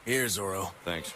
Here, Zorro. Thanks.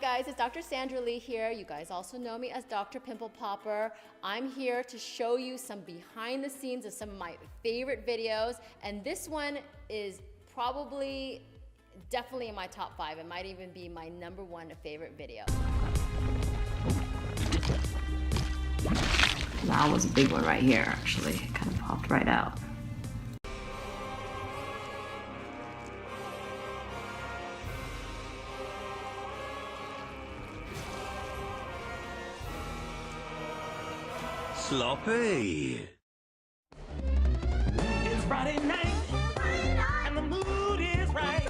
guys, it's Dr. Sandra Lee here. You guys also know me as Dr. Pimple Popper. I'm here to show you some behind the scenes of some of my favorite videos, and this one is definitely in my top 5. It might even be my #1 favorite video. That was a big one right here, actually. It kind of popped right out. Sloppy. It's Friday night, and the mood is right.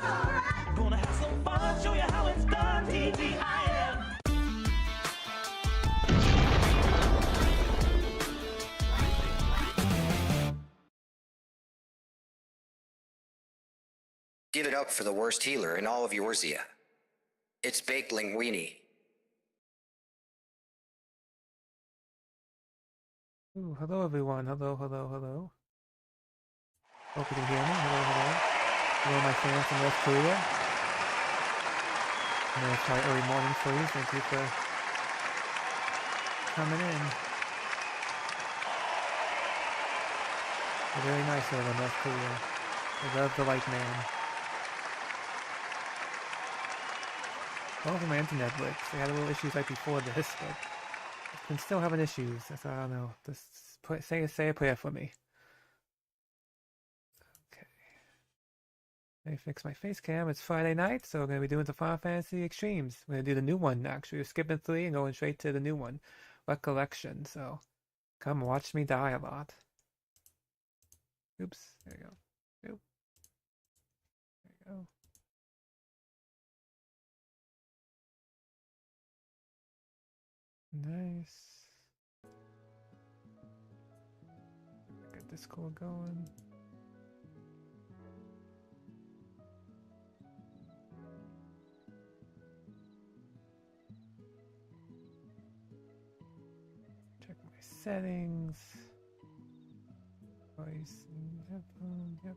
Gonna have some fun, show you how it's done. TGIM. Give it up for the worst healer in all of Eorzea. It's Baked Linguini. Ooh, hello everyone. Hello. Hope you can hear me. Hello. Hello my fans from West Korea. I know it's probably early morning for you. Thank you for coming in. They're very nice over in West Korea. They love the white man. Also my internet glitch. They had a little issues right before this, but I'm still having issues. That's I don't know. Just say a prayer for me. Okay. Let me fix my face cam. It's Friday night, so we're gonna be doing the Final Fantasy Extremes. We're gonna do the new one actually. We're skipping 3 and going straight to the new one, Recollection. So come watch me die a lot. Oops. There you go. Oop. There you go. Nice. Get this cool going. Check my settings. Voice and headphone, yep.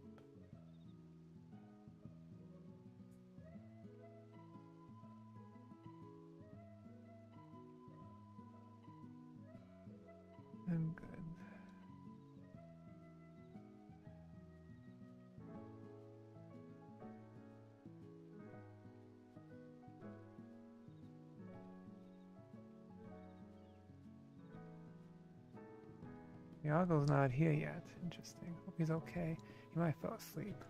I'm good. Yago's not here yet. Interesting. Hope he's okay. He might have fell asleep.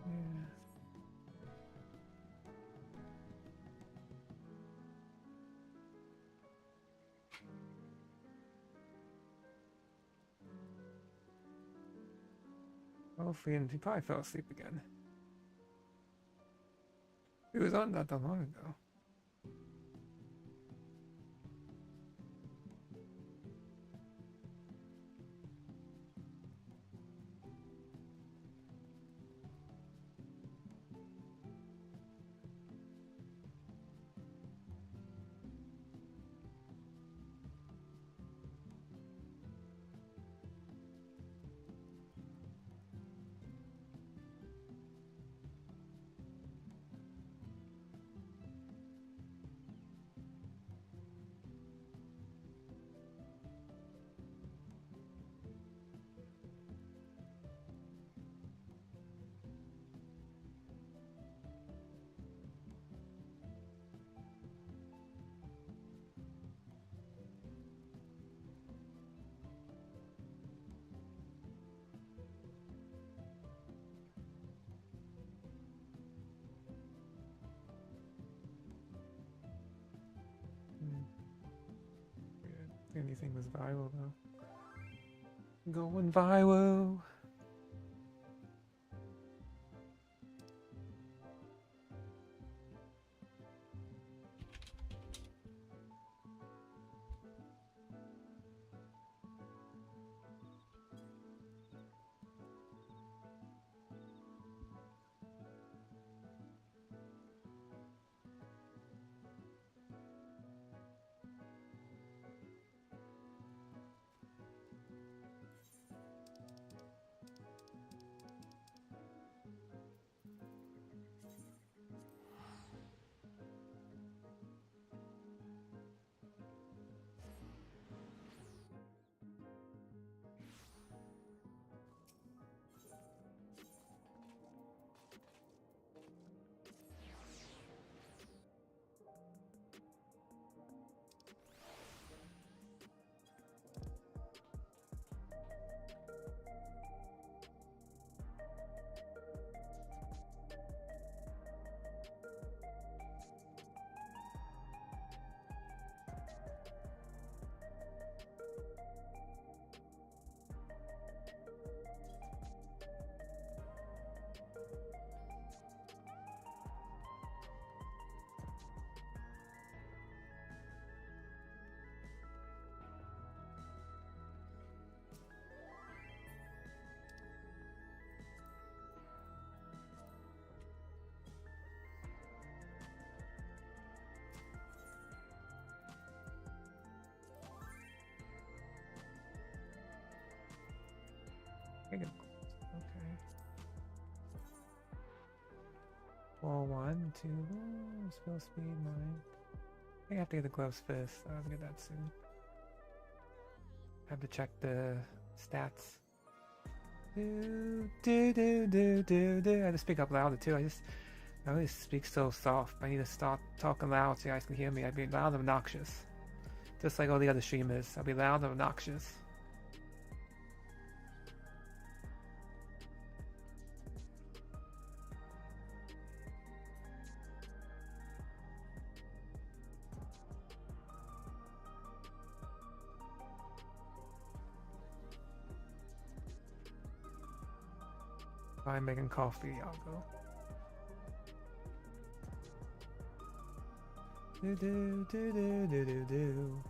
Yeah. Hopefully, he probably fell asleep again. He was on not that long ago. Anything was viral though. Going viral. 4-1, 2, spill speed, 9. I have to get the gloves first. I'll get that soon. Have to check the stats. I have to speak up louder too. I always speak so soft. I need to start talking loud so you guys can hear me. I'd be loud and obnoxious. Just like all the other streamers. I'll be loud and obnoxious. I'm making coffee, I'll go. Do do do do do do do.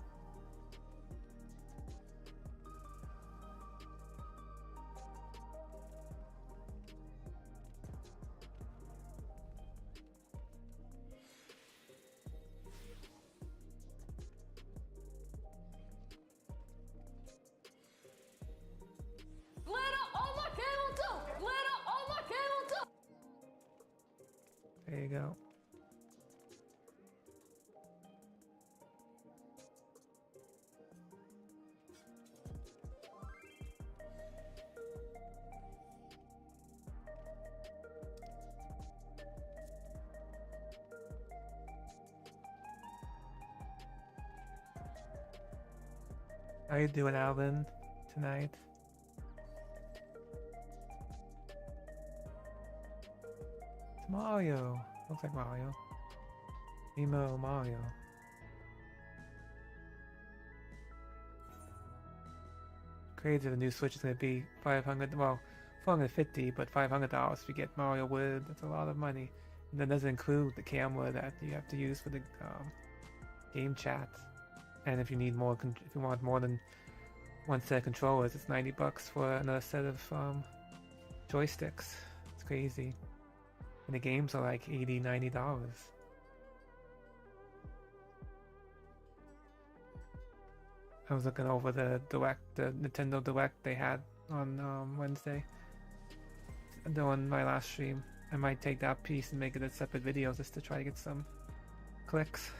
There you go. How you doing, Alvin, tonight? It's Mario. Looks like Mario. Emo Mario. Crazy the new Switch is going to be 500, well, 450, but $500 if you get Mario World. That's a lot of money. And that doesn't include the camera that you have to use for the game chat. And if you need more, if you want more than one set of controllers, it's $90 for another set of joysticks. It's crazy. And the games are like $80, $90. I was looking over the Nintendo Direct they had on Wednesday. Doing my last stream. I might take that piece and make it a separate video just to try to get some clicks.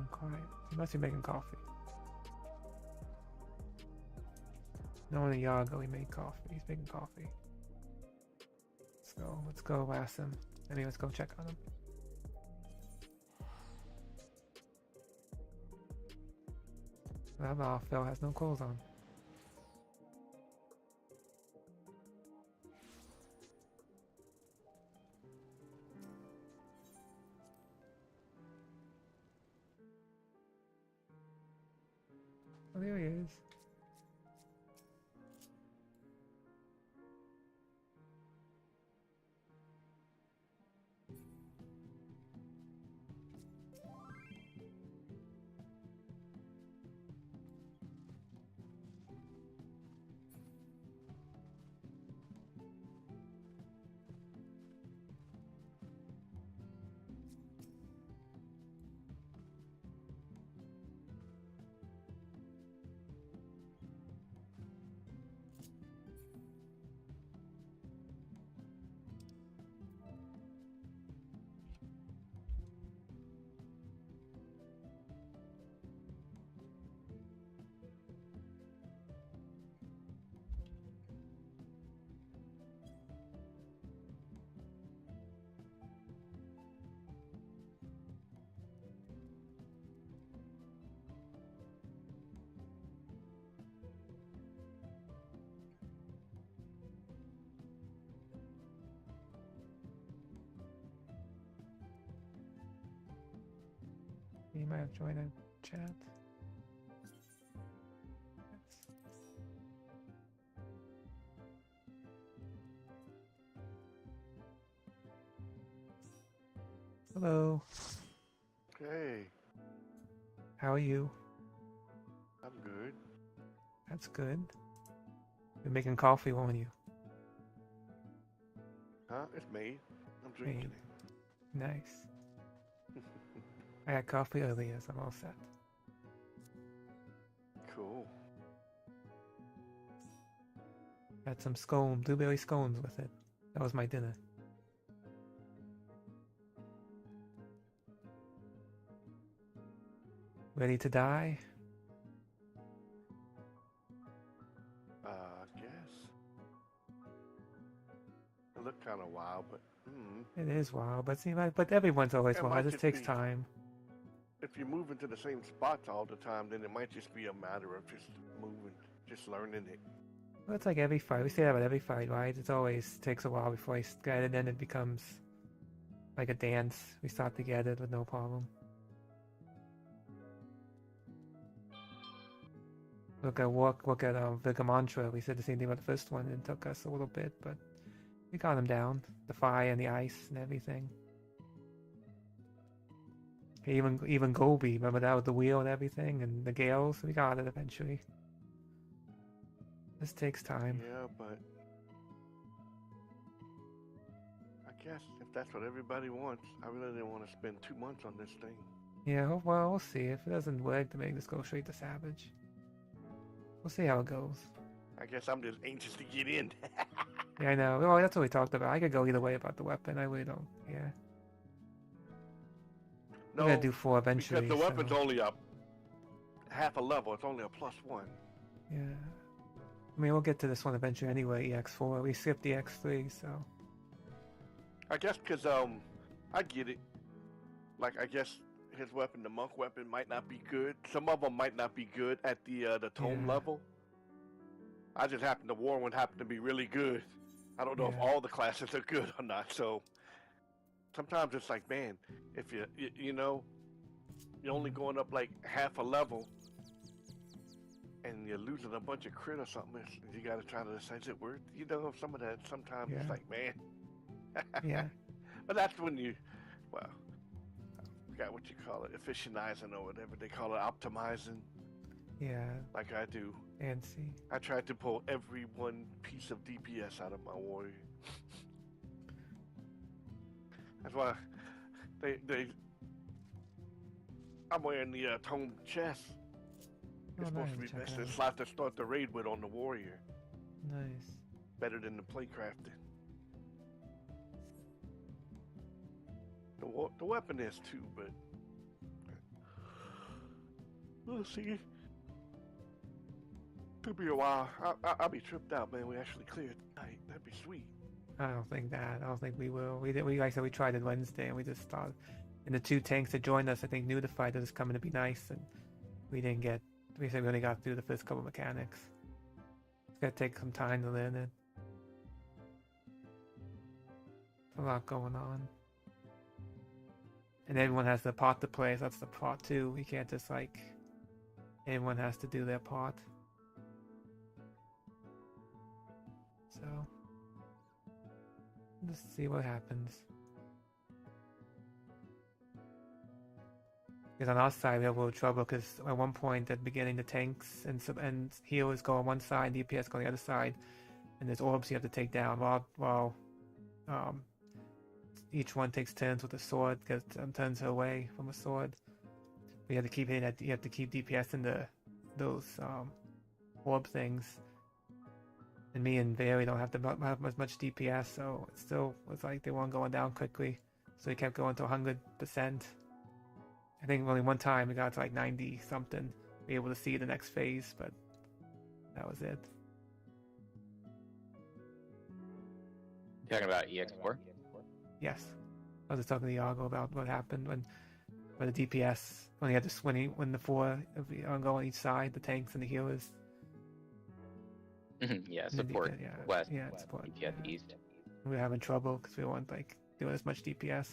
Quiet. He must be making coffee. No one in Yago, he made coffee. He's making coffee. Let's go ask him. Anyway, let's go check on him. That Phil has no clothes on. Oh, there he is. He might have joined a chat. Yes. Hello. Hey, How are you? I'm good. That's good. You're making coffee, won't you? Huh? It's made. I'm drinking Hey, nice. I had coffee earlier, so I'm all set. it. Cool. Had some scone, blueberry scones with it. That was my dinner. Ready to die? I guess. It looked kind of wild, but It is wild, but see, but everyone's always it wild. might It just just takes be. time. If you move into the same spots all the time, then it might just be a matter of just moving, just learning it. Well, it's like every fight. We say that about every fight, right? It always takes a while before I get it, and then it becomes like a dance. We start to get it with no problem. Look at Vigamantra. We said the same thing about the first one. It took us a little bit, but we got him down. The fire and the ice and everything. Even Gobi, remember that with the wheel and everything, and the gales. We got it eventually. This takes time. Yeah, but I guess if that's what everybody wants, I really didn't want to spend 2 months on this thing. Yeah, well, we'll see. If it doesn't work, to make this go straight to Savage. We'll see how it goes. I guess I'm just anxious to get in. Yeah, I know. Well, that's what we talked about. I could go either way about the weapon. I really don't. Yeah. No, We're gonna do 4 eventually. because the weapon's so, only a half a level. It's only a +1. yeah. I mean, we'll get to this one eventually anyway. EX4. We skipped the X3, so. I guess because I get it. Like I guess his weapon, the monk weapon, might not be good. Some of them might not be good at the tome Yeah. level. I just happen the war one happened to be really good. I don't know if Yeah. all the classes are good or not. So sometimes it's like, man, if you know, you're only going up like half a level, and you're losing a bunch of crit or something. You got to try to decide, is it worth? You know, some of that. Sometimes Yeah. it's like, man. Yeah. But that's when you, well, I forgot what you call it, efficientizing or whatever they call it, optimizing, Yeah. like I do. Fancy. I tried to pull every one piece of DPS out of my warrior. That's why I'm wearing the tome chest. It's Oh, supposed nice. to be Check best it in out. slot to start the raid with on the warrior. Nice. Better than the playcrafting. The weapon is too, but we'll see. Could be a while. I'll be tripped out, man. We actually cleared tonight. That'd be sweet. I don't think that. I don't think we will. We did. Like I said, we tried it Wednesday, and we just thought. And the 2 tanks that joined us, I think, knew the fight was coming to be nice, and we didn't get. We said we only got through the first couple mechanics. It's gonna take some time to learn it. A lot going on. And everyone has their part to play, so that's the part too. You can't just like. Everyone has to do their part. So. Let's see what happens. Because on our side we have a little trouble because at one point at the beginning the tanks and healers go on one side, DPS go on the other side, and there's orbs you have to take down while each one takes turns with a sword because turns away from a sword. You have to keep hitting that. You have to keep DPS in those orb things. And me and Barry don't have as much DPS, so it still was like they weren't going down quickly. So we kept going to 100%. I think only one time we got to like 90 something. Be able to see the next phase, but that was it. Talking about EX4? Yes. I was just talking to Iago about what happened when the DPS, when he had to when the 4 go on each side, the tanks and the healers. Yeah, and the support DPS, west, yeah, support. DPS east. We were having trouble because we weren't like doing as much DPS.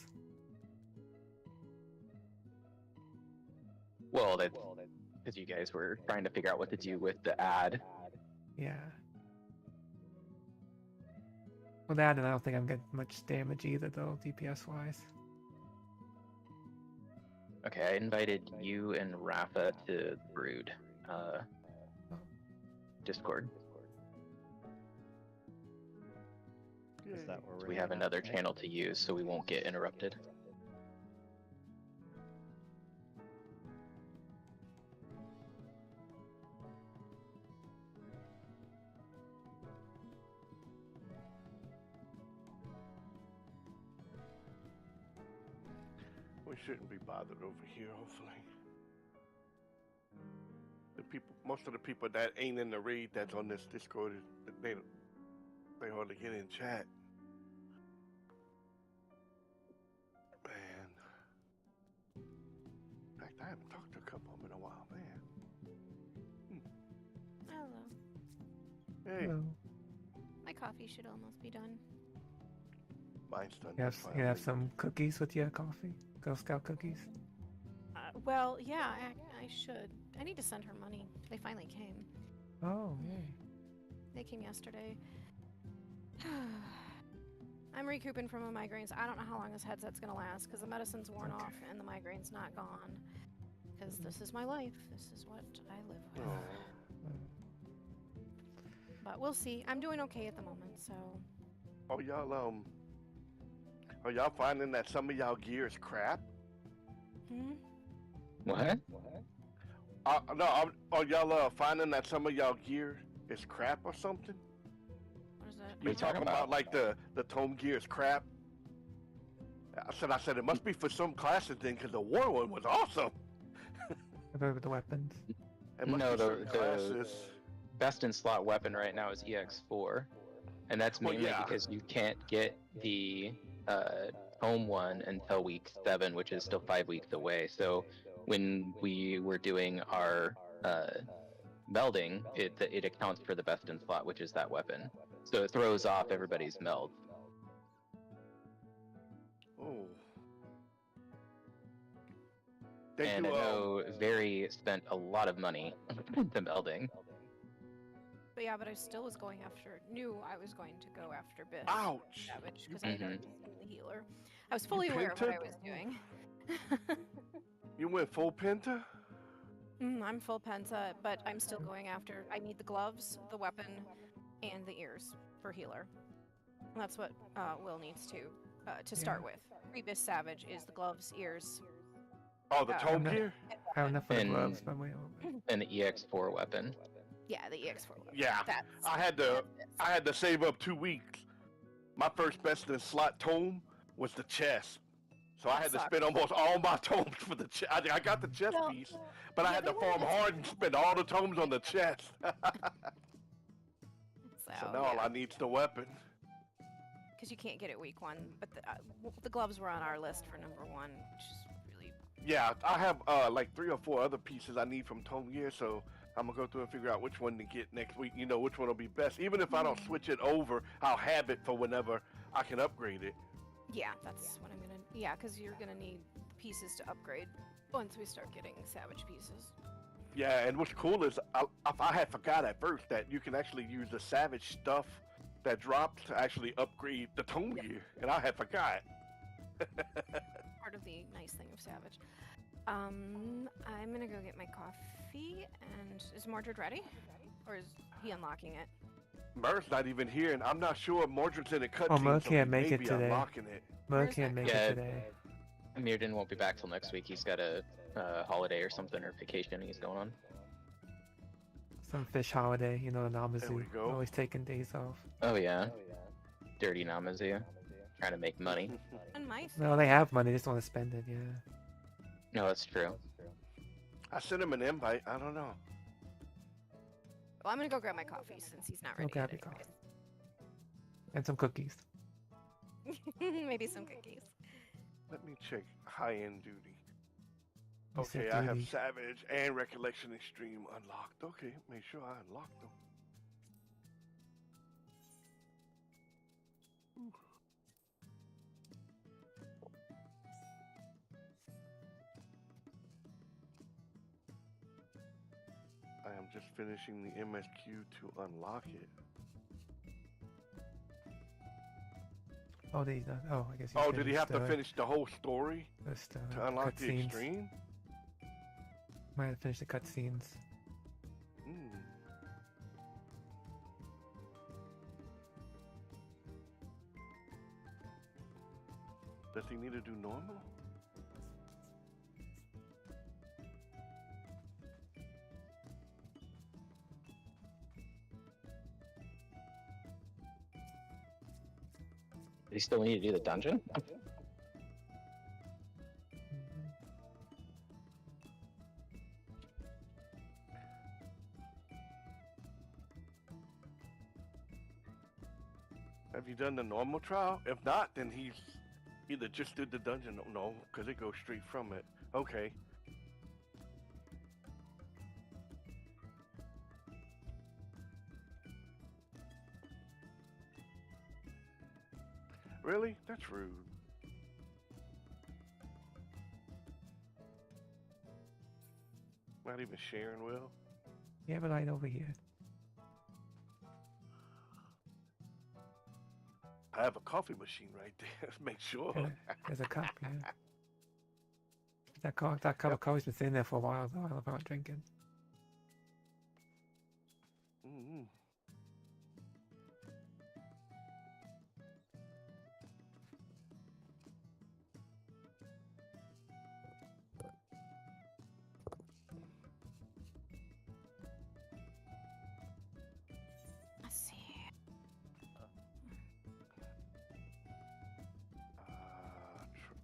Well, that's because you guys were trying to figure out what to do with the ad. Yeah. Well, that, and I don't think I'm getting much damage either, though, DPS wise. Okay, I invited you and Rafa to Brood. Discord. Is that where So we're we have hanging out another tonight? channel to use, so we won't get interrupted. We shouldn't be bothered over here, hopefully. The people, most of the people that ain't in the raid that's on this Discord, they hardly get in chat. Man. In fact, I haven't talked to a couple of them in a while, man. Hello. Hey, Hello. My coffee should almost be done. mine's done. You have, just fine. you have some cookies with your coffee? Girl Scout cookies? Well, yeah, I should. I need to send her money. They finally came. Oh, yay. They came yesterday. I'm recouping from my migraines. I don't know how long this headset's gonna last because the medicine's worn Okay. off and the migraine's not gone. Because this is my life. This is what I live with. Oh. But we'll see. I'm doing okay at the moment, so. Oh, are y'all finding that some of y'all gear is crap? Hmm? What? No, are y'all finding that some of y'all gear is crap or something? What is that? What are you talking about? Like the tome gear is crap? I said it must be for some classes then, because the war one was awesome. About the weapons. It must No, be the- certain the- classes. Best in slot weapon right now is EX4, and that's Well, mainly yeah. because you can't get the home one until week 7, which is still 5 weeks away. So when we were doing our melding, it accounts for the best in slot, which is that weapon. So it throws off everybody's meld. Oh. And I know Very spent a lot of money to melding. But yeah, but I still was going after. Knew I was going to go after Biff. Ouch! Savage, because Mhm. I had already seen the healer. I was fully aware of what I was doing. You went full penta? I'm full penta, but I'm still going after. I need the gloves, the weapon, and the ears for healer. And that's what Will needs to start with. Previous Savage is the gloves, ears. Oh, the tome not- gear? I have enough for the And- gloves, but wait a moment. And the EX4 weapon. Yeah, the EX4. weapon. Yeah. That's, I had to save up 2 weeks. My first best in slot tome was the chest. So I had to Sucks. spend almost all my tomes for the chest. I got the chest Well, piece, but I yeah, had to they farm wanted hard and spend all the tomes on the chest. So, So now all I need's the weapon. because you can't get it week 1, but the gloves were on our list for number 1, which is really. Yeah, I have like 3 or 4 other pieces I need from Tome Gear, so I'm gonna go through and figure out which one to get next week. You know, which one will be best. Even if I don't switch it over, I'll have it for whenever I can upgrade it. Yeah, that's what I'm gonna. Yeah, because you're gonna need pieces to upgrade once we start getting Savage pieces. Yeah, and what's cool is I had forgot at first that you can actually use the Savage stuff that drops to actually upgrade the Tome Gear, and I had forgot. Part of the nice thing of Savage. I'm gonna go get my coffee. And is Mordred ready, or is he unlocking it? Mer's not even here, and I'm not sure if Mordred's in the cutscene. Oh, Mer so can't he make may it be today. unlocking it. Mer Where's can't that make guy? it today. Mirden won't be back till next week. He's got a holiday or something, or vacation he's going on. Some fish holiday, you know, the There we Namazu. go. Always taking days off. Oh yeah. Dirty Namazu. Trying to make money. And my No, they have money, they just want to spend it, yeah. No, that's true. I sent him an invite. I don't know. Well, I'm gonna go grab my coffee since he's not ready. grab yet your coffee. And some cookies. anyways. Maybe some cookies. Let me check high-end duty. You said Okay, I have duty. Savage and Recollection Extreme unlocked. Okay, make sure I unlocked them. I am just finishing the MSQ to unlock it. Oh, did he not? Oh, I guess. Oh, did he have to finish the whole story Just, to unlock the cutscenes. extreme? Might have finished the cutscenes. Hmm. Does he need to do normal? Do you still need to do the dungeon? Have you done the normal trial? If not, then he's either just did the dungeon. No, because it goes straight from it. Okay. Really? That's rude. Not even sharing, Will. You have a light over here. I have a coffee machine right there. Make sure. There's a cup. Yeah. That cup of coffee's been sitting there for a while. So I don't know if I'm drinking. Mm-hmm. Let's see.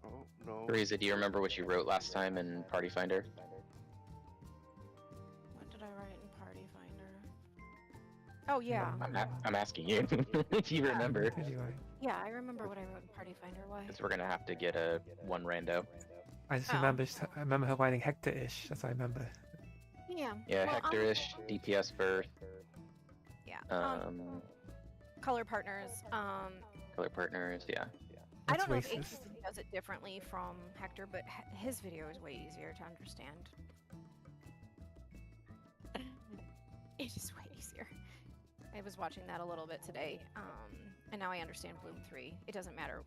Oh, no. Teresa, do you remember what you wrote last time in Party Finder? What did I write in Party Finder? Oh yeah. I'm asking you if you remember. Did you, Yeah, I remember what I wrote in Party Finder. Why? Because we're gonna have to get a one rando. I just Oh. remember her writing Hector-ish. That's what I remember. Yeah. Yeah, well, Hector-ish, DPS first, Yeah. color Color partners. partners, yeah. I That's don't know if racist. HTV does it differently from Hector, but his video is way easier to understand. It is way easier. I was watching that a little bit today, and now I understand Bloom 3. It doesn't matter.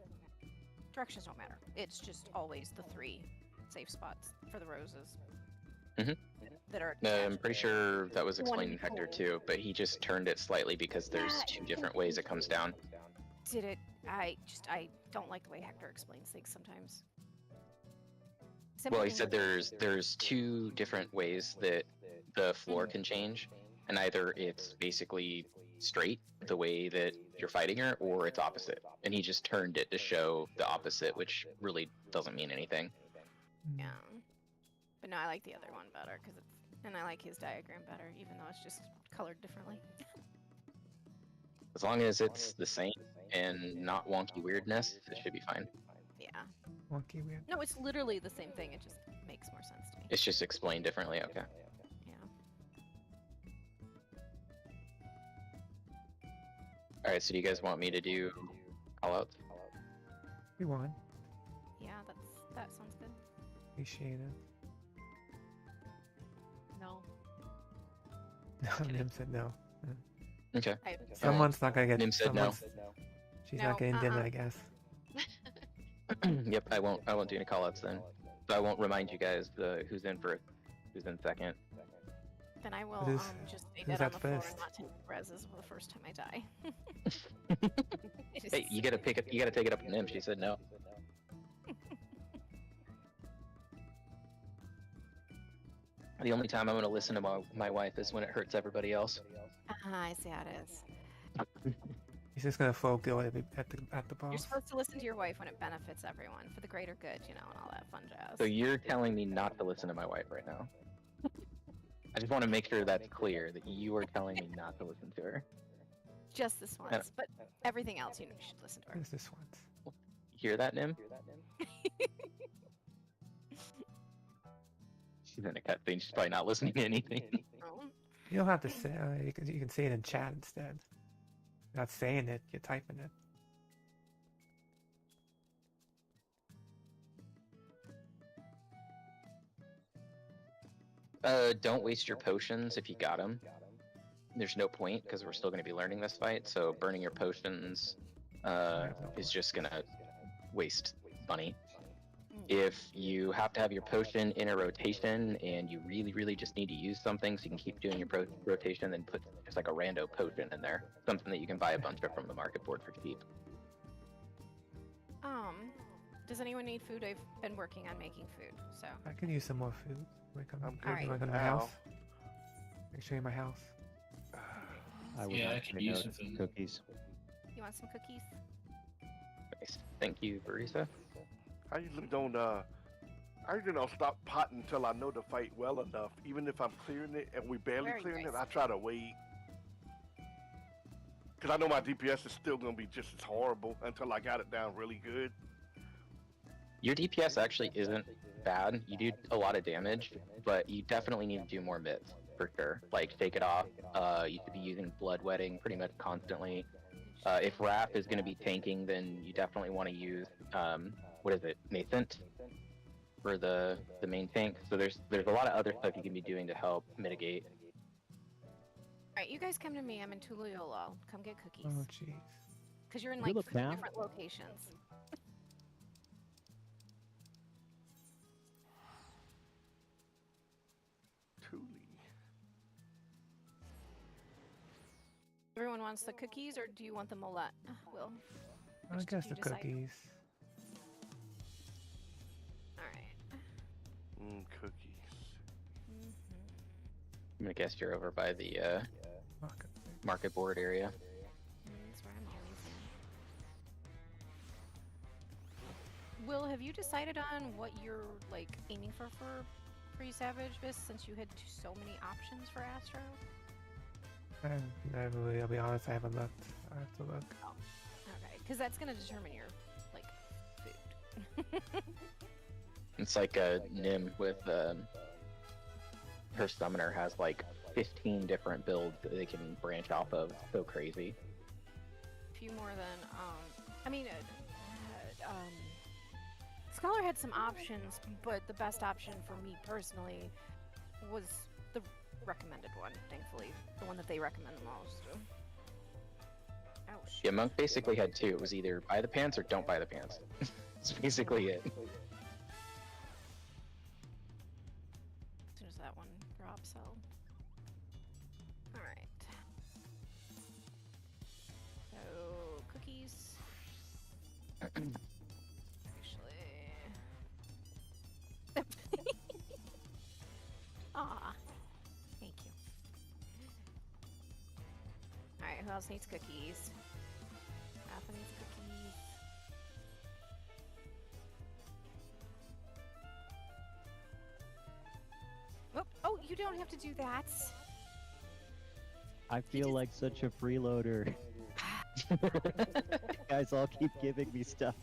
Directions don't matter. It's just always the 3 safe spots for the roses. Mhm. That are. No, I'm attached. pretty sure that was You wanna explained in be Hector cool. too, but he just turned it slightly because there's Yeah, two different ways it comes down. Did it? I don't like the way Hector explains things sometimes. Well, he Simple said English- there's two different ways that the floor can change, and either it's basically straight the way that you're fighting her, or it's opposite. And he just turned it to show the opposite, which really doesn't mean anything. Yeah. But no, I like the other one better because it's, and I like his diagram better, even though it's just colored differently. As long as it's the same and not wonky weirdness, it should be fine. Yeah. Wonky weird. No, it's literally the same thing. It just makes more sense to me. It's just explained differently. Okay. Yeah. All right. So do you guys want me to do callouts? We won. Yeah, that sounds good. Appreciate it. No. Nim said no. Okay. Someone's not gonna get. Nim said no. She's No, not getting dinner, I guess. Yep. I won't do any callouts then. So I won't remind you guys who's in second. Then I will Who's- just stay who's dead on at the floor first? and not take reses the first time I die. Hey, you gotta take it up with Nim. She said no. The only time I'm gonna listen to my wife is when it hurts everybody else. I see how it is. He's just gonna throw Gil at the You're boss. supposed to listen to your wife when it benefits everyone for the greater good, and all that fun jazz. So you're telling me not to listen to my wife right now? I just want to make sure that's clear that you are telling me not to listen to her. Just this once, but everything else you should listen to her. Who's this one? You hear that, Nim? She's in a cutscene. She's probably not listening to anything. Oh, You don't have to say. You can say it in chat instead. You're not saying it. You're typing it. Don't waste your potions if you got them. There's no point because we're still going to be learning this fight. So burning your potions is just gonna waste money. If you have to have your potion in a rotation and you really just need to use something so you can keep doing your rotation, then put just like a rando potion in there. Something that you can buy a bunch of from the market board for cheap. Does anyone need food? I've been working on making food, so. I can use some more food. I'm You Alright. want to go to my house? I can show you my house. I would Yeah, I like could to use note some food. cookies. You want some cookies? Nice. Thank you, Barisa. I usually don't stop potting until I know the fight well enough. Even if I'm clearing it and we barely Very clearing nice. it, I try to wait. Cause I know my DPS is still gonna be just as horrible until I got it down really good. Your DPS actually isn't bad. You do a lot of damage, but you definitely need to do more myths for sure. Like shake it off. You should be using blood wetting pretty much constantly. If Raph is going to be tanking, then you definitely want to use what is it, Nascent, for the main tank. So there's a lot of other stuff you can be doing to help mitigate. Alright, you guys come to me. I'm in Tuliyola. Come get cookies. Oh, jeez. Because you're in You like look 3 down. different locations. Truly. Everyone wants the cookies, or do you want the mullet? Will. I Which guess did the you decide? cookies. Alright. Cookies. I'm gonna guess you're over by the Market. market board area. That's where I'm always in. Will, have you decided on what you're like aiming for pre-Savage Fist, since you had so many options for Astro? I'll be honest, I haven't looked. I have to look. Okay, because that's gonna determine your like food. It's like a Nim with her summoner has like 15 different builds that they can branch off of. So crazy. A few more than I mean, Scholar had some options, but the best option for me personally was the recommended one. Thankfully, the one that they recommend the most. Ouch. Yeah, Monk basically had two. It was either buy the pants or don't buy the pants. That's basically it. As soon as that one drops, I'll. Alright. So, cookies. Actually. Aw. Thank you. Alright, who else needs cookies? Rafa needs cookies. Oh, you don't have to do that. I feel like such a freeloader. Guys all keep giving me stuff.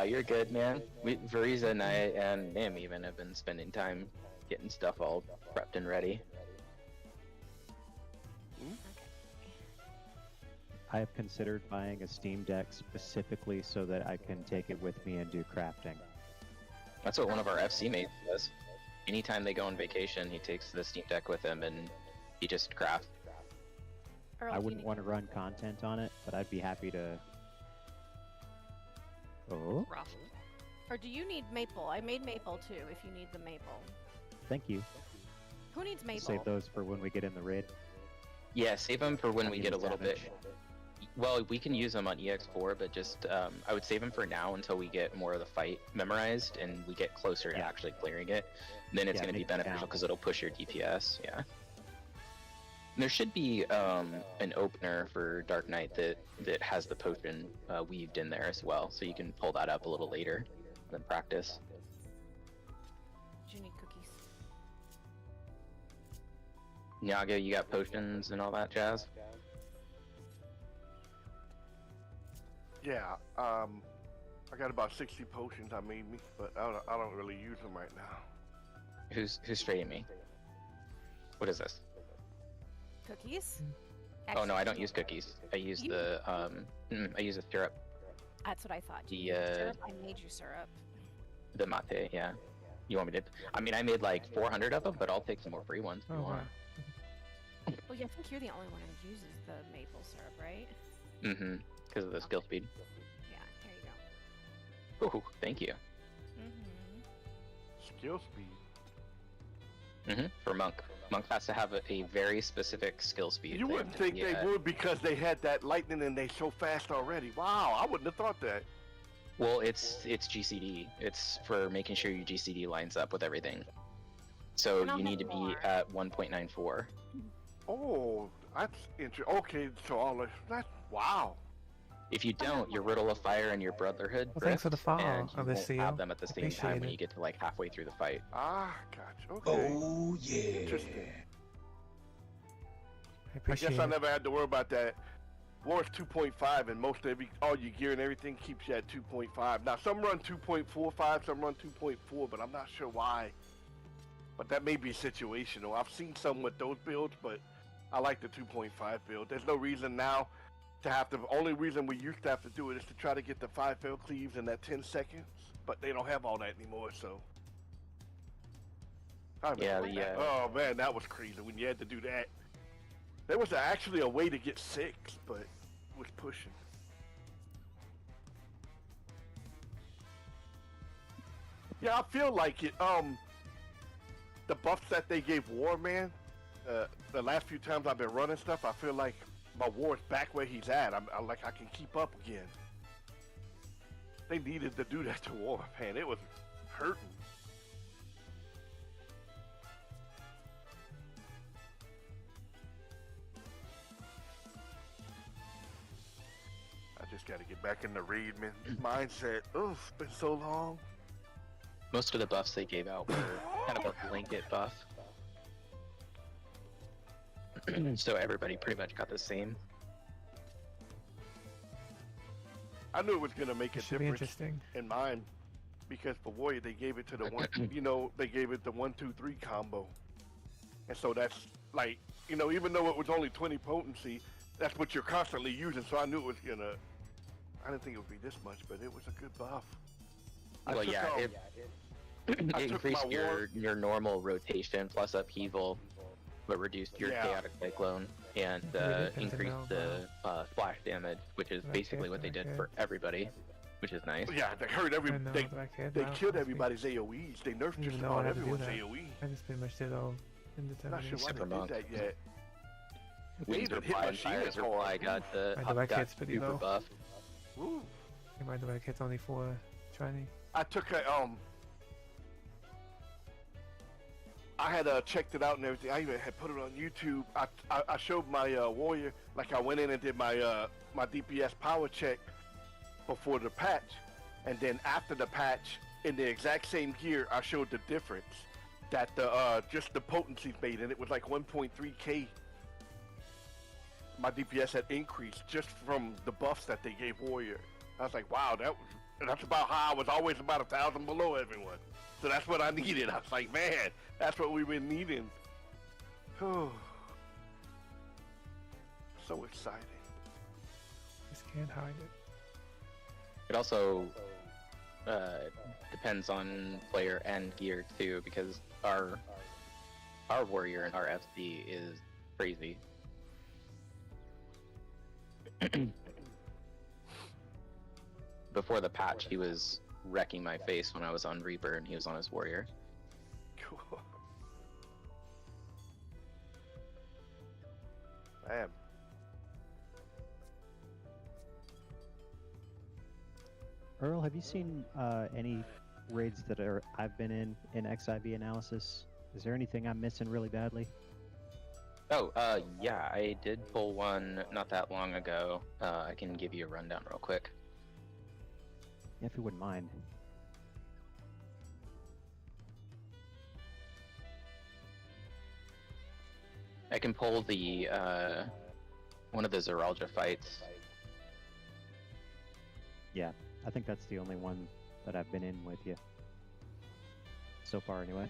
You're good, man. Veriza and I and Nim even have been spending time getting stuff all prepped and ready. I have considered buying a Steam Deck specifically so that I can take it with me and do crafting. That's what one of our FC mates does. Anytime they go on vacation, he takes the Steam Deck with him and he just crafts. I wouldn't want to run content on it, but I'd be happy to. Oh, Rough. Or do you need maple? I made maple too, if you need the maple. thank you. Who needs maple? Save those for when we get in the raid. Yeah, save them for when I we need get a a little bit. damage. Well, we can use them on EX4, but just I would save them for now until we get more of the fight memorized and we get closer to Yeah. actually clearing it. Then it's Yeah, going to be make it beneficial count. because it'll push your DPS. Yeah. There should be an opener for Dark Knight that has the potion weaved in there as well, so you can pull that up a little later than practice. Do you need cookies? Nyaga, you got potions and all that jazz? Yeah, I got about 60 potions I made me, but I don't really use them right now. Who's trading me? What is this? Cookies? Oh no, I don't use cookies. I use You- the I use a syrup, That's what I thought. Do The, you need syrup? I made you syrup. the mate. Yeah. You want me to? I mean, I made like 400 of them, but I'll take some more free ones if Oh, you wow. want. Well, yeah, I think you're the only one who uses the maple syrup, right? Because of the skill speed. Yeah, here you go. Oh, thank you. Skill speed. For Monk. Monk has to have a very specific skill speed. You They wouldn't have to think be they at- would because they had that lightning and they so fast already. Wow, I wouldn't have thought that. Well, it's GCD. It's for making sure your GCD lines up with everything. So And I'll you have need to be more. at 1.94. Oh, that's interesting. Okay, so all of that. Wow. If you don't, your Riddle of Fire and your Brotherhood Well, thanks for the drift, follow, and you won't Alicia. have them at the same time Appreciate when it. you get to like halfway through the fight. Ah, gotcha. Okay. Oh yeah. Interesting. I I appreciate guess I it. never had to worry about that. War's 2.5, and most of all your gear and everything keeps you at 2.5. Now, some run 2.45, some run 2.4, but I'm not sure why. But that may be situational. I've seen some with those builds, but I like the 2.5 build. There's no reason now to have to. Only reason we used to have to do it is to try to get the 5 fail cleaves in that 10 seconds, but they don't have all that anymore, so. I remember that. Oh man, that was crazy when you had to do that. There was actually a way to get 6, but it was pushing. Yeah, I feel like it. The buffs that they gave War, man, the last few times I've been running stuff, I feel like my War's back where he's at. I'm like I can keep up again. They needed to do that to War, man. It was hurting. I just got to get back in the raidman mindset. Oof, it's been so long. Most of the buffs they gave out were kind of a blanket buff. So everybody pretty much got the same. I knew it was gonna make a It should be difference interesting. in mine because for Warrior they gave it to the one, they gave it the 1-2-3 combo, and so that's like, even though it was only 20 potency, that's what you're constantly using. So I knew it was gonna. I didn't think it would be this much, but it was a good buff. Well, I took, yeah, it I took increased my war- your normal rotation plus upheaval, but reduced your Yeah. chaotic cyclone and We did increased Sentinel, the splash damage, which is That basically kid, what they that did for everybody, which is nice. Yeah, they hurt I know, they but I can't they now, killed honestly. everybody's AOE's. They nerfed Didn't just even know I about had to do everyone's that. AOE. I just pretty much did all Not sure indeterminate. why Super they did Monk. that yet. They Wings even hit reply my and Fire's shield hard. reply got the My direct got hit's pretty super low. buff. Woo. I might have hits only for training. I took a I had checked it out and everything. I even had put it on YouTube. I showed my warrior, like I went in and did my my DPS power check before the patch, and then after the patch, in the exact same gear, I showed the difference that the just the potency made, and it was like 1.3k. My DPS had increased just from the buffs that they gave warrior. I was like, wow, that's about how I was always about 1,000 below everyone. So that's what I needed. I was like, man, that's what we've been needing. So exciting. Just can't hide it. It also depends on player and gear too, because our warrior in our FC is crazy. Before the patch, he was wrecking my face when I was on Reaper and he was on his warrior. Cool. Damn. Earl, have you seen any raids that I've been in XIV analysis? Is there anything I'm missing really badly? Oh, yeah, I did pull one not that long ago. I can give you a rundown real quick. Yeah, if you wouldn't mind. I can pull the one of the Zeralja fights. Yeah, I think that's the only one that I've been in with you. So far, anyway.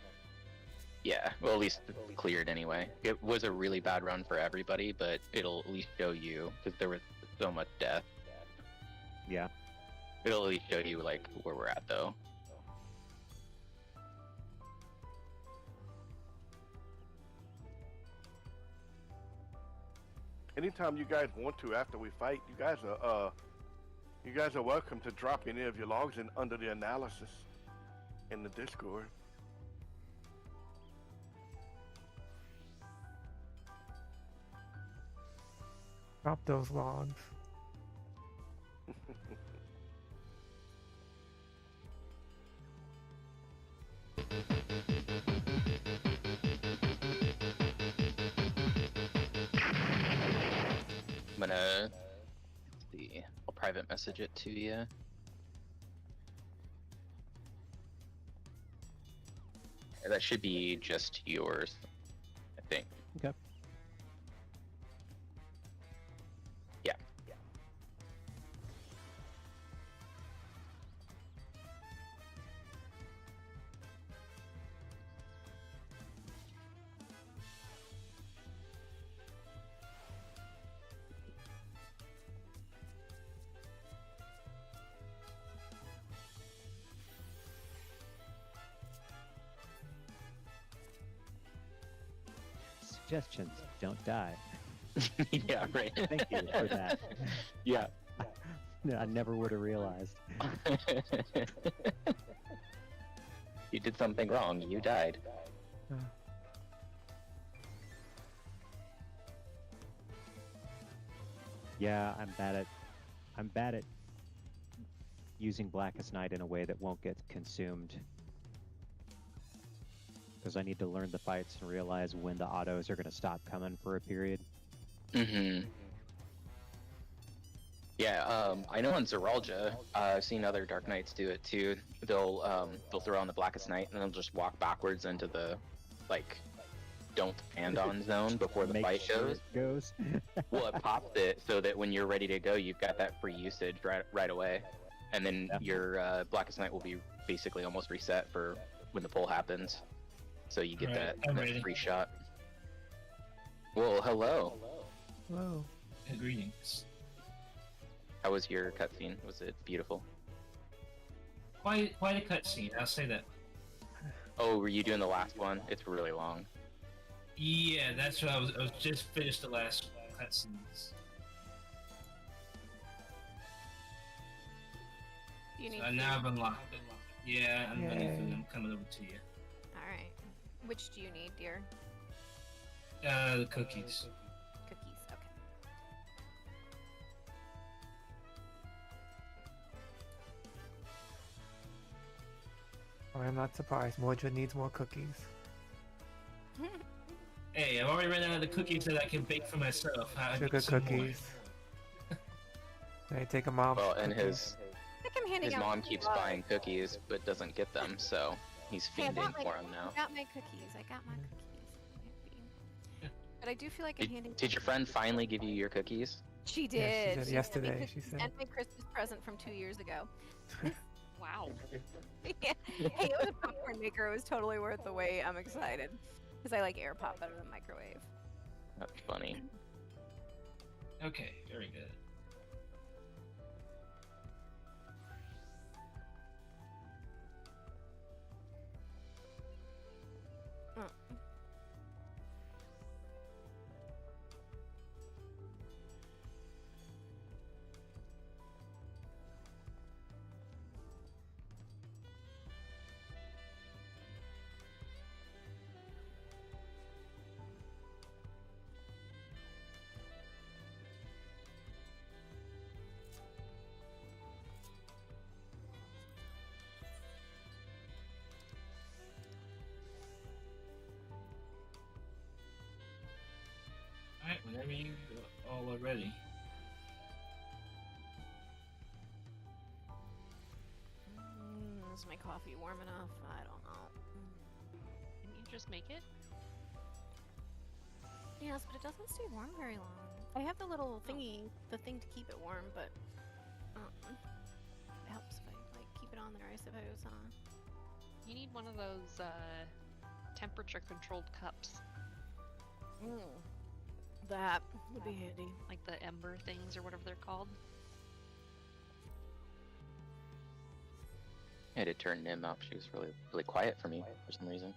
Yeah, well, at least cleared anyway. It was a really bad run for everybody, but it'll at least show you, because there was so much death. Yeah. It'll at least show you, like, where we're at, though. Anytime you guys want to after we fight, you guys You guys are welcome to drop any of your logs in under the analysis in the Discord. Drop those logs. I'm gonna see. I'll private message it to you. That should be just yours, I think. Okay. Yeah. Suggestions, don't die. Yeah, right. Thank you for that. Yeah. No, I never would have realized. You did something wrong. You died. Yeah, I'm bad at using Blackest Night in a way that won't get consumed. Because I need to learn the fights and realize when the autos are going to stop coming for a period. Mm-hmm. Yeah, I know on Zeralja, I've seen other Dark Knights do it too. They'll throw on the Blackest Night and they'll just walk backwards into the, like, don't stand on zone before the Make fight sure goes. it goes. Well, it pops it so that when you're ready to go, you've got that free usage right away. And then your Blackest Night will be basically almost reset for when the pull happens. So you get Alright, that ready. free shot. Well, hello. Whoa. Greetings. How was your cutscene? Was it beautiful? Quite a cutscene, I'll say that. Oh, were you doing the last one? It's really long. Yeah, that's what I was just finished the last cutscenes. Do you need So food? now I've unlocked it. Yeah, I'm running Yay. food. I'm coming over to you. Alright. Which do you need, dear? The cookies. Cookies, okay. I'm not surprised. Mordred needs more cookies. Hey, I've already run out of the cookies that I can bake for myself. I Sugar need some more. cookies. Hey, take a mom's Well, and cookies. I think I'm handing his out mom some keeps love. buying cookies but doesn't get them, so he's Hey, I fiending got my- for them now. I got my cookies. I got my cookies. But I do feel like I'm handing. Did your friend finally give you your cookies? She Yeah, did. she did handed me yesterday, she cookies said. And my Christmas present from 2 years ago. Wow. Yeah. Hey, it was a popcorn maker. It was totally worth the wait. I'm excited because I like air pop better than microwave. That's funny. Okay, very good. Mm. Alright, whenever you all are ready. Is my coffee warm enough? I don't know. Didn't you just make it? Yes, but it doesn't stay warm very long. I have the little thingy, the thing to keep it warm, but it helps if I like keep it on there, I suppose. You need one of those temperature-controlled cups, That would be handy. like the ember things or whatever they're called. I had to turn Nim up. She was really quiet for me for some reason.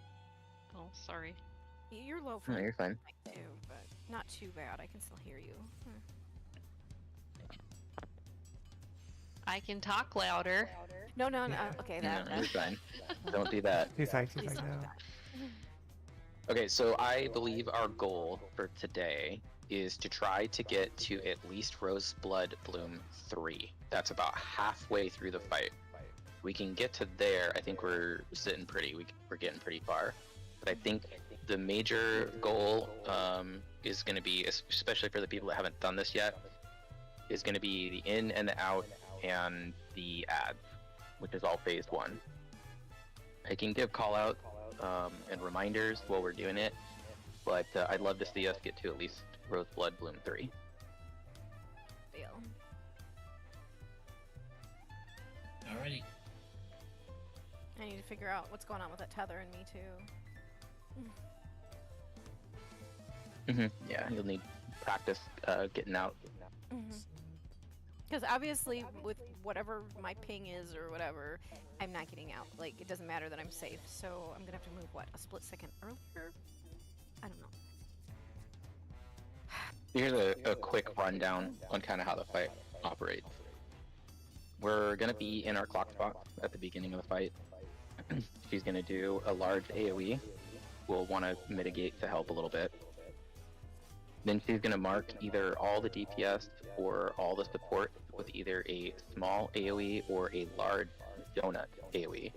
Oh, sorry. You're low for No, you're fine. mic too, but not too bad. I can still hear you. I can talk louder. No, no, no. Okay, that. No, you're fine. Don't do that. She's like Please don't do no. that. Okay, so I believe our goal for today is to try to get to at least Roseblood Bloom 3. That's about halfway through the fight. We can get to there. I think we're sitting pretty. We're getting pretty far. But I think the major goal is going to be, especially for the people that haven't done this yet, is going to be the in and the out and the ads, which is all phase 1. I can give call out and reminders while we're doing it, but I'd love to see us get to at least Roseblood Bloom 3. Deal. Alrighty. I need to figure out what's going on with that tether and me too. Yeah, you'll need practice getting out. Because obviously, with whatever my ping is or whatever, I'm not getting out. Like, it doesn't matter that I'm safe, so I'm gonna have to move, what, a split second earlier? I don't know. Here's a quick rundown on kind of how the fight operates. We're going to be in our clock spot at the beginning of the fight. She's going to do a large AoE. We'll want to mitigate to help a little bit. Then she's going to mark either all the DPS or all the support with either a small AoE or a large donut AoE.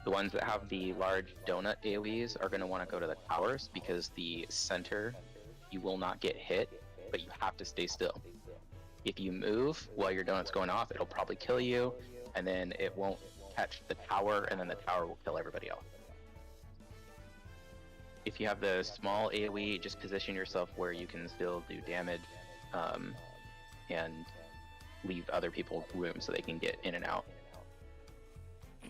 The ones that have the large donut AoEs are going to want to go to the towers because the center, you will not get hit, but you have to stay still. If you move while your donut's going off, it'll probably kill you, and then it won't catch the tower, and then the tower will kill everybody else. If you have the small AoE, just position yourself where you can still do damage, and leave other people room so they can get in and out.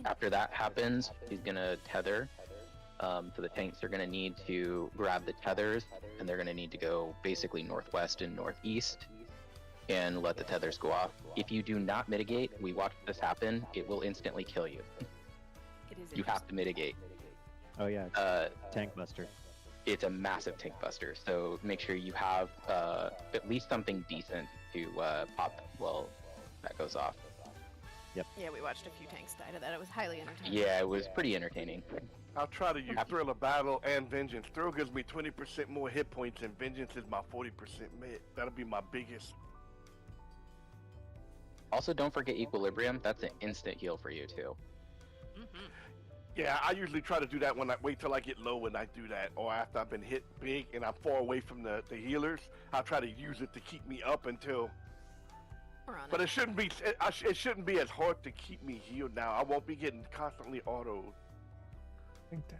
After that happens, he's gonna tether. So the tanks are gonna need to grab the tethers, and they're gonna need to go basically northwest and northeast and let the tethers go off. If you do not mitigate, we watched this happen, it will instantly kill you. It is You have to mitigate. Oh yeah, tank buster. It's a massive tank buster, so make sure you have at least something decent to pop while that goes off. Yeah, we watched a few tanks die to that. It was highly entertaining. Yeah, it was pretty entertaining. I'll try to use Thrill of Battle and Vengeance. Thrill gives me 20% more hit points, and Vengeance is my 40% mid. That'll be my biggest. Also, don't forget Equilibrium. That's an instant heal for you, too. Yeah, I usually try to do that when I wait till I get low when I do that, or after I've been hit big and I'm far away from the healers. I'll try to use it to keep me up until. But it shouldn't be. It shouldn't be as hard to keep me healed now. I won't be getting constantly autoed. I think that.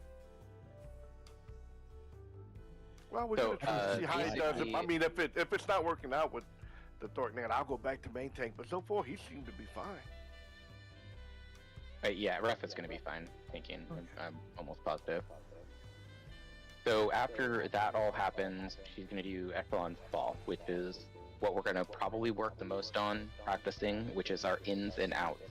Well, we're gonna try to see how he does it. I mean, if it's not working out with the Dark Knight, I'll go back to main tank. But so far, he seemed to be fine. Yeah, Ref is going to be fine, thinking. I'm almost positive. So after that all happens, she's going to do Echelon's Fall, which is what we're going to probably work the most on practicing, which is our ins and outs.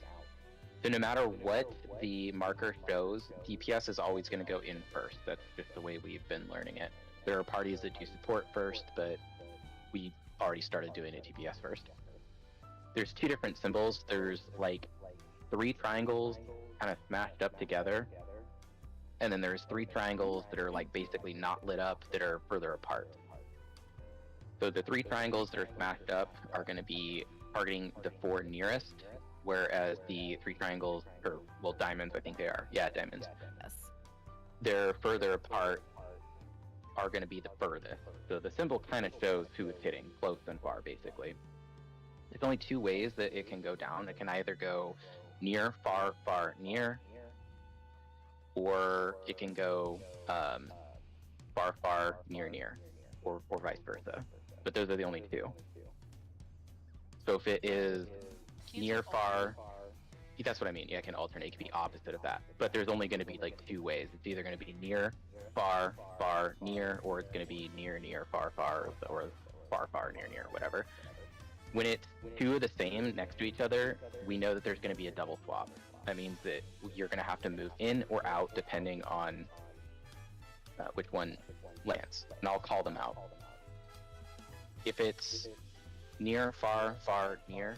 So no matter what the marker shows, DPS is always going to go in first. That's just the way we've been learning it. There are parties that do support first, but we already started doing it DPS first. There's two different symbols. There's like 3 triangles kind of smashed up together, and then there's 3 triangles that are like basically not lit up that are further apart. So the 3 triangles that are smashed up are going to be targeting the 4 nearest, whereas the 3 triangles, or well, diamonds, I think they are. Yeah, diamonds. Yes. They're further apart are going to be the furthest. So the symbol kind of shows who it's hitting, close and far, basically. There's only 2 ways that it can go down. It can either go near, far, far, near, or it can go far, far, near, near, or vice versa. But those are the only 2. So if it is near, far, that's what I mean. Yeah, it can alternate. It can be opposite of that. But there's only going to be like 2 ways. It's either going to be near, far, far, near, or it's going to be near, near, far, far, or far, far, near, near, whatever. When it's 2 of the same next to each other, we know that there's going to be a double swap. That means that you're going to have to move in or out depending on which one lands. And I'll call them out. If it's near, far, far, near,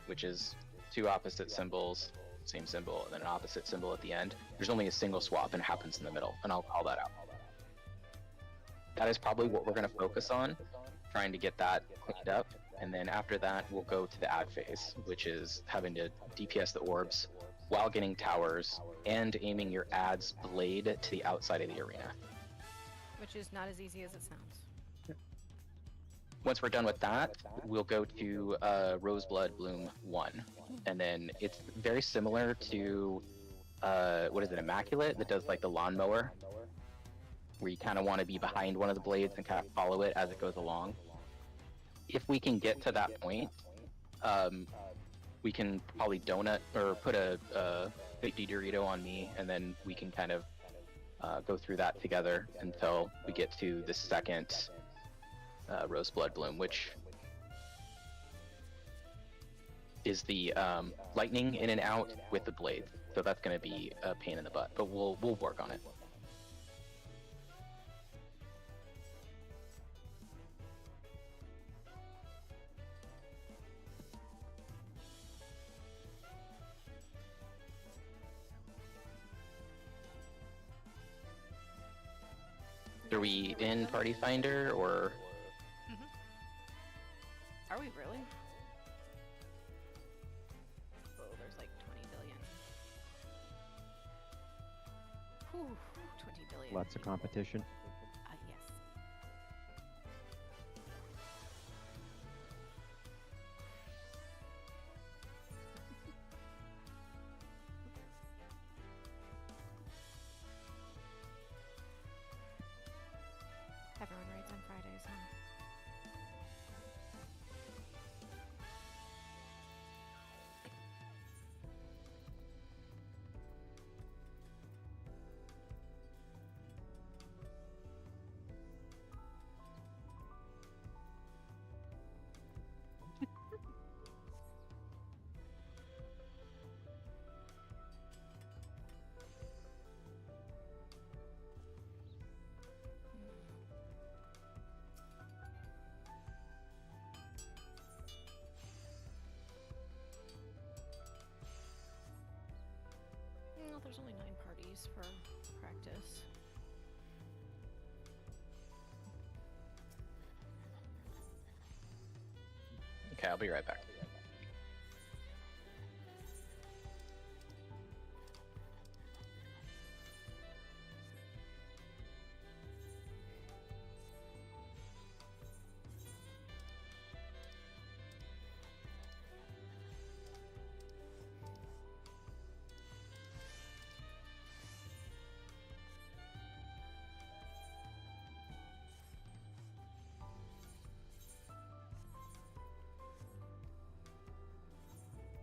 which is two opposite symbols, same symbol, and then an opposite symbol at the end. There's only a single swap and it happens in the middle, and I'll call that out. That is probably what we're going to focus on, trying to get that cleaned up. And then after that, we'll go to the add phase, which is having to DPS the orbs while getting towers and aiming your ad's blade to the outside of the arena. Which is not as easy as it sounds. Once we're done with that, we'll go to Roseblood Bloom 1. And then it's very similar to, what is it, Immaculate, that does like the lawnmower, where you kind of want to be behind one of the blades and kind of follow it as it goes along. If we can get to that point, we can probably donut or put a 50 Dorito on me, and then we can kind of go through that together until we get to the second Roseblood Bloom, which is the lightning in and out with the blade. So that's going to be a pain in the butt, but we'll work on it. Are we in Party Finder or? Are we really? Oh, there's like 20 billion. Whew, 20 billion. Lots of competition. Yes. Everyone raids on Fridays, huh? Well, there's only 9 parties for practice. Okay, I'll be right back.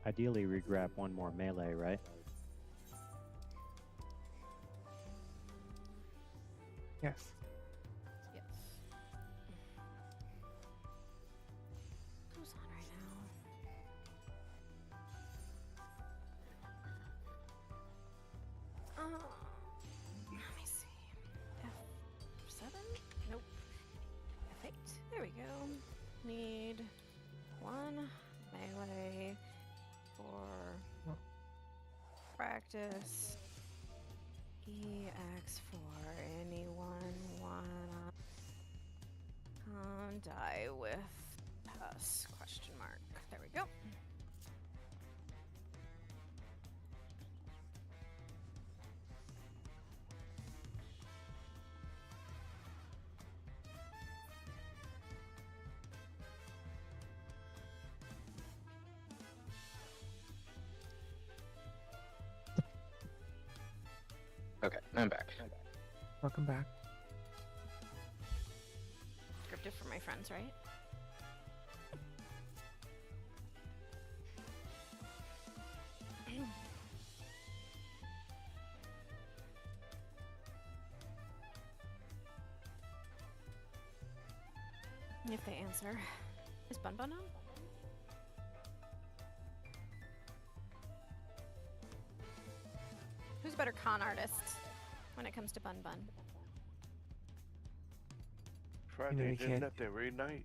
Ideally, we grab one more melee, right? Yes. Yes. Who's on right now? Let me see. F7? Nope. F8. There we go. Need one melee for practice. EX for anyone wanna come die with us? Question mark. There we go. Okay, I'm back. Welcome back. Scripted for my friends, right? If they answer. Is Bun Bun on? Who's a better con artist when it comes to Bun Bun? Friday, you isn't can't- that every night?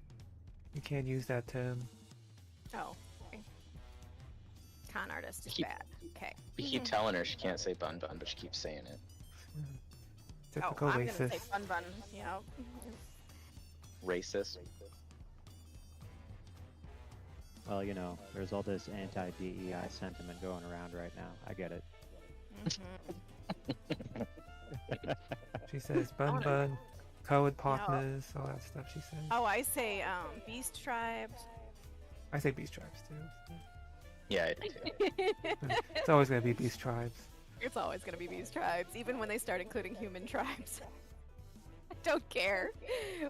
You can't use that term. Oh. Okay. Con artist is Keep- bad. Okay. We keep telling her she can't say bun bun, but she keeps saying it. Typical I'm gonna say racist. bun bun. You know. Racist. Well, you know, there's all this anti-DEI sentiment going around right now. I get it. She says bun wanna- bun, code partners, all that stuff she says. Oh, I say beast tribes. I say beast tribes too. Yeah, I do too. It's always gonna be beast tribes. It's always gonna be beast tribes, even when they start including human tribes. I don't care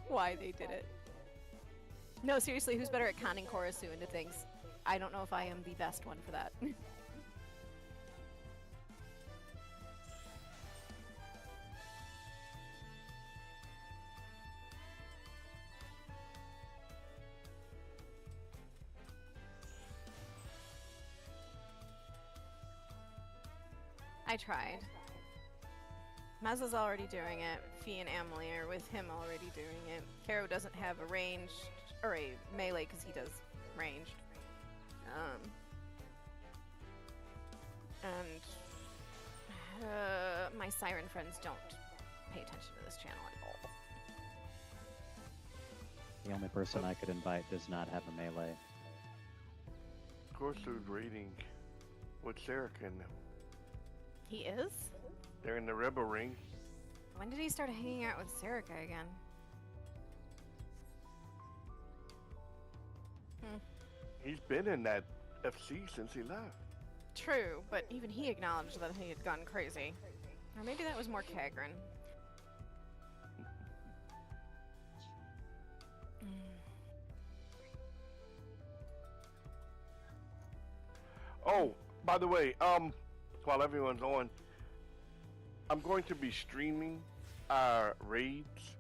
why they did it. No, seriously, who's better at conning Korasu into things? I don't know if I am the best one for that. I tried. Mazza's already doing it. Fee and Emily are with him already doing it. Karo doesn't have a ranged or a melee because he does ranged. And my siren friends don't pay attention to this channel at all. The only person I could invite does not have a melee. Of course, who's raiding with Serica in them. He is? They're in the Rebel Ring. When did he start hanging out with Serica again? He's been in that FC since he left. True, but even he acknowledged that he had gone crazy. Or maybe that was more Kagrin. Oh, by the way, while everyone's on, I'm going to be streaming our raids,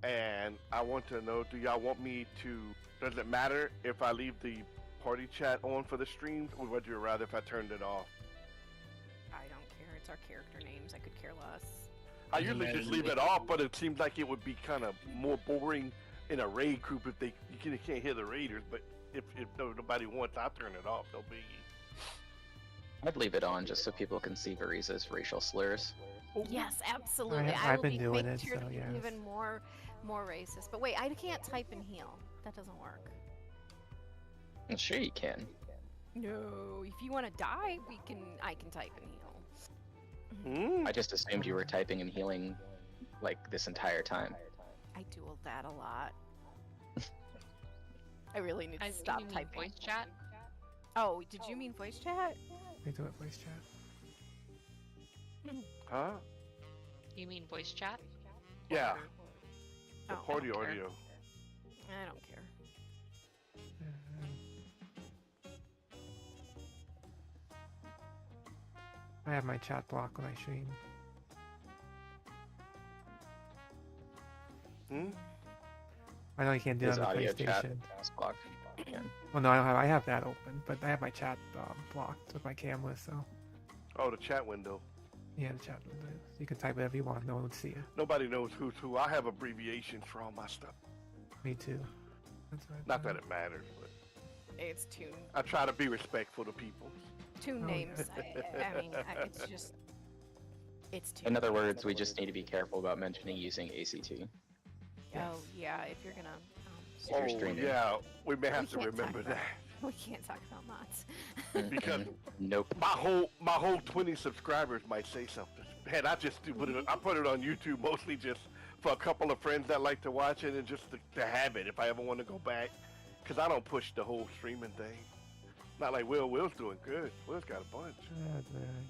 and I want to know, do y'all want me to, does it matter if I leave the party chat on for the streams, or would you rather if I turned it off? I don't care. It's our character names. I could care less. I usually just leave it off, but it seems like it would be kind of more boring in a raid group if you can't hear the raiders, but if nobody wants, I'll turn it off. They'll be... I'd leave it on just so people can see Variza's racial slurs. Yes, absolutely. I've will been be doing making it, sure so to be yes. even more racist. But wait, I can't type and heal. That doesn't work. Well, sure you can. No, if you want to die, I can type and heal. I just assumed you were typing and healing like this entire time. I do that a lot. I really need to You stop mean typing. voice chat? Oh, did you mean voice chat? They do it voice chat. Huh? You mean voice chat? Yeah. The Oh, party I don't care. audio. I don't care. I have my chat blocked when I stream. I know you can't do His that on the audio chat PlayStation. is blocked. You can. Well, no, I have that open, but I have my chat blocked with my camera, so Oh, the chat window. yeah, the chat window. So you can type whatever you want. No one would see it. Nobody knows who's who. I have abbreviations for all my stuff. Me too. That's right. Not that it matters, but It's two I try to be respectful to people. names. I mean, it's just it's two. In other words, we just need to be careful about mentioning using ACT. Oh yeah, if you're gonna. If you're Oh, streaming. yeah, we may have to can't talk remember about- that. We can't talk about mods. Because Nope. my whole 20 subscribers might say something. Man, I just put it. I put it on YouTube mostly just for a couple of friends that like to watch it and just to have it if I ever want to go back. Because I don't push the whole streaming thing. Not like Will. Will's doing good. Will's got a bunch.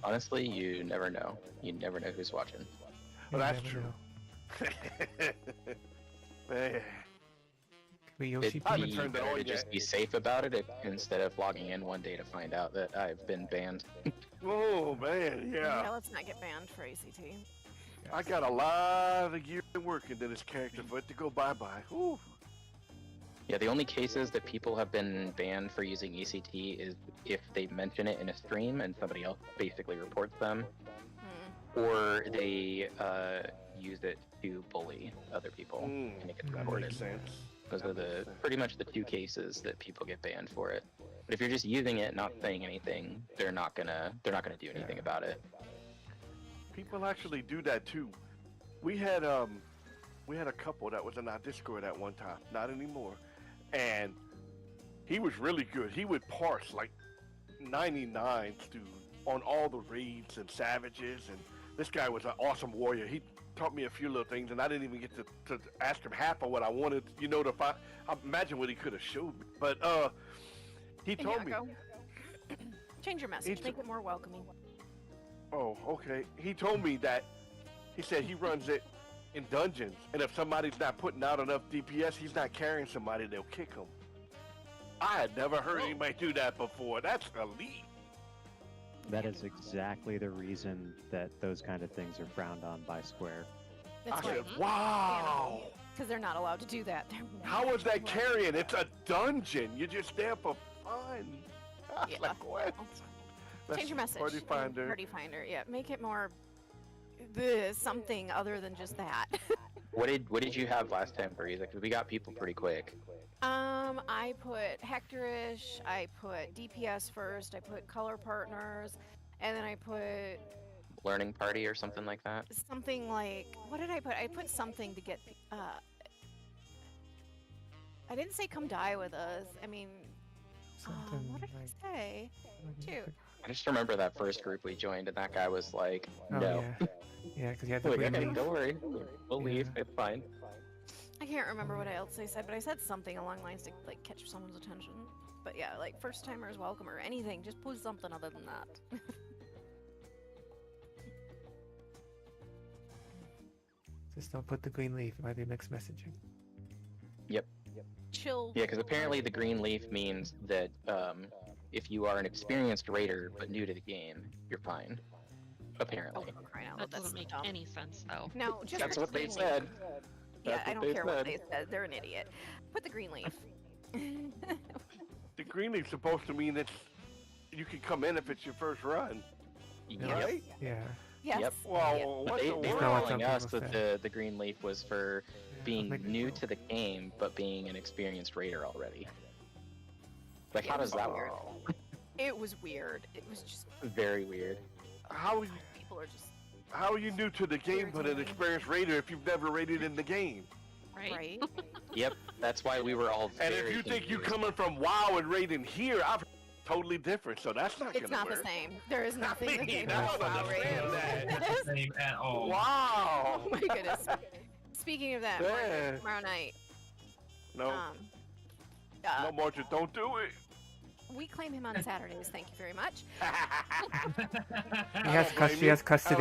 Honestly, you never know. You never know who's watching. Well, that's never true. know. Man. We It'd Yoshi I haven't P. turned it better on to just yet. be safe about it instead of logging in one day to find out that I've been banned. Oh man, yeah. Let's not get banned for ACT. I got a lot of years of work into this character for it to go bye-bye. Ooh. Yeah, the only cases that people have been banned for using ECT is if they mention it in a stream and somebody else basically reports them, or they use it to bully other people and it gets That reported. makes sense. Those are the pretty much the two cases that people get banned for it. But if you're just using it, not saying anything, they're not gonna do anything about it. People actually do that too. We had a couple that was in our Discord at one time, not anymore, and he was really good. He would parse like 99s, dude, on all the raids and savages, and this guy was an awesome warrior. He taught me a few little things, and I didn't even get to ask him half of what I wanted, to find. I imagine what he could have showed me, but he told me. Change your message, make it more welcoming. Oh, okay. He told me that, he said he runs it in dungeons, and if somebody's not putting out enough DPS, he's not carrying somebody, they'll kick him. I had never heard anybody do that before. That's elite. That is exactly the reason that those kind of things are frowned on by Square. That's I right. said, wow. Because they're not allowed to do that. How is that carrying? It's a dungeon. You're just there for fun. I was like, what? Change your message. Party Finder. Party Finder, yeah. Make it more something other than just that. What did you have last time, Breeze? Because we got people pretty quick. I put Hectorish, I put DPS first, I put color partners, and then I put Learning party or something like that. something like, what did I put? I put something to get, I didn't say come die with us. I mean, what did I say? Shoot. I just remember that first group we joined, and that guy was like, Oh, "No." Yeah, because you had the Like, green okay, leaf. don't worry, we'll leave. It's fine. I can't remember what else I said, but I said something along the lines to like catch someone's attention. But yeah, like first timers welcome or anything, just put something other than that. Just don't put the green leaf. It might be mixed messaging. Yep. Chill. Yeah, because apparently the green leaf means that if you are an experienced raider but new to the game, you're fine. Apparently. That doesn't make any sense, though. No, just That's what they green said. leaf. Yeah, That's I what don't they care what said. they said. They're an idiot. Put the green leaf. The green leaf's supposed to mean that you can come in if it's your first run. Yep. Right? Yeah. Yes. Yep. Well, But what's they the were word? telling us people that the green leaf was for being make it new go. to the game, but being an experienced raider already. Like, how does that work? It was weird. It was just Very weird. people are just How are you new to the game but an experienced raider if you've never raided in the game? right. Yep, that's why we were all And very if you think you confused. coming from WoW and raiding here, I've totally different, so that's not It's gonna not work. the same. There is nothing the mean, same I about don't WoW understand rating. that. Same at all. Wow. Oh my goodness. Speaking of that, Yeah. tomorrow night, No, um, no more, just don't do it. we claim him on Saturdays. Thank you very much. She has custody.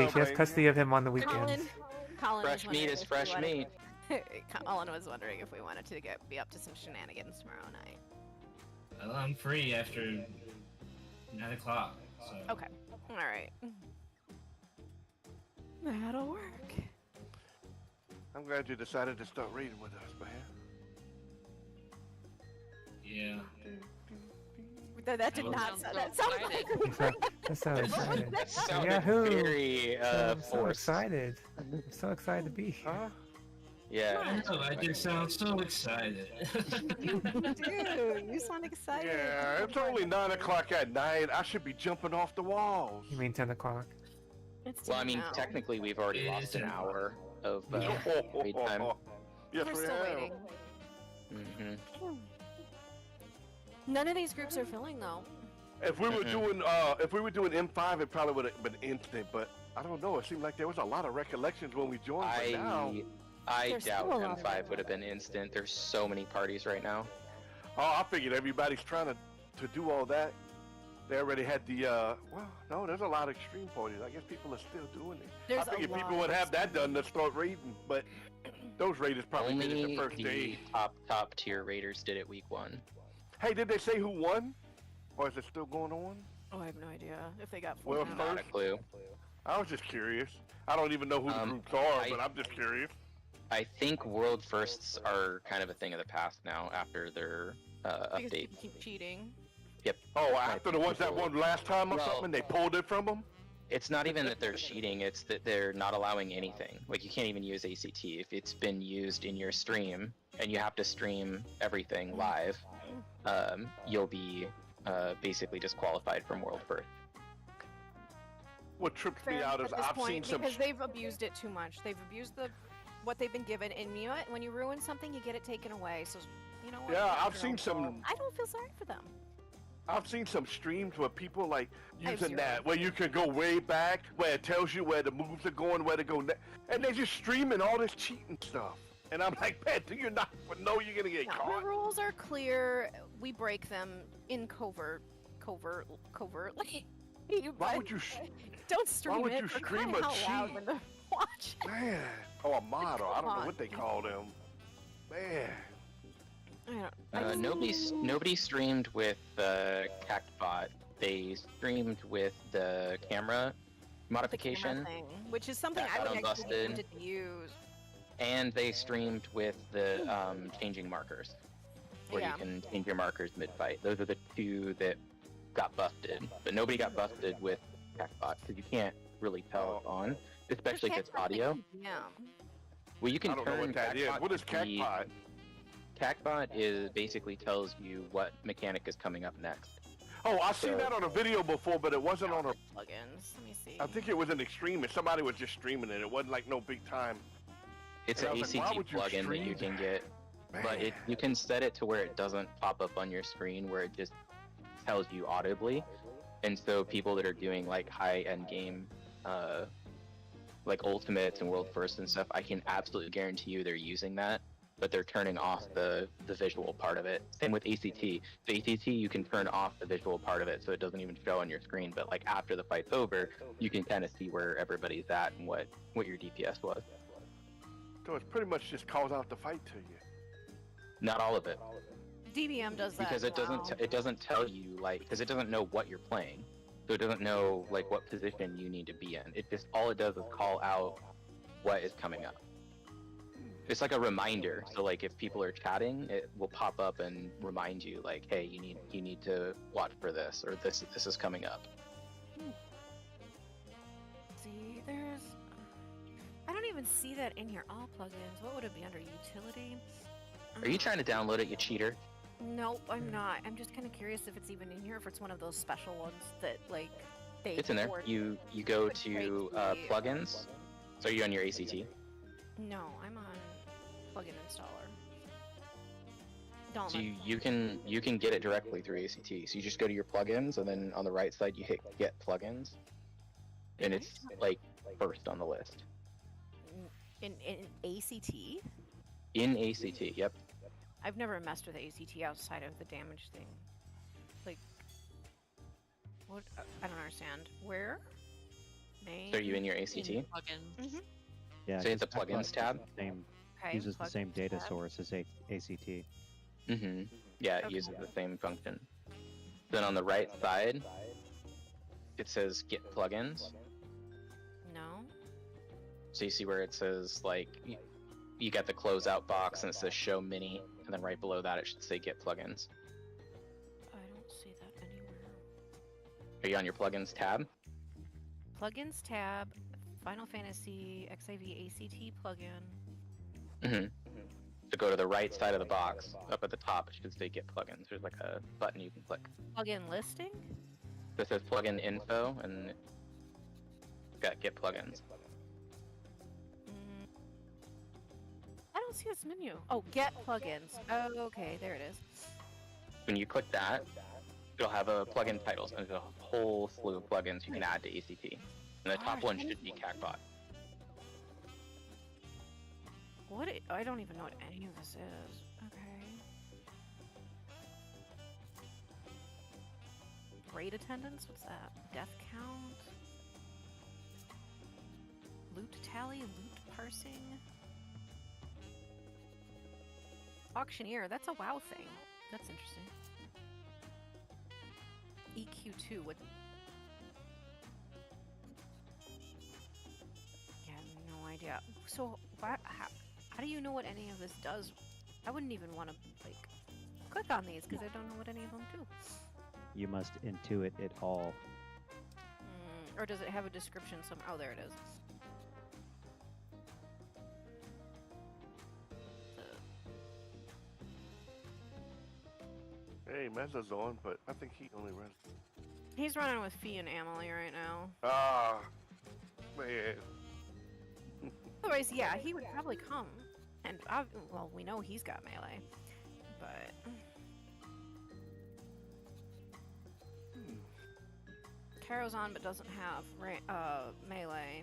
I don't She has blame custody of him on the weekends. Colin Fresh was meat wondering is if we fresh wanted- meat. Colin was wondering if we wanted to be up to some shenanigans tomorrow night. Well, I'm free after 9 o'clock. So. Okay. All right. That'll work. I'm glad you decided to start raiding with us, man. Yeah. That did not sound. That sounded like. That's so excited. That sounded Yahoo! very I'm so forced. excited. I'm so excited to be here. Huh? Yeah. I know, I just sound so excited. Dude, you sound excited. Yeah, it's only 9 o'clock at night. I should be jumping off the walls. You mean 10 o'clock? It's Well, I mean, now. technically, we've already It lost is an an hour of Yeah. wait time. Yes, We're we still have. waiting. hmm None of these groups are filling though. If we were Mhm. doing M5, it probably would have been instant. But I don't know. It seemed like there was a lot of recollections when we joined. But now, I There's doubt still a lot of M5 would have been instant. There's so many parties right now. oh, I figured everybody's trying to do all that. They already had the well, no, there's a lot of extreme parties. I guess people are still doing it. There's I a figured people lot would of have that done to start raiding, but those raiders probably did it Only the first day. top tier raiders did it week 1. Hey, did they say who won? Or is it still going on? Oh, I have no idea if they got Well, full. Not a clue. I was just curious. I don't even know who the groups are, but I'm just curious. I think world firsts are kind of a thing of the past now after their Because update. people keep cheating. Yep. Oh, after the ones that won last time or Well- something, they pulled it from them? It's not even that they're cheating, it's that they're not allowing anything. Like, you can't even use ACT. If it's been used in your stream, and you have to stream everything live, you'll be basically disqualified from World First. What trips Fair me out at is this I've seen point, some. because they've abused it too much. They've abused what they've been given, and you know what? When you ruin something, you get it taken away. So, you know what? Yeah, I've seen some. I don't feel sorry for them. I've seen some streams where people like I've using seen that, where you can go way back, where it tells you where the moves are going, where to go next, and they're just streaming all this cheating stuff. And I'm like, man, do you not know you're gonna get No, caught? the rules are clear. We break them in covertly. Why would you? Don't stream would it you for stream crying a out loud cheat? when they're watching. Man, or a model. I don't know on. what they call them. Man. Nobody streamed with the CactBot. They streamed with the camera modification, Thing, which is something that I got would actually be unbusted. tempted to use. And they streamed with the changing markers, where Yeah. you can change your markers mid-fight. Those are the two that got busted, but nobody got busted with CactBot, because you can't really tell it's on, especially if it's audio. Yeah. Well, you can I don't know turn what that is. CactBot What is to be- CactBot? CactBot is basically tells you what mechanic is coming up next. Oh, I've seen that on a video before, but it wasn't on a. Plugins. Let me see. I think it was an extreme, and somebody was just streaming it. It wasn't like no big time. It's And an I was like, why ACT would you plugin that you stream can get, but you can set it to where it doesn't pop up on your screen, where it just tells you audibly. And so people that are doing like high-end game, like Ultimates and World First and stuff, I can absolutely guarantee you they're using that, but they're turning off the visual part of it. Same with ACT. The ACT, you can turn off the visual part of it, so it doesn't even show on your screen, but like after the fight's over, you can kind of see where everybody's at and what your DPS was. So it's pretty much just calls out the fight to you. Not all of it. DBM does that. Because it doesn't tell you, like, because it doesn't know what you're playing, so it doesn't know like what position you need to be in. It just, all it does is call out what is coming up. It's like a reminder. So like if people are chatting, it will pop up and remind you like, hey, you need to watch for this, or this is coming up. See, I don't even see that in here. All plugins. What would it be under utility? Are you trying to download it, you cheater? Nope, I'm not. I'm just kind of curious if it's even in here, if it's one of those special ones that like they. It's in there. forward- You go would to create the- plugins. So are you on your ACT? No, I'm on plugin installer. Don't So let- you can get it directly through ACT. So you just go to your plugins, and then on the right side you hit get plugins, and it's like first on the list. in ACT. In ACT, yep. I've never messed with ACT outside of the damage thing. Like, what? I don't understand. Where? So are you in your ACT? Mm-hmm. Yeah. So hit the 'cause plugins tab. Okay, uses the same plugins data tab. source as ACT. Mm-hmm. Yeah, it uses the same function. Then on the right side, it says get plugins. No. So you see where it says like you got the closeout box and it says show mini, and then right below that it should say get plugins. I don't see that anywhere. Are you on your plugins tab? Plugins tab, Final Fantasy XIV ACT plugin. Mm-hmm. So go to the right side of the box. Up at the top, it should say get plugins. There's like a button you can click. Plugin listing? This says plugin info, and it's got get plugins. I don't see this menu. Oh, get plugins. Oh, okay, there it is. When you click that, it'll have a plugin titles, and there's a whole slew of plugins you can add to ACT. And the top Gosh, one how should be CactBot. What? I don't even know what any of this is. Okay. Raid attendance? What's that? Death count? Loot tally? Loot parsing? Auctioneer. That's a WoW thing. That's interesting. EQ2. What? Yeah, I have no idea. So, how do you know what any of this does? I wouldn't even want to, like, click on these because I don't know what any of them do. You must intuit it all. Or does it have a description somewhere? Oh, there it is. Hey, Mezza's on, but I think he only runs. He's running with Fee and Emily right now. Ah, man. Otherwise, yeah, he would probably come. And, well, we know he's got melee. But... Caro's on but doesn't have melee.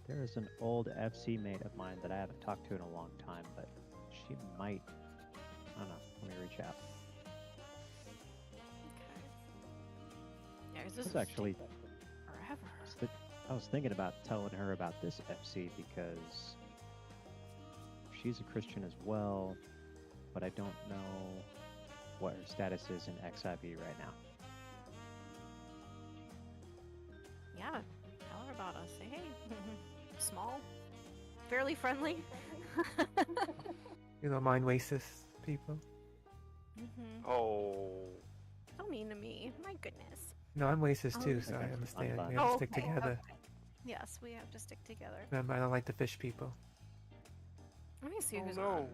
There is an old FC mate of mine that I haven't talked to in a long time, but she might. I don't know. Let me reach out. Okay. Yeah, 'cause this This was actually. forever. I was thinking about telling her about this FC because she's a Christian as well, but I don't know what her status is in XIV right now. Yeah, tell her about us. Say, hey, small, fairly friendly. You don't mind racist people? Oh. So mean to me. My goodness. No, I'm racist too, so I Okay. understand. I'm We fine. have to stick okay, together. okay. Yes, we have to stick together. Remember, I don't like the fish people. Let me see Oh, who's no. on.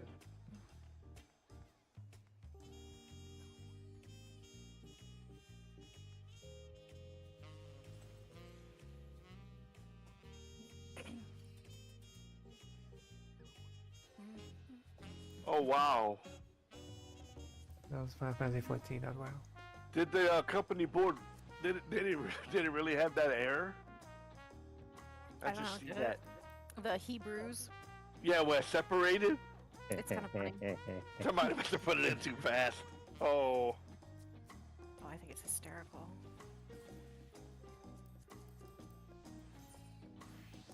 Oh, wow. That was Final Fantasy 14. Oh wow. Did the company board, did it really have that error? I don't know, see did that. it? The Hebrews. Yeah, where it's separated? It's kind of funny. Somebody must have put it in too fast. Oh. Oh, I think it's hysterical.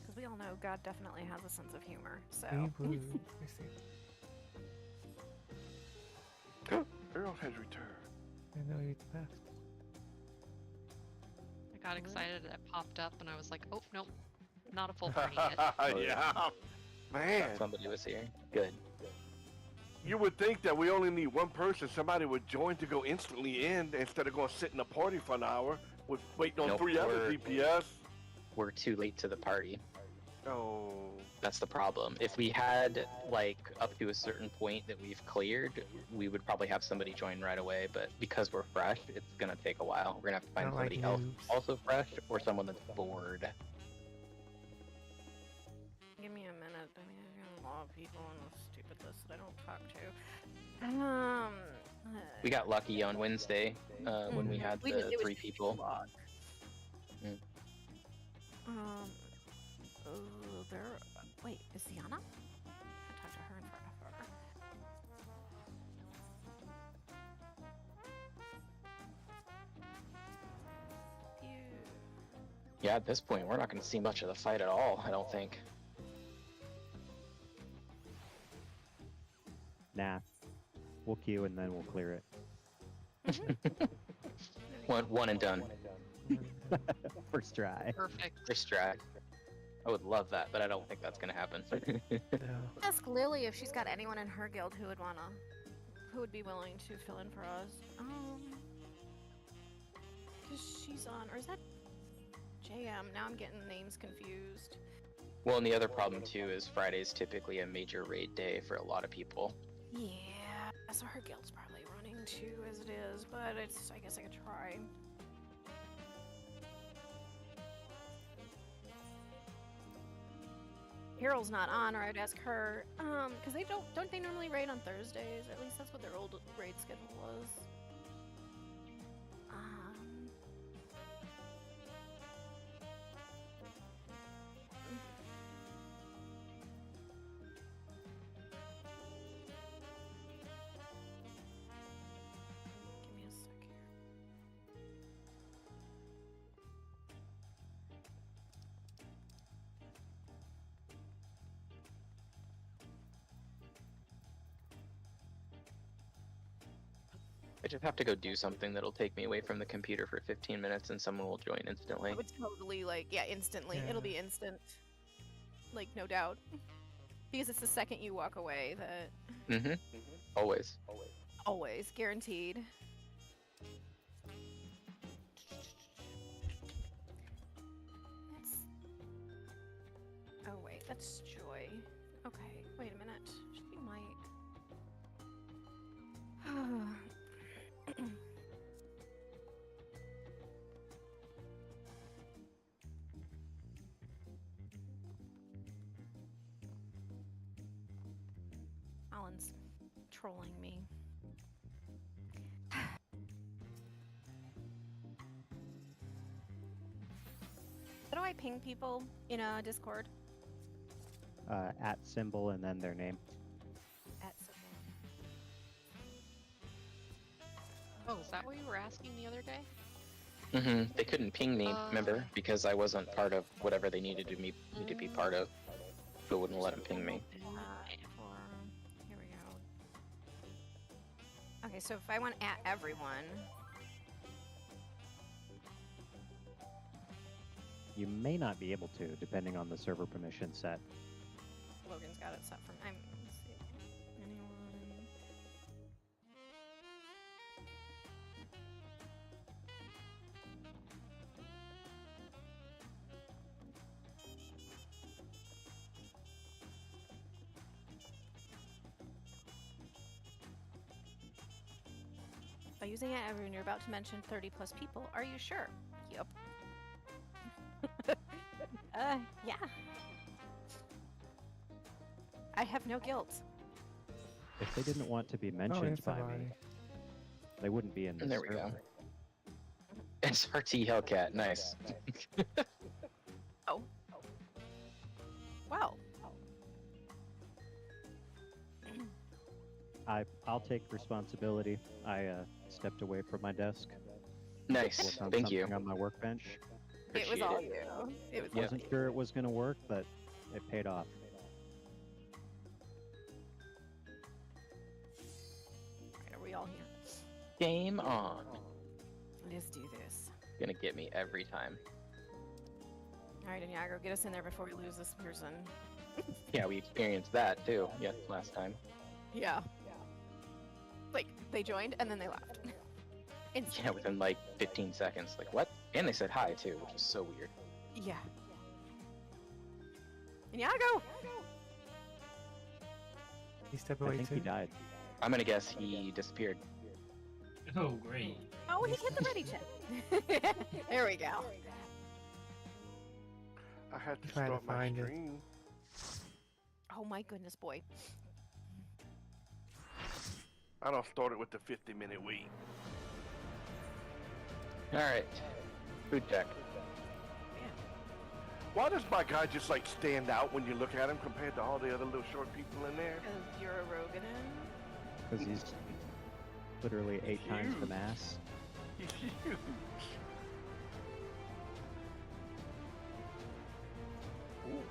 Because we all know God definitely has a sense of humor, so... Hebrew. I see. Earl has returned. I know you left. I got excited, it popped up, and I was like, oh, nope, not a full party yet. Yeah. Man. Thought somebody was here. Good. You would think that we only need one person. Somebody would join to go instantly in instead of going to sit in a party for an hour with waiting on Nope, 3 other we're- DPS. We're too late to the party. Oh. That's the problem. If we had, like, up to a certain point that we've cleared, we would probably have somebody join right away, but because we're fresh, it's gonna take a while. We're gonna have to I find don't like somebody else noobs. also fresh, or someone that's bored. Give me a minute. I mean, I've got a lot of people on this stupid list that I don't talk to. We got lucky on Wednesday, when we had We the did- it was 3 just people. log. Mm. Oh, there. Wait, is Ziana? I talked to her in forever. Yeah, at this point, we're not gonna see much of the fight at all, I don't think. Nah. We'll queue and then we'll clear it. One and done. First try. Perfect. First try. I would love that, but I don't think that's gonna happen. No. Ask Lily if she's got anyone in her guild who would be willing to fill in for us. Cause she's on, or is that JM? Now I'm getting names confused. Well, and the other problem too is Friday's typically a major raid day for a lot of people. Yeah, so her guild's probably running too as it is, but I guess I could try. Carol's not on, or I'd ask her, because they don't they normally raid on Thursdays? Or at least that's what their old raid schedule was. Give me a sec here. I just have to go do something that'll take me away from the computer for 15 minutes and someone will join instantly. I would totally, like, yeah, instantly. Yeah. It'll be instant. Like, no doubt. Because it's the second you walk away that Mm-hmm. Always. always guaranteed. That's. Oh wait, that's Joy. Okay, wait a minute. Should be Might. Alan's trolling me. How do I ping people in a Discord? At symbol and then their name. At symbol. Oh, is that what you were asking the other day? Mm-hmm. They couldn't ping me, remember? Because I wasn't part of whatever they needed me to be part of. So it wouldn't let them ping me. Here we go. Okay, so if I want at everyone, You may not be able to, depending on the server permission set. Logan's got it set for. Let's see. Anyone? By using it, everyone you're about to mention 30 plus people. Are you sure? Yep. Yeah. I have no guilt. If they didn't want to be mentioned by me, they wouldn't be in this There we go. server. It's RT Hellcat, nice. Oh. Wow. I'll take responsibility. I stepped away from my desk. Nice, Worked on thank you. something on my workbench. It was all you. It was all Wasn't you. sure it was going to work, but it paid off. Alright, are we all here? Game on. Let's do this. Gonna get me every time. Alright, Iniago, get us in there before we lose this person. Yeah, we experienced that too. Yeah, last time. Yeah. Like, they joined and then they left. Yeah, within like 15 seconds. Like, what? And they said hi too, which is so weird. Yeah. Iniago! He stepped I away think too. he died. I'm gonna guess he disappeared. Oh, great. Oh, he hit the ready chip. There we go. I had to Trying to start my find it. stream. Oh my goodness, boy. I don't start it with the 50-minute wait. Alright. Food check. Why does my guy just like stand out when you look at him compared to all the other little short people in there? Because you're a Roganin. Because he's literally 8 times the mass. He's huge. Ooh.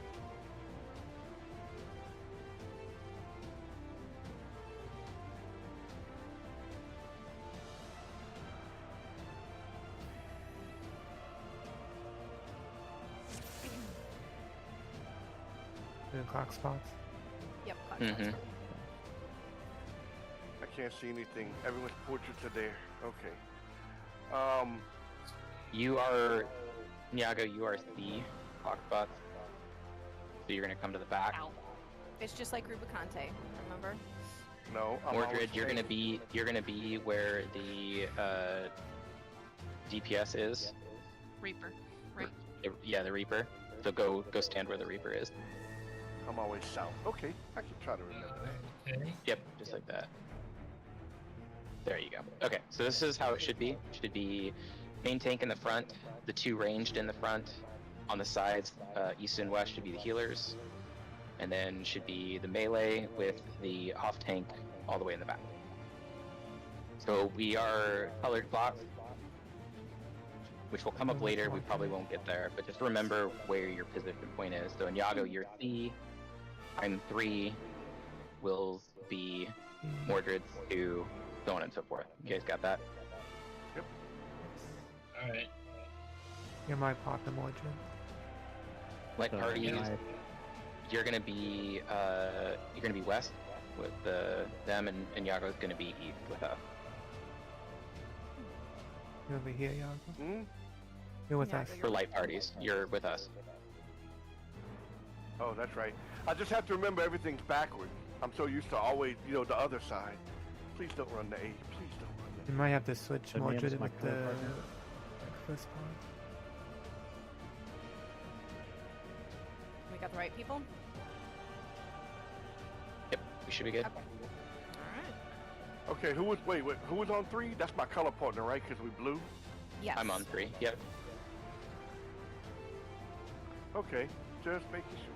Doing clock spots. Yep. Mm-hmm. I can't see anything. Everyone's portraits are there. Okay. You are, Niago, you are the clockbot. So you're gonna come to the back. Ow. It's just like Rubicante, remember? No, I'm Mordred, always you're gonna saying- be where the DPS is. Reaper. Right. Yeah, the Reaper. So go stand where the Reaper is. I'm always south. Okay, I can try to remember that. Okay. Yep, just like that. There you go. Okay, so this is how it should be. It should be main tank in the front, the 2 ranged in the front. On the sides, east and west should be the healers. And then should be the melee with the off tank all the way in the back. So we are colored blocks, which will come up later. We probably won't get there, but just remember where your position point is. So Iago, you're C, I'm 3, Will's B, Mordred's 2, so on and so forth. You guys got that? Alright. You're my partner, Mordred. Like So parties, my you're gonna be west with them, and Yago's gonna be east with us. You're over here, Yago. Hmm? You're with Yeah, us. For light parties, you're with us. Oh, that's right. I just have to remember everything's backward. I'm so used to always, the other side. Please don't run the A. Please don't run the You might have to switch Let me Mordred answer my with the co-partner. first part. We got the right people? Yep, we should be good. Okay. Alright. Okay, who was on 3? That's my color partner, right? Because we blue? Yes. I'm on 3. Yep. Okay, just making sure.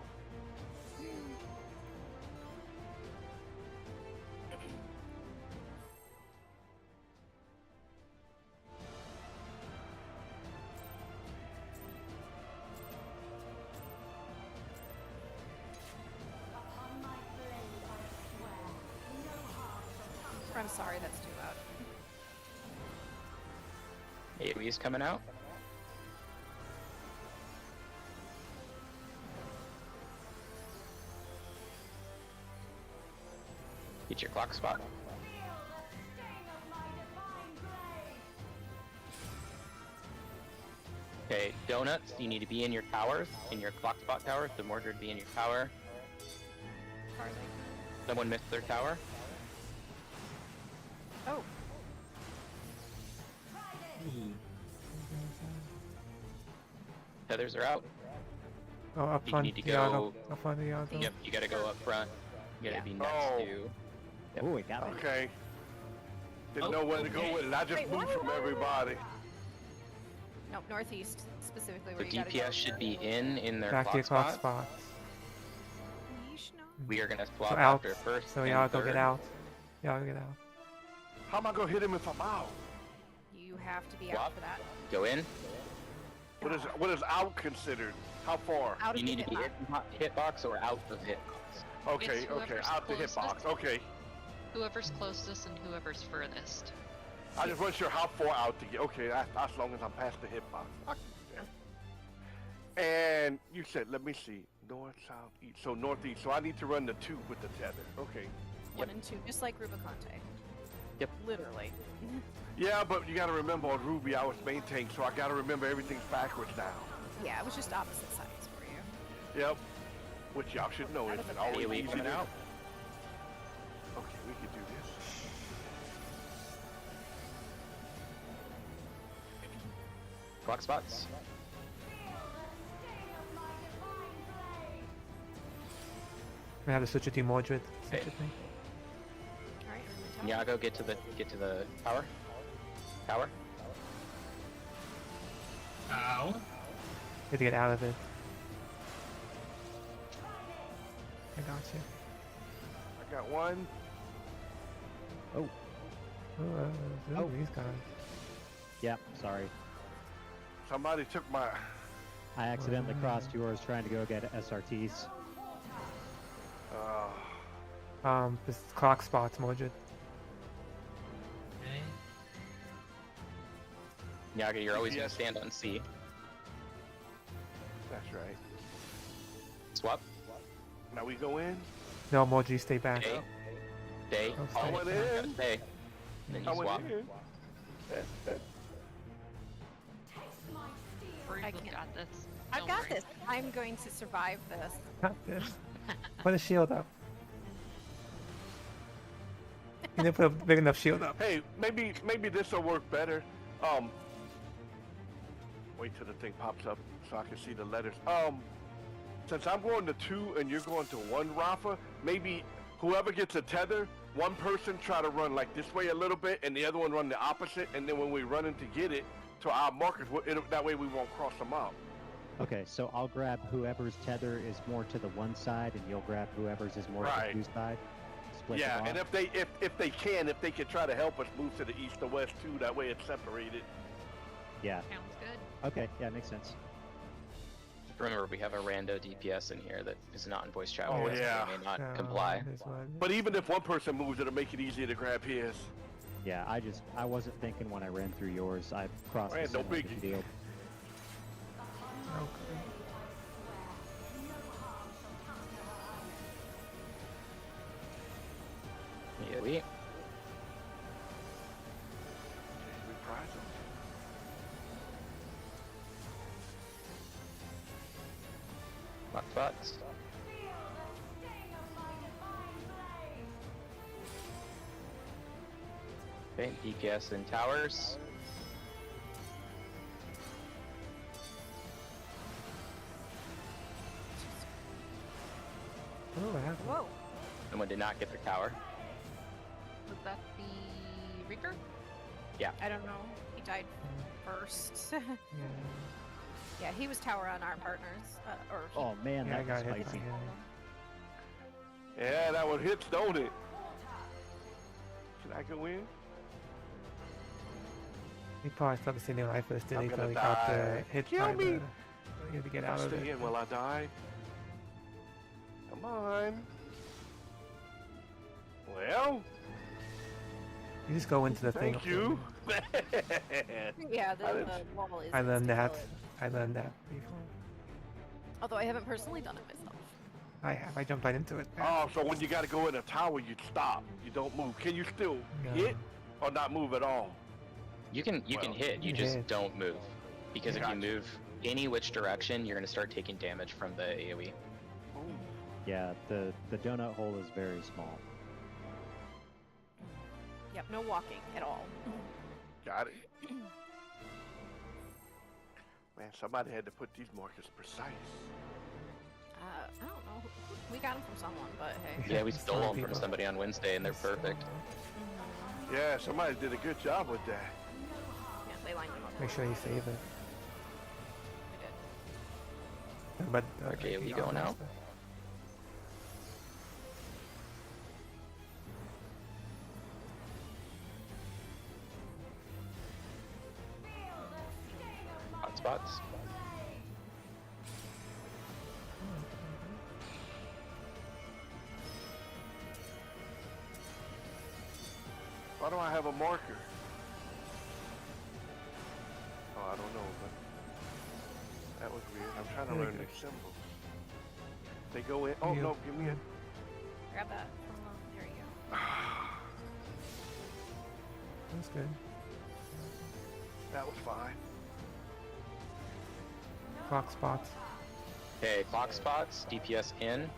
I'm sorry, that's too loud. AoE's coming out. Get your clock spot. Okay, donuts, you need to be in your towers, in your clock spot towers, so Mordred be in your tower. Are they? Someone missed their tower. Oh, Feathers are out. Oh, up You front, need to Yago. go- Up front, Yago. Yep, you gotta go up front. You gotta Yeah. be next Oh. to... Oh, we got it. Okay. Didn't Oh, know where to go okay. with it. I just Wait, moved what? from everybody. no, northeast, specifically where The you gotta go. DPS should be in their Back to your clock clock spot. spots. Yeesh, no. We are gonna swap So out. after first So and Yago third. get out. Yago get out. How am I gonna hit him if I'm out? You have to be Swap. out for that. Go in. What is out considered? How far? Out of You the need to be hitbox. in hitbox or out of hitbox. Okay, It's okay, whoever's out the hitbox. closest. Okay. Whoever's closest and whoever's furthest. I just wasn't sure how far out to get. Okay, as long as I'm past the hitbox. I can do that. And you said, let me see, north, south, east. So northeast. So I need to run the 2 with the tether. Okay. 1 and 2, just like Rubicante. Yep. Literally. Yeah, but you got to remember on Ruby I was maintained, so I got to remember everything's backwards now. Yeah, it was just opposite sides for you. Yep. Which y'all should know is Out of the always AoE easy coming to- out. Okay, we can do this. Clock spots. We have to switch it to Mordred. Switch Okay. it to me. Alright, Yago, get to the tower. Tower. Ow. You have to get out of it. I got you. I got 1. Oh, Oh, these guys. yep, sorry. Somebody took my... I accidentally crossed yours trying to go get SRTs. This clock spots, Mordred. Okay. Yaga, you're always gonna Yes. stand on C. That's right. Swap. Now we go in. No, Mordred, stay back. Stay. Stay. Oh, I stay. went Gotta in. stay. And then I you went swap. in. We've I can't- got this. I've Don't got worry. this. I'm going to survive this. Got this. Put a shield up. You didn't put a big enough shield up. Hey, maybe this will work better. Wait till the thing pops up so I can see the letters. Since I'm going to 2 and you're going to 1, Rafa, maybe whoever gets a tether, one person try to run like this way a little bit, and the other one run the opposite. And then when we run in to get it to our markers, that way we won't cross them out. Okay, so I'll grab whoever's tether is more to the one side, and you'll grab whoever's is more Right. to the two side. Split Yeah, them and off. if they can try to help us move to the east or west too, that way it's separated. Yeah. Sounds good. Okay, yeah, makes sense. Remember, we have a rando DPS in here that is not in voice chat. Oh, with us, so yeah. they may not So, comply. here's what- But even if one person moves, it'll make it easier to grab his. Yeah, I wasn't thinking when I ran through yours. I crossed Man, the no center of the biggie. field. Okay. we. Reprise them. Lock spots. Okay, DPS and towers. Oh, what happened? Whoa. Someone did not get their tower. Was that the Reaper? I don't know. He died first. Yeah. Yeah, he was tower on our partners. Oh man, Yeah, I that got was hit. spicy. Yeah, that one hits, don't it? Should I go in? He probably stopped the scene when I first did. I'm He gonna probably got die. hit Kill by me. the. He had to get I'll out of stay it. in while I die. Come on. Well, You just go into the thing. thank you. Yeah, I the didn't- wall is. I learned that. instability. I learned that before. Although I haven't personally done it myself. I have. I jumped right into it. Oh, so when you gotta go in a tower, you stop. You don't move. Can you still No. hit or not move at all? You can Well, hit, you you just hit. don't move. Because if Gotcha. you move any which direction, you're gonna start taking damage from the AoE. Ooh. Yeah, the donut hole is very small. Yep, no walking at all. Got it. Man, somebody had to put these markers precise. I don't know. We got them from someone, but hey. Yeah, we It's stole fine, them from people. somebody on Wednesday and they're perfect. Yeah, somebody did a good job with that. Yeah, they lined them up. Make sure you save it. We did. But Okay, like, we the going armor out? stuff. Hot spots. Why do I have a marker? Oh, I don't know, but that was weird. I'm trying to Very learn good. the symbol. They go in. Oh Yeah. no, give me a. Grab that from the. There you go. That's good. That was fine. Clock spots. Okay, clock spots, DPS in.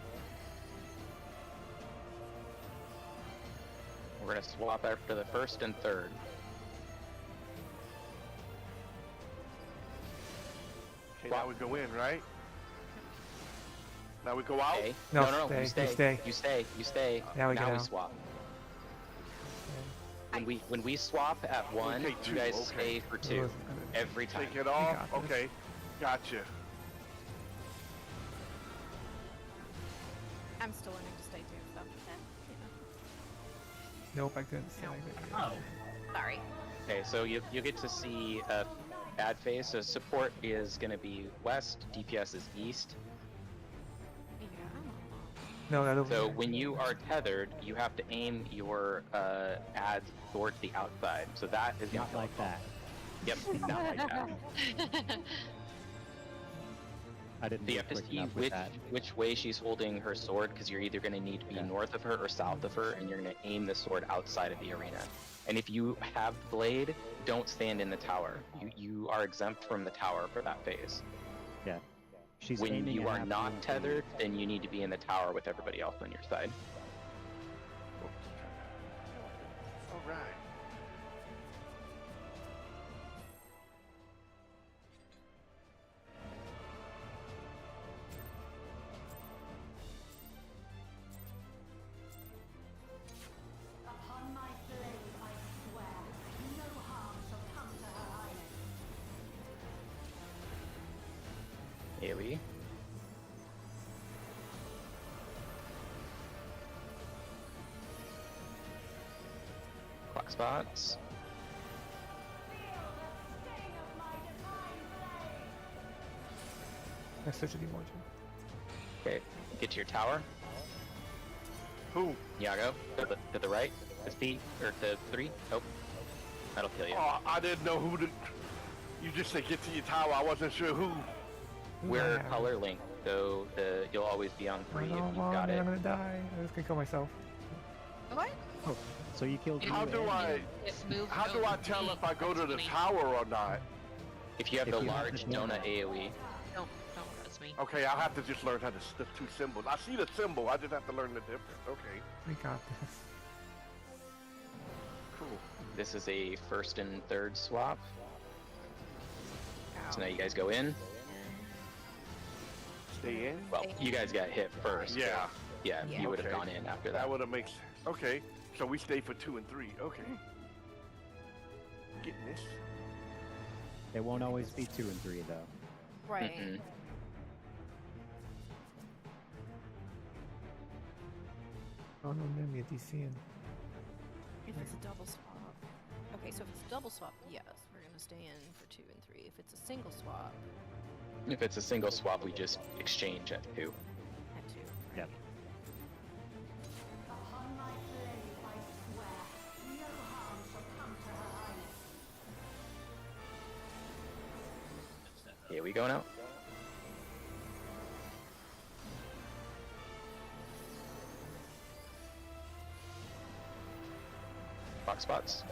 We're gonna swap after the first and third. Okay, now we go in, right? Now we go out. Okay. No, no, stay, you you stay. stay. You stay. You stay. Now we get out. swap. When we swap at one, Okay, you two, guys okay. stay for two every time. Take it off. got this. Okay, gotcha. I'm still learning to stay too, so. Nope, I couldn't say. Oh. Sorry. Okay, so you get to see a bad phase. So support is going to be west, DPS is east. Yeah. No, that over So there. when you are tethered, you have to aim your ads towards the outside. So that is Not like that. Yep, not like that. I didn't So you move have to quick see enough with that. which way she's holding her sword, because you're either going to need to be Yeah. north of her or south of her, and you're going to aim the sword outside of the arena. And if you have blade, don't stand in the tower. You are exempt from the tower for that phase. Yeah. She's When aiming you at are half not movement. tethered, then you need to be in the tower with everybody else on your side. All right. AoE. Clock spots. That's such a good margin. Okay, get to your tower. Who? Iago, to the right. To C, or to 3. Nope. That'll kill you. Oh, I didn't know who to. You just said get to your tower. I wasn't sure who. We're Yeah. color linked, so you'll always be on 3 if Oh, you've Mom, got man, it. I'm gonna die. I'm just gonna kill myself. What? Oh, so you killed How you do and I? me. It moved How do I over tell me. if I go to That's the funny. tower or not? If you have If the you have large the donut. donut AoE, Don't press me. Okay, I'll have to just learn how to the two symbols. I see the symbol. I just have to learn the difference. Okay, We got this. cool. this is a first and third swap. So now you guys go in. Stay in. Well, you guys got hit first. Yeah. Yeah, Yeah. you would have Okay. gone in after That that. would have makes. Okay, so we stay for 2 and 3. Okay. Getting this. It won't always be 2 and 3 though. Right. Mm-mm. Oh no, maybe a DC in. If it's a double swap. Okay, so if it's a double swap, yes, we're gonna stay in for 2 and 3. If it's a single swap, If it's a single swap, we just exchange at 2. at 2. Yep. Here we go now. Box spots.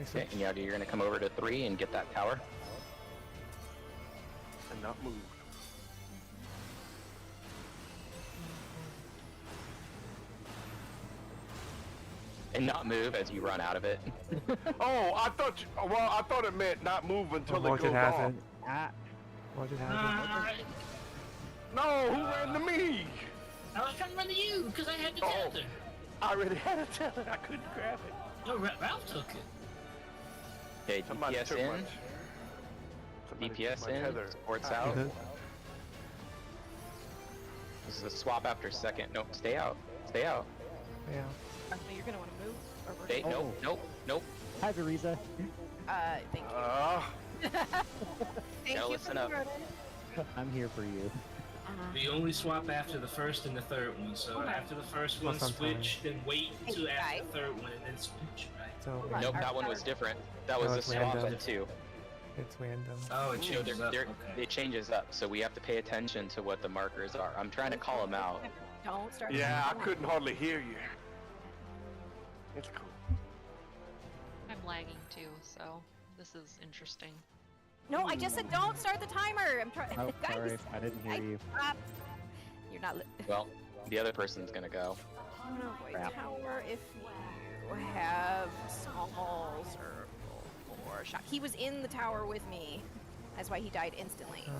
Okay, and Yaga, you're gonna come over to 3 and get that tower. And not move. And not move as you run out of it. Oh, I thought. Well, I thought it meant not move until Watch it it goes off. happen. Ah, Watch it happen. No, who ran to me? I was trying to run to you because I had the Oh. tether. I already had a tether. I couldn't grab it. No, Ralph took it. Okay, Somebody DPS took in. my- somebody took DPS my in. tether. Supports Ah, out. Good. This is a swap after second. Nope, stay out. Stay out. Yeah. You're gonna want to move? Or we're Stay. gonna... Nope. Nope. Nope. hi Veriza. Thank you. Thank Gotta you listen for up. the credit. I'm here for you. We only swap after the first and the third one. So after the first one, Well, sometimes. switch, then wait until Hey, after guys. the third one, and then switch. Right? So on. Nope. Our That one was tower- different. That was No, a it's swap random. at 2. it's random. Oh, it So changes up. Okay. it changes up, so we have to pay attention to what the markers are. I'm trying to call them out. Don't start. Yeah, I the couldn't hardly hear you. It's cool. I'm lagging too, so this is interesting. No, I just said don't start the timer. I'm trying. Oh, Guys, sorry, I didn't hear you. You're not. Well, the other person's gonna go. No, boy, Crap. tower. If you have small circle or shot, he was in the tower with me. That's why he died instantly. Oh.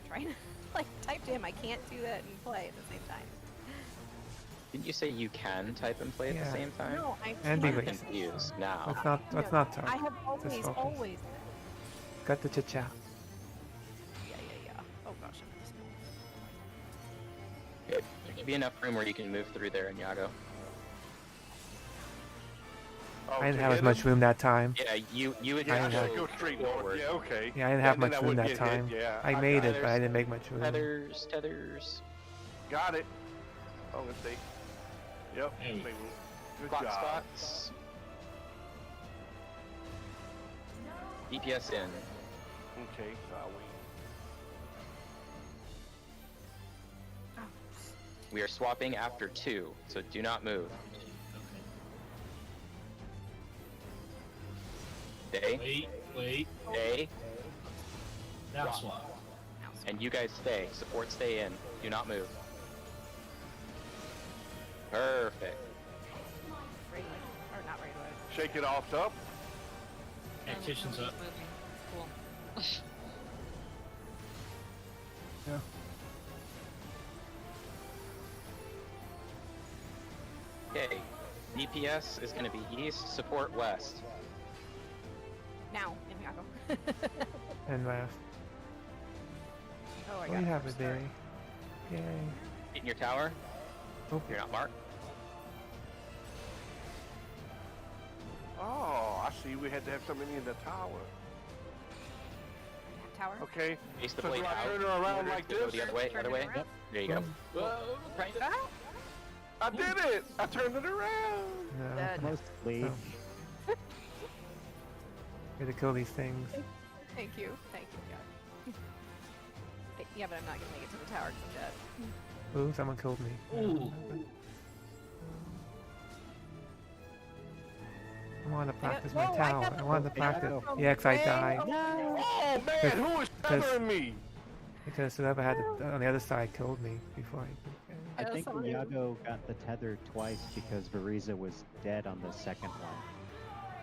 Trying to like type to him. I can't do that and play at the same time. Didn't you say you can type and play at Yeah. the same time? No, I And can't. be I'm wait. confused now. Let's not talk. I have Just always, focus. always. Got the chit chat. Yeah. Oh gosh, I'm at this point. There should be enough room where you can move through there, Inyago. Oh, I didn't to have as hit much him? room that time. Yeah, you would Yeah, I didn't should have- go straight north. forward. Yeah, okay. Yeah, I didn't have And then much I room wouldn't that get hit, time. Yeah, I got made it, it. but I didn't make much room. Tethers. Got it. Oh, let's see. Yep. Hey. Good Clock job. spots. DPS in. Okay, so I'll wait. We are swapping after 2, so do not move. Stay. Wait. Stay. Now Swap. swap. And you guys stay. Support stay in. Do not move. Perfect. Right away. Or not right away. Shake it off up. Tactician's up. Moving. Cool. Yeah. Okay. DPS is going to be east, support west. Now, in Yago. And left. Oh, I Oh, got you it. have it, Barry. Yay. Get in your tower. Oh, You're not marked. Oh, I see. We had to have somebody in the tower. Tower. Okay. Face the So blade do I out. turn her around Order like to go this? the other way. Turn Other it way. around? Yep. There you go. Whoa! Right. I did it. I turned it around. no. Mostly. No. Gotta kill these things. Thank you. Yeah. Hey, Yeah, but I'm not gonna make it to the tower because I'm dead. Ooh, someone killed me. Ooh. I want to practice Whoa, my I tower. got I the want to practice. from Yeah, 'cause I way died. over Oh man, Because- who is because- tethering me? Because whoever had it on the other side killed me before I could. I Yeah, think somebody- Iago got the tether twice because Veriza was dead on the second one.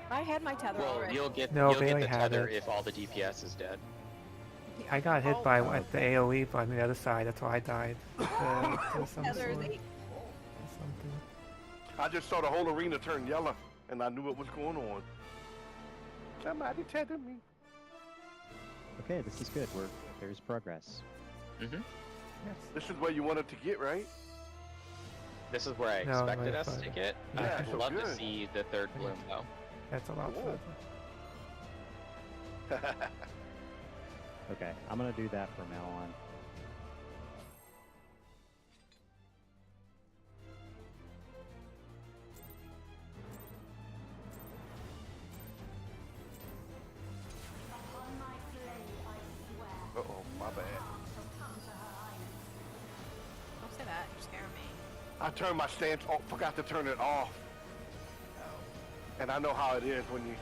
I had my tether Well, already. you'll get No, you'll get Bailey the had tether it. if all the DPS is dead. I got hit Oh, by oh, at the AOE on the other side. That's why I died. To some Tether's sort eight. or something. I just saw the whole arena turn yellow, and I knew what was going on. Somebody tether me. Okay, this is good. There's progress. Mm-hmm. Yes. This is where you wanted to get, right? This is where I No, expected my us to father. get. Yeah, I'd so love to good. see the third bloom though. That's a lot Cool. further. Okay, I'm gonna do that from now on. Uh-oh, my bad. Don't say that. You're scaring me. I turned my stance off, forgot to turn it off. And I know how it is when you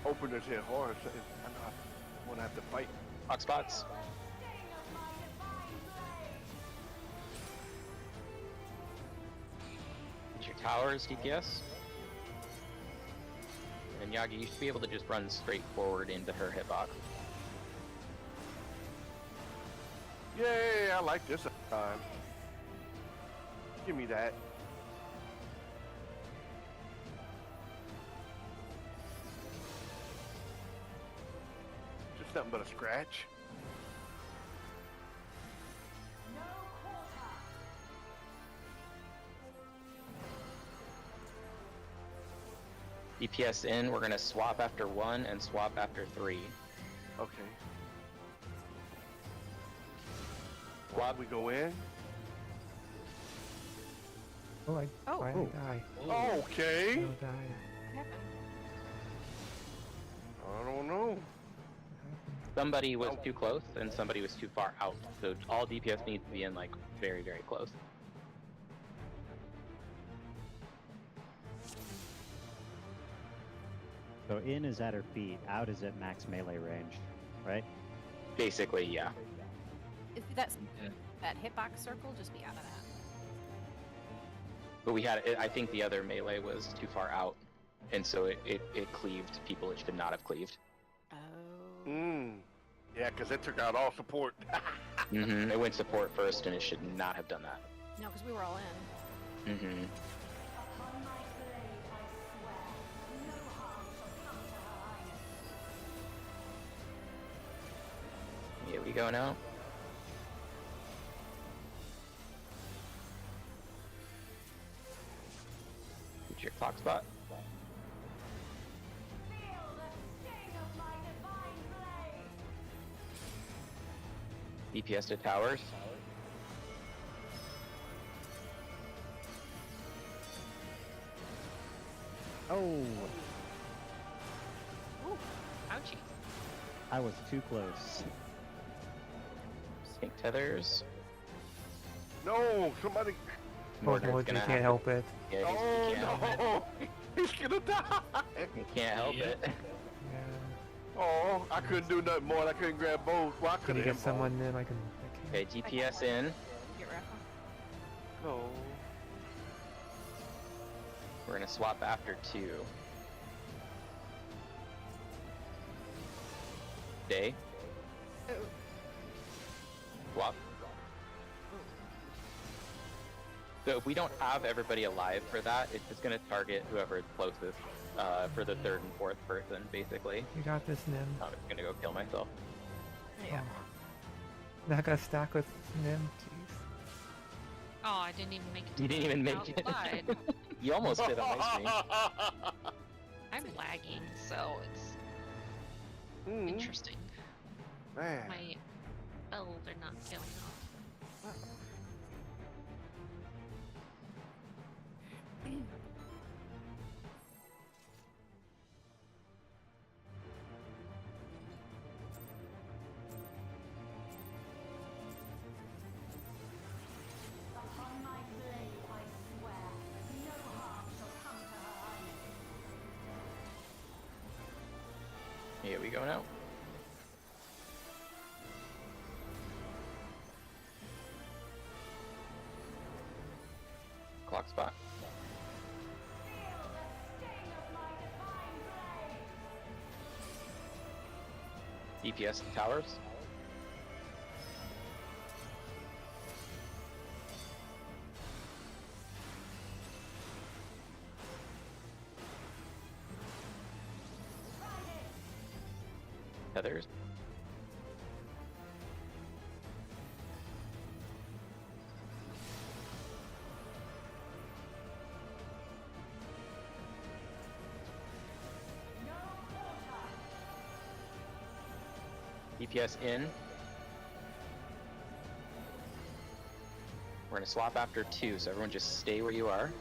openers hit hard. So I know I won't have to fight. Hot spots. Use your towers, DPS. And Yagi, you should be able to just run straight forward into her hitbox. Yay, I like this time. Give me that. Just nothing but a scratch. DPS in, we're gonna swap after 1 and swap after 3. Okay. Swap. We go in. Oh, I Oh. why did Oh. I die? Okay. I died. What happened? I don't know. Somebody was too close and somebody was too far out. So all DPS needs to be in like very, very close. So in is at her feet, out is at max melee range, right? Basically, yeah. Is that hitbox circle? Just be out of that. But we had, I think the other melee was too far out. And so it cleaved people it should not have cleaved. Oh. Yeah, because it took out all support. Mm-hmm. It went support first and it should not have done that. No, because we were all in. Mm-hmm. Here we go now. Get your clock spot. DPS to towers. Oh, Ooh, ouchie. I was too close. Sync tethers. No, somebody. Poor Lord, you can't help it. Yeah, he Oh can't help it. no, he's gonna die. He can't help Yeah. it. Yeah. Oh, I couldn't do nothing more. I couldn't grab both. Well, I Can could you have get someone in? I can. Okay, DPS in. Get Rafa. No. We're gonna swap after 2. Day. Oh. Swap. So if we don't have everybody alive for that, it's just gonna target whoever is closest for the 3rd and 4th person, basically. You got this, Nim. I'm just gonna go kill myself. Yeah. Not gonna stack with Nim. Jeez. Oh, I didn't even make it to You didn't even make outside. it. You almost did on my screen. I'm lagging, so it's interesting. Man. My bells are not going off. go now. Clock spot. DPS towers. Tethers. DPS in. We're gonna swap after 2, so everyone just stay where you are.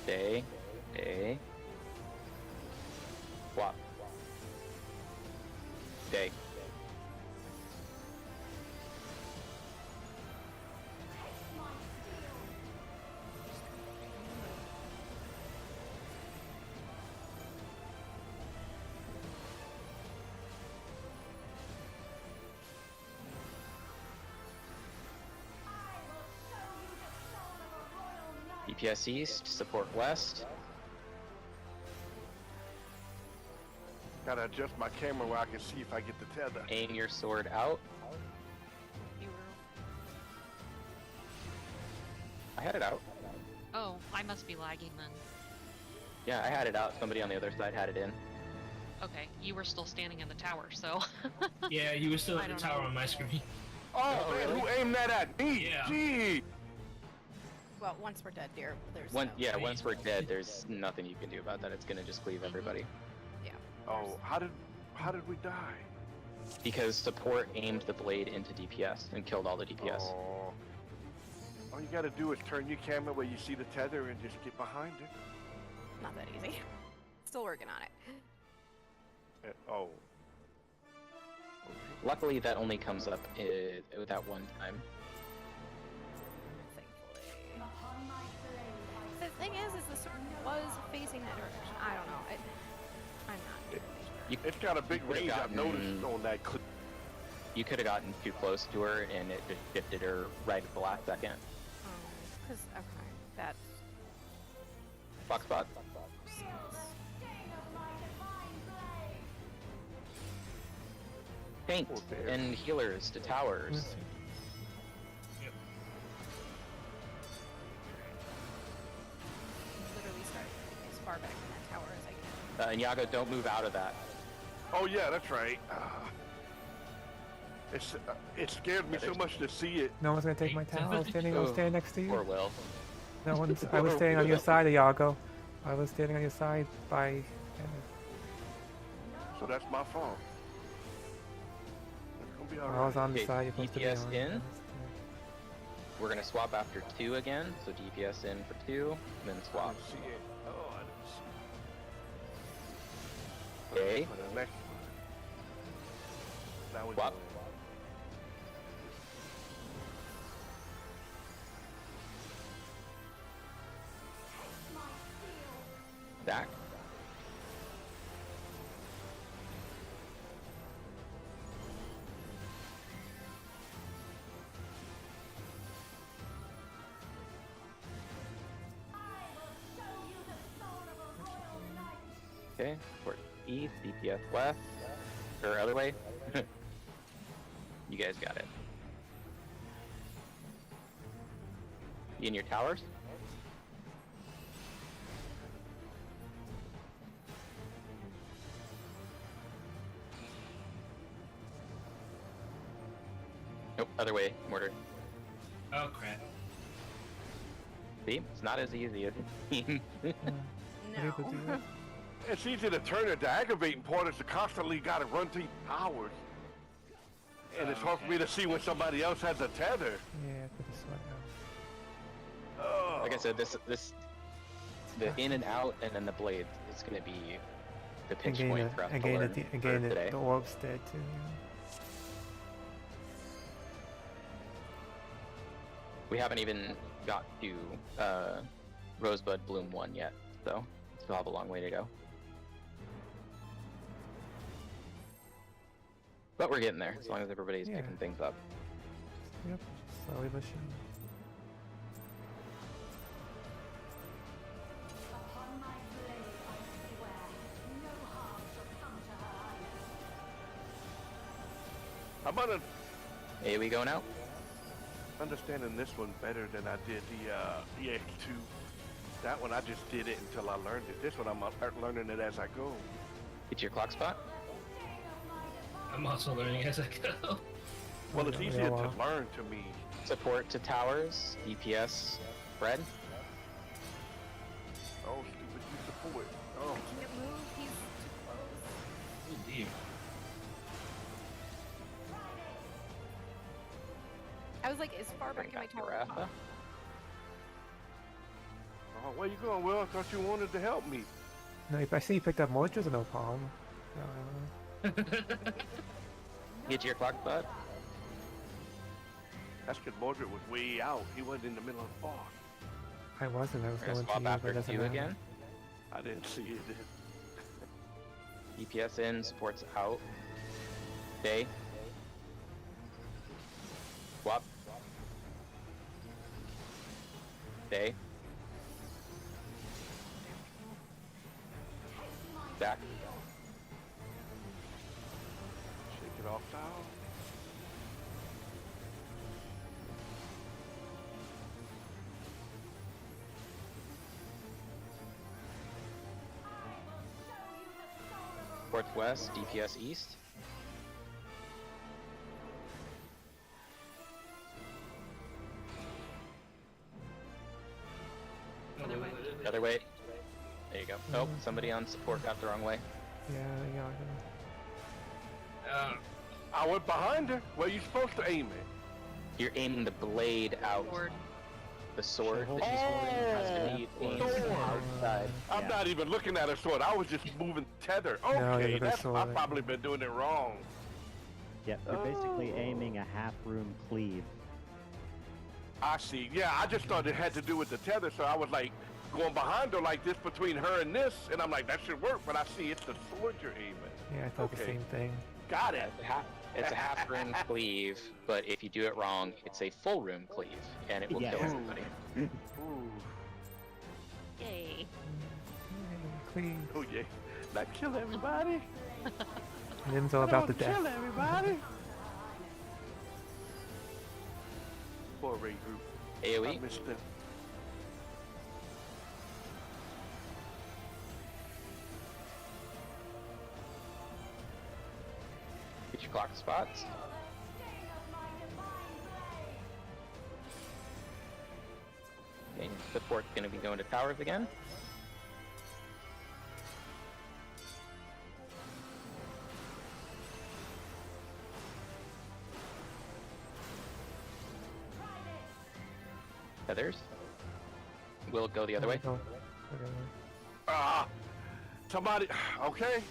Stay. Stay. Swap. Stay. DPS east, support west. Gotta adjust my camera where I can see if I get the tether. Aim your sword out. You were. I had it out. Oh, I must be lagging then. Yeah, I had it out. Somebody on the other side had it in. Okay, you were still standing in the tower, so. Yeah, you were still I at the don't tower know. on my screen. Oh, man, really? who aimed that at me? Yeah. Gee. Well, once we're dead, dear, there's One, no... yeah, once we're dead, there's nothing you can do about that. It's gonna just cleave everybody. Yeah. Oh, how did we die? Because support aimed the blade into DPS and killed all the DPS. Oh. All you gotta do is turn your camera where you see the tether and just get behind it. Not that easy. Still working on it. Oh. Luckily, that only comes up that one time. The thing is the sword was facing that direction. I don't know. I'm not really sure. It's got a big would've range, I've gotten- noticed on that clip. You could have gotten too close to her, and it just shifted her right at the last second. Because, okay, that's... Box spot. Paint Oh, there. and healers to towers. Literally starting as far back from that tower as I can. And Yago, don't move out of that. Oh yeah, that's right. It scared me so much to see it. No one's gonna take my tower. I was standing next to Poor you. Will. No one's. I was standing on your side, Iago. I was standing on your side by. So that's my fault. It's gonna be I alright. was on the Okay, side you're supposed to be DPS on. in. We're gonna swap after 2 again, so DPS in for 2, and then I swap. didn't see it. Oh, I didn't see it. Okay. For the next one. That was Swap. Back. Okay, support east, DPS west, or other way. You guys got it. You in your towers? Nope, other way, mortar. Oh crap. See, it's not as easy as it seems. No. It's easy to turn it. The aggravating part is to constantly gotta run to your towers. And it's hard for me to see when somebody else has a tether. Yeah, put the sweat out. Oh. Like I said, the in and out, and then the blade is going to be the pinch point for us to learn for today. The orb's dead too. Yeah. We haven't even got to Rosebud Bloom 1 yet, so still have a long way to go. But we're getting there, as long as everybody's Yeah. picking things up. Yep. Slowly but surely. I'm AoE going out. understanding this one better than I did the EX2. That one I just did it until I learned it. This one I'm learning it as I go. Get your clock spot. I'm also learning as I go. Well, it's Yeah, easier well. to learn to me. Support to towers. DPS. Fred. Oh, stupid, you support. Oh, Can't move. He's too close. Oh dear. I was like as far back in my Bring back tower. your as Rafa. possible. oh, where you going, Will? I thought you wanted to help me. No, I see you picked up Mortars or no problem. Get to your clock spot. That's because Mordred was way out. He wasn't in the middle of the boss. I wasn't. I was We're gonna going to swap you, but after it doesn't Q matter. again. I didn't see it. DPS in. Supports out. Day. Swap. Day. Back. Shake it off now. Supports west. DPS east. Other way. The other way. There you go. Oh, somebody on support got the wrong way. Yeah, yeah. I went behind her. Where you supposed to aim it? You're aiming the blade out. Sword. The sword So that she's holding has to be Oh, aimed sword. outside. I'm Yeah. not even looking at her sword. I was just moving tether. No, Okay, you're the that's I've sword. probably been doing it wrong. Yep, you're basically Oh. aiming a half-room cleave. I see. Yeah, I just thought it had to do with the tether, so I was like going behind her like this between her and this, and I'm like, that should work, but I see it's the sword you're aiming. Yeah, I thought the Okay. same thing. Got it. It's a half room cleave, but if you do it wrong, it's a full room cleave, and it will Yeah. kill everybody. Ooh. Yay. Please. Oh yeah. Not kill everybody. Nim's all I about the don't death. kill everybody. Poor raid group. I AoE. missed them. Get your clock spots. Okay, support's gonna be going to towers again. Feathers. We'll go the other way. Oh, okay. Ah, somebody. Okay.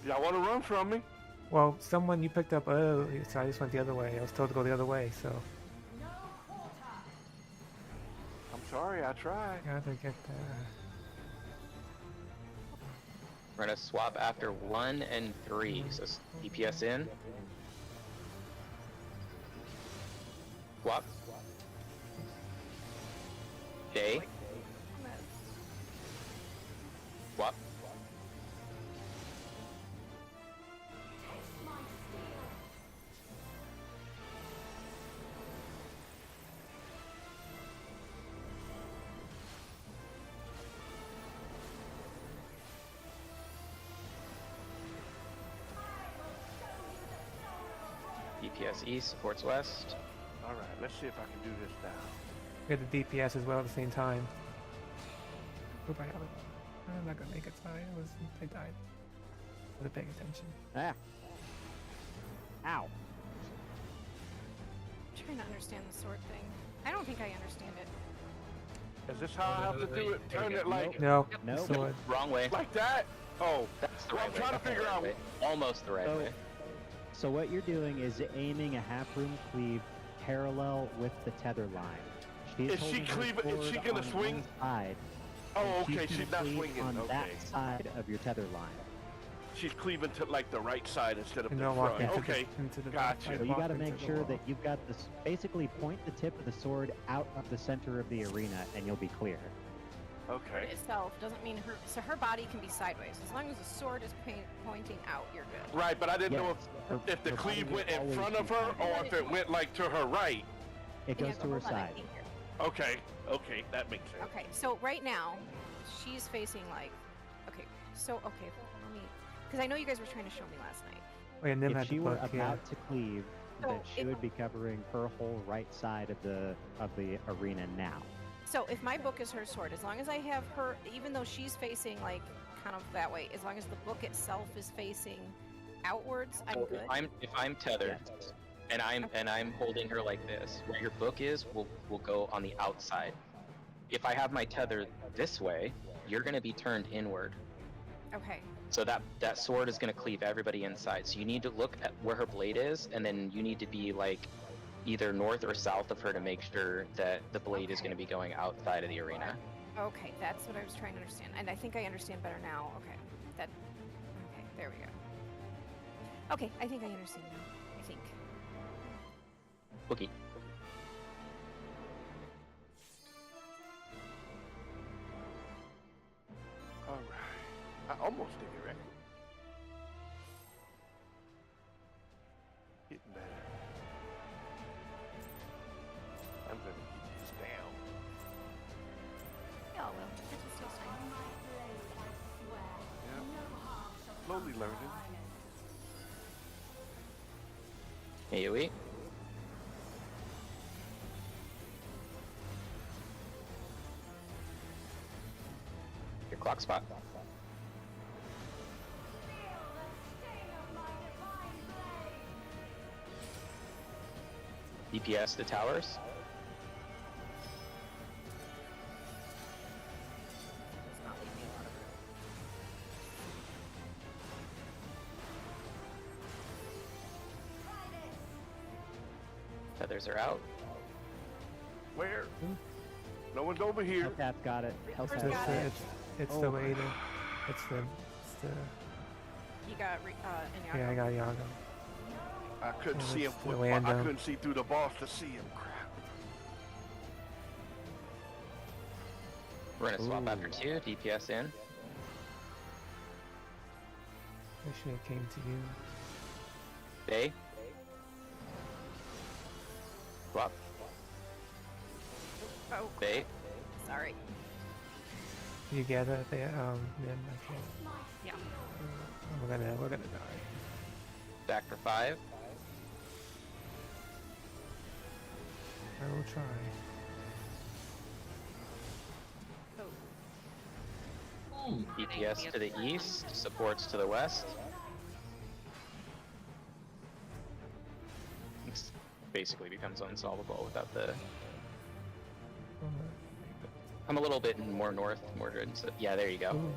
Y'all want to run from me? Well, someone you picked up earlier, so I just went the other way. I was told to go the other way, so I'm sorry. I tried. gotta get there. We're gonna swap after 1 and 3. So DPS in. Swap. Day. Swap. DPS east, supports west. All right. Let's see if I can do this now. We had the DPS as well at the same time. Hope I have it. I'm not gonna make it. Sorry, I died. Wasn't paying attention. Ah. Ow. I'm trying to understand the sword thing. I don't think I understand it. Is this how I have to do it? Turn it like No, Nope. sword. Wrong way. like that? Oh, That's the well, right I'm way. trying to That's the figure right out. way. Almost the right So- way. So what you're doing is aiming a half-room cleave parallel with the tether line. She's Is she holding her cleaving- is she sword gonna on swing? one side, Oh, and okay. she's She's gonna not cleave swinging. on Okay. that side of your tether line. she's cleaving to like the right side instead of And the don't walk front. into Okay, into the gotcha. like, So you walk got to into make the sure wall. that you've got this. Basically, point the tip of the sword out of the center of the arena, and you'll be clear. Okay. Itself doesn't mean her body can be sideways. As long as the sword is pointing out, you're good. Right, but I didn't know Yes, if the her body cleave will went in always front be of her sideways. or if it went like to her right. It Yeah, goes but to her hold on, I side. can't hear. Okay, okay, that makes sense. Okay, so right now, she's facing like, okay, let me, because I know you guys were trying to show me last night. Oh, yeah, Nim If had she the were book, yeah. about to cleave, So then she if- would be covering her whole right side of the arena now. So if my book is her sword, as long as I have her, even though she's facing like kind of that way, as long as the book itself is facing outwards, I'm So good. if I'm tethered, and I'm holding her like this, where your book is will go on the outside. If I have my tether this way, you're going to be turned inward. Okay. So that sword is going to cleave everybody inside. So you need to look at where her blade is, and then you need to be like either north or south of her to make sure that the blade is going to be going outside of the arena. Okay, that's what I was trying to understand, and I think I understand better now. Okay, okay, there we go. Okay, I think I understand now. I think. Okay. All right. I almost did it right. Getting better. I'm gonna keep this down. Yeah, well, this is still fine. Yeah. Slowly learning. AoE. Your clock spot. DPS the towers. Let's not leave me a lot of room. Feathers are out. Where? No one's over here. Hellcat's got it. First Hellcat's got got it. it. It's Oh the my way to. It's the. You got Inyago. Yeah, I got Yago. I couldn't Yeah, see him. it's the land I dome. couldn't see through the boss to see him. Crap. We're gonna swap Ooh. after 2. DPS in. I should have came to you. Bay. Swap. Oh, Bay. sorry. You get it there, Nim, okay. Yeah. We're gonna die. Back for 5. I will try. DPS to the east. Supports to the west. This basically becomes unsolvable without the. I'm a little bit more north, Mordred. So yeah, there you go. Ooh.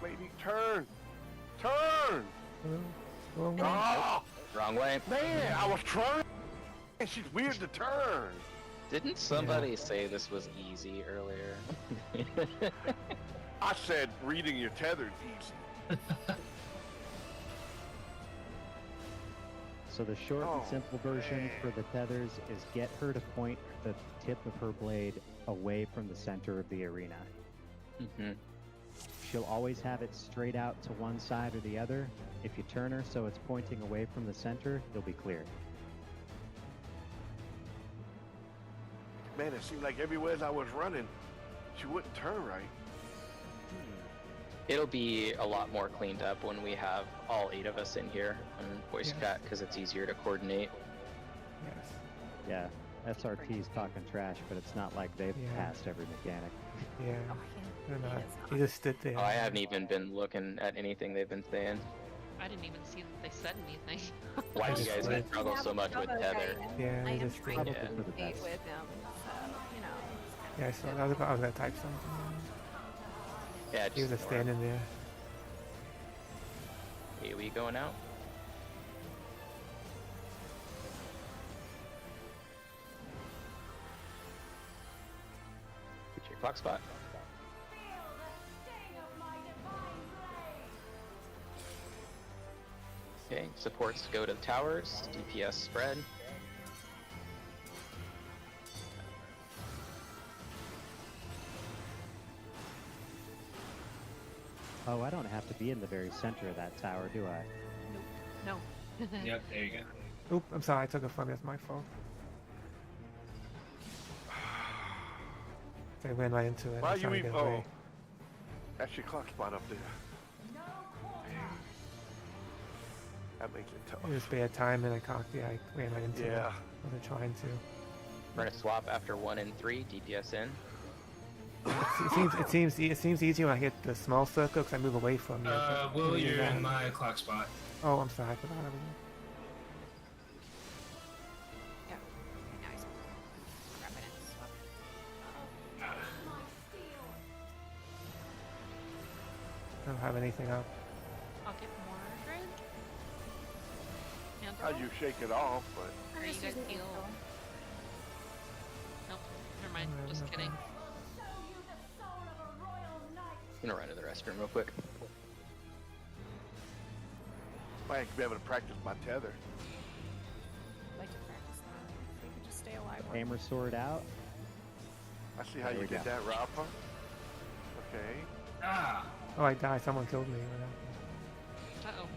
Lady, turn! Turn! Go away. Oh, Wrong way. man, I was trying. She's weird to turn. Didn't somebody say this was easy earlier? I said reading your tether's easy. So the short and Oh, simple version for the tethers is get her to point the tip of her blade away from the center of the arena. Mm-hmm. She'll always have it straight out to one side or the other. If you turn her so it's pointing away from the center, you'll be clear. Man, it seemed like everywhere I was running, she wouldn't turn right. It'll be a lot more cleaned up when we have all 8 of us in here on voice chat because it's easier to coordinate. Yes. Yeah, SRT's talking trash, but it's not like they've Yeah. passed every mechanic. Yeah. Oh, They're yeah. not. It is He just stood there. Oh, I haven't even been looking at anything they've been saying. I didn't even see that they said anything. Why do you guys Right. struggle so much with tether? Yeah, I he am just trying did. to Yeah. For the communicate best. with him, so, you know. it's Yeah, I kinda saw. I was gonna type something. Yeah, He was just just standing there. AoE going out. Clock spot. Okay, supports go to the towers, DPS spread. Oh, I don't have to be in the very center of that tower, do I? No. Yep, there you go. Oop, I'm sorry, I took it from you. It's my fault. I ran right into it. Why I'm you trying to even? get away. Oh, that's your clock spot up there. That makes it tough. It was bad timing. I ran right into it. Yeah. I wasn't trying to. We're gonna swap after 1 and 3, DPS in. It seems easier when I hit the small circle because I move away from you. but Will, when you do you're that- in my clock spot. Oh, I'm sorry. I forgot everything. Yeah. Nice. Grab it and swap it. I don't have anything up. I'll get Mordred. How Andrew? you shake it off, but Are you guys heal? Nope. Never mind. No, Just no kidding. I'm gonna run to the restroom real quick. I ain't be able to practice my tether. I'd like to practice that. If we could just stay alive. Hammer sword out. I see how There you we did go. that, Rafa. Okay. Ah! Oh, I died. Someone killed me. What happened?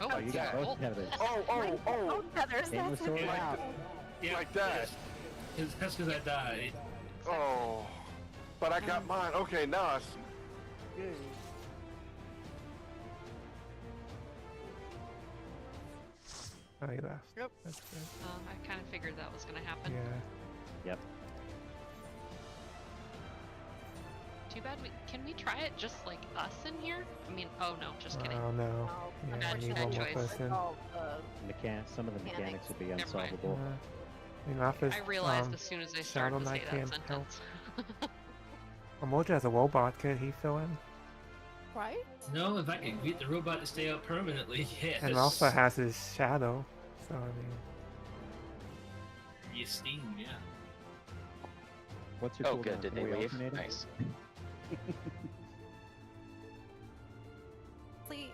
Uh-oh. Oh, you got sorry. both tethers. Oh, feathers. Hammer That's sword okay. out. Yeah, Like that. That's because I died. Oh, but I got mine. Okay, now I see. Yay. Oh, he left. Yep. That's good. I kind of figured that was going to happen. Yeah. Yep. Too bad can we try it just like us in here? I mean, oh no, just kidding. Oh no. No, Yeah, I need bad one more choice. person. Some of the mechanics would be Never mind. unsolvable. I mean, Rafa's, I realized as soon as I Shadow started to say Knight that can't sentence. help. Mordred has a robot. Could he fill in? Right? No, if I could get the robot to stay up permanently, yes. And Rafa has his shadow. So I mean, You steam, yeah. What's your Oh, cooldown? good. Did Are they we leave? alternating? Nice. See,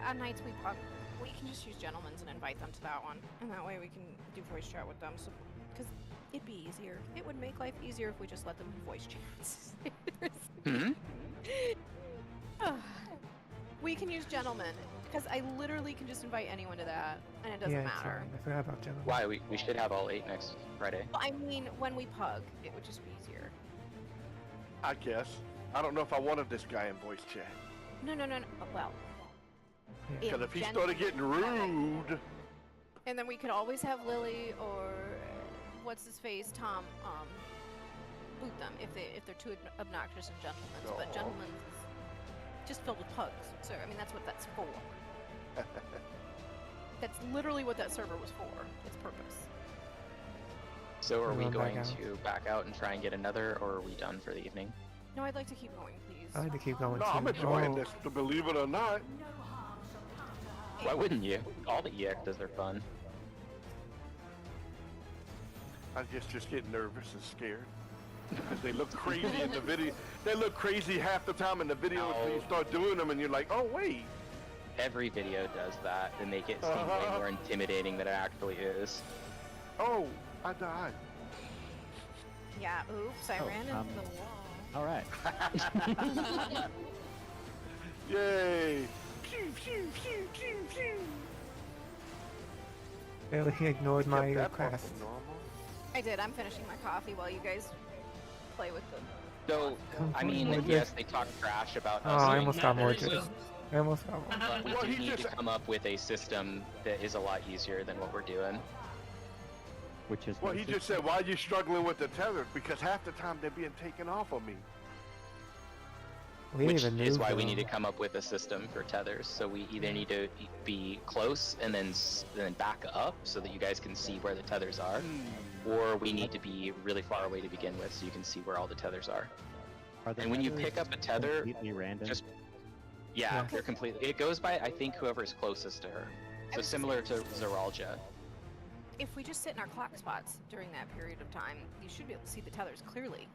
on nights we pug, we can just use gentlemen's and invite them to that one, and that way we can do voice chat with them. So, because it'd be easier. It would make life easier if we just let them do voice chats. Hmm? We can use gentlemen because I literally can just invite anyone to that, and it doesn't yeah, it's matter. fine. I forgot about Gemini. Why? We should have all 8 next Friday. Well, I mean, when we pug, it would just be easier. I guess. I don't know if I wanted this guy in voice chat. No. Well, Yeah. Because if he gen- started getting rude, and then we could always have Lily or what's his face, Tom, boot them if they're too obnoxious and gentlemen's. But Aw. gentlemen's is just filled with pugs. So I mean, that's what that's for. That's literally what that server was for. Its purpose. So are we Everyone back going out. to back out and try and get another, or are we done for the evening? No, I'd like to keep going, please. I like to keep going no, too. I'm enjoying Oh, this, to believe it or not. Why wouldn't you? All the EXs are fun. I just get nervous and scared. Because they look crazy in the video. They look crazy half the time in the videos when you No. start doing them and you're like, oh wait. Every video does that. They make it seem way more intimidating than it actually is. Oh, I died. Yeah. Oops, I Oh, ran into the wall. All right. Yay. Phew, phew, phew, phew, phew. Barely ignored Kept my that request. fucking normal. I did. I'm finishing my coffee while you guys play with the. So, I mean, Mordred. yes, they talk trash about Oh, us. I doing almost got Not very Mordred. well. I almost got one. But we Well, do he need to just- come up with a system that is a lot easier than what we're doing. Which is Well, he just said, why are you struggling with the tether? Because half the time they're being taken off of me. We Which even is knew why we them. need to come up with a system for tethers. So we either need to be close and then back up so that you guys can see where the tethers are, or we need to be really far away to begin with so you can see where all the tethers are. the And when you tethers pick up a tether, completely random. just yeah, Yeah. they're completely. It goes by I think whoever is closest to her. So was similar to Zeralja. if we just sit in our clock spots during that period of time, you should be able to see the tethers clearly.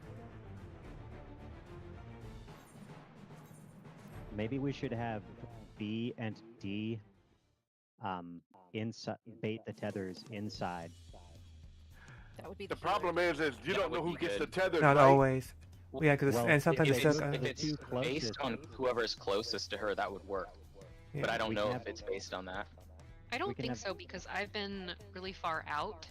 Maybe we should have B and D inside, bait the tethers inside. That would be The problem is you don't know who gets the tether. Not right? always. Yeah, because Well, and sometimes if it's it's, just if it's too based closest. on whoever's closest to her, that would work. But I don't we know can if have- it's based on that. I don't can think have- so because I've been really far out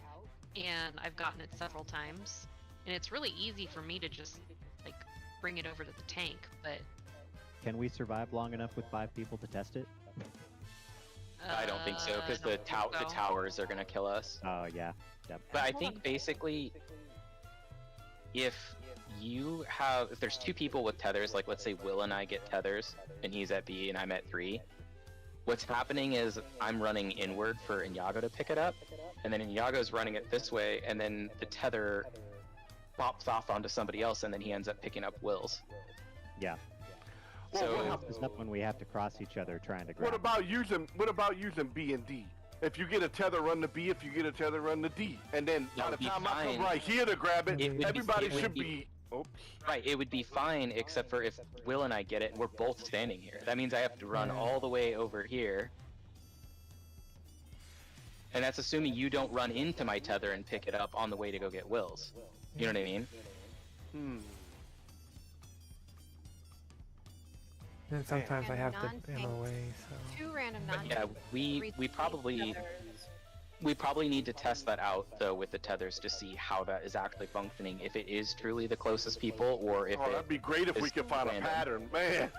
and I've gotten it several times. And it's really easy for me to just like bring it over to the tank, but Can we survive long enough with 5 people to test it? I don't think so because I don't think the so. towers are gonna kill us. Oh yeah. Yep. But I Hold think on. basically, if there's 2 people with tethers, like let's say Will and I get tethers, and he's at B and I'm at 3. What's happening is I'm running inward for Inyago to pick it up, and then Inyago's running it this way, and then the tether pops off onto somebody else, and then he ends up picking up Will's. Yeah. Well, So- what Helps us up when we have to cross each other trying to grab. What about using B and D? If you get a tether, run the B. If you get a tether, run the D. And then That by the would be time I come fine. right here to grab it, It would be- everybody it would should be- be. Oh, Right, it would be fine except for if Will and I get it, and we're both standing here. That means I have to run all the way over here. And that's assuming you don't run into my tether and pick it up on the way to go get Will's. You know what I mean? and sometimes I And have to non-tanks. MOA. So 2 random But non yeah, we probably need to test that out though with the tethers to see how that is actually functioning. If it is truly the closest people, or if that'd be great if we is could find a random. pattern, man.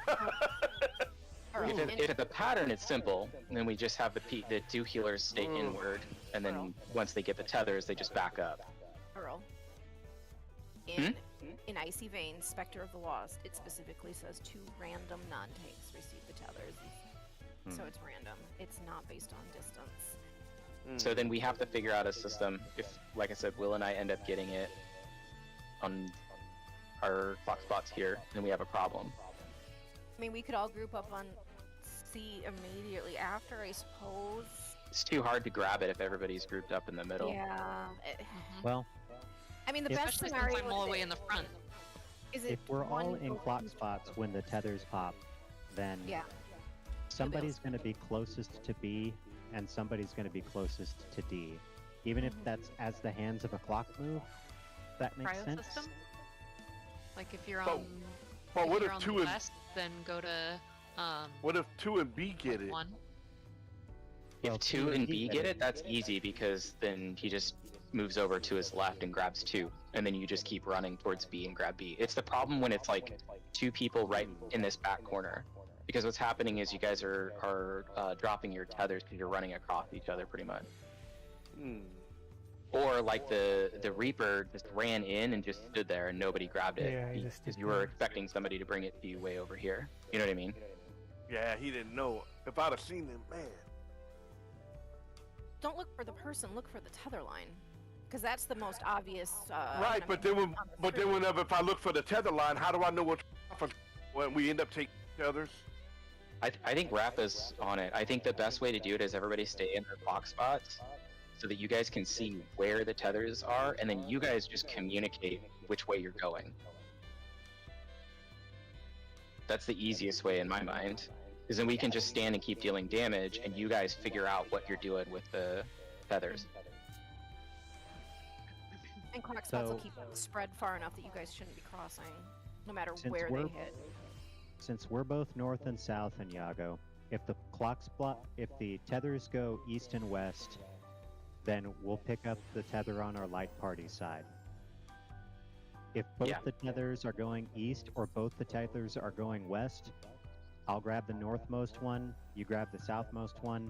If it's a pattern, it's simple. Then we just have the 2 healers stay inward, and then once they get the tethers, they just back up. Earl. Hmm? In Icy Veins, Spectre of the Lost, it specifically says 2 random non-tanks receive the tethers. So it's random. It's not based on distance. So then we have to figure out a system. If, like I said, Will and I end up getting it on our clock spots here, then we have a problem. I mean, we could all group up on C immediately after, I suppose. It's too hard to grab it if everybody's grouped up in the middle. Yeah. Well, I mean, the If- best especially scenario since I'm all the is way in the front. Is if it we're all one in goes clock into- spots when the tethers pop, then Yeah. somebody's going to be closest to B and somebody's going to be closest to D. Even if that's as the hands of a clock move, that makes Cryo sense. system? Like if you're But- on, but what you're if on 2 the and west, then go to what if 2 and B get it? 1. Well, If 2 and B get it, that's easy because then he just moves over to his left and grabs 2, and then you just keep running towards B and grab B. It's the problem when it's like 2 people right in this back corner, because what's happening is you guys are dropping your tethers because you're running across each other pretty much. Or like the Reaper just ran in and just stood there and nobody grabbed it Yeah, he just because stood you were there. expecting somebody to bring it to you way over here. You know what I mean? Yeah, he didn't know. If I'd have seen him, man. Don't look for the person, look for the tether line. Because that's the most obvious. Right, but then whenever if I look for the tether line, how do I know what's when we end up taking tethers? I think Raph is on it. I think the best way to do it is everybody stay in their clock spots so that you guys can see where the tethers are, and then you guys just communicate which way you're going. That's the easiest way in my mind, because then we can just stand and keep dealing damage, and you guys figure out what you're doing with the tethers. And clock spots will So- keep it spread far enough that you guys shouldn't be crossing, no matter Since where they we're- hit. Since we're both north and south in Yago, if the if the tethers go east and west, then we'll pick up the tether on our light party side. If both Yeah. the tethers are going east or both the tethers are going west, I'll grab the northmost one, you grab the southmost one,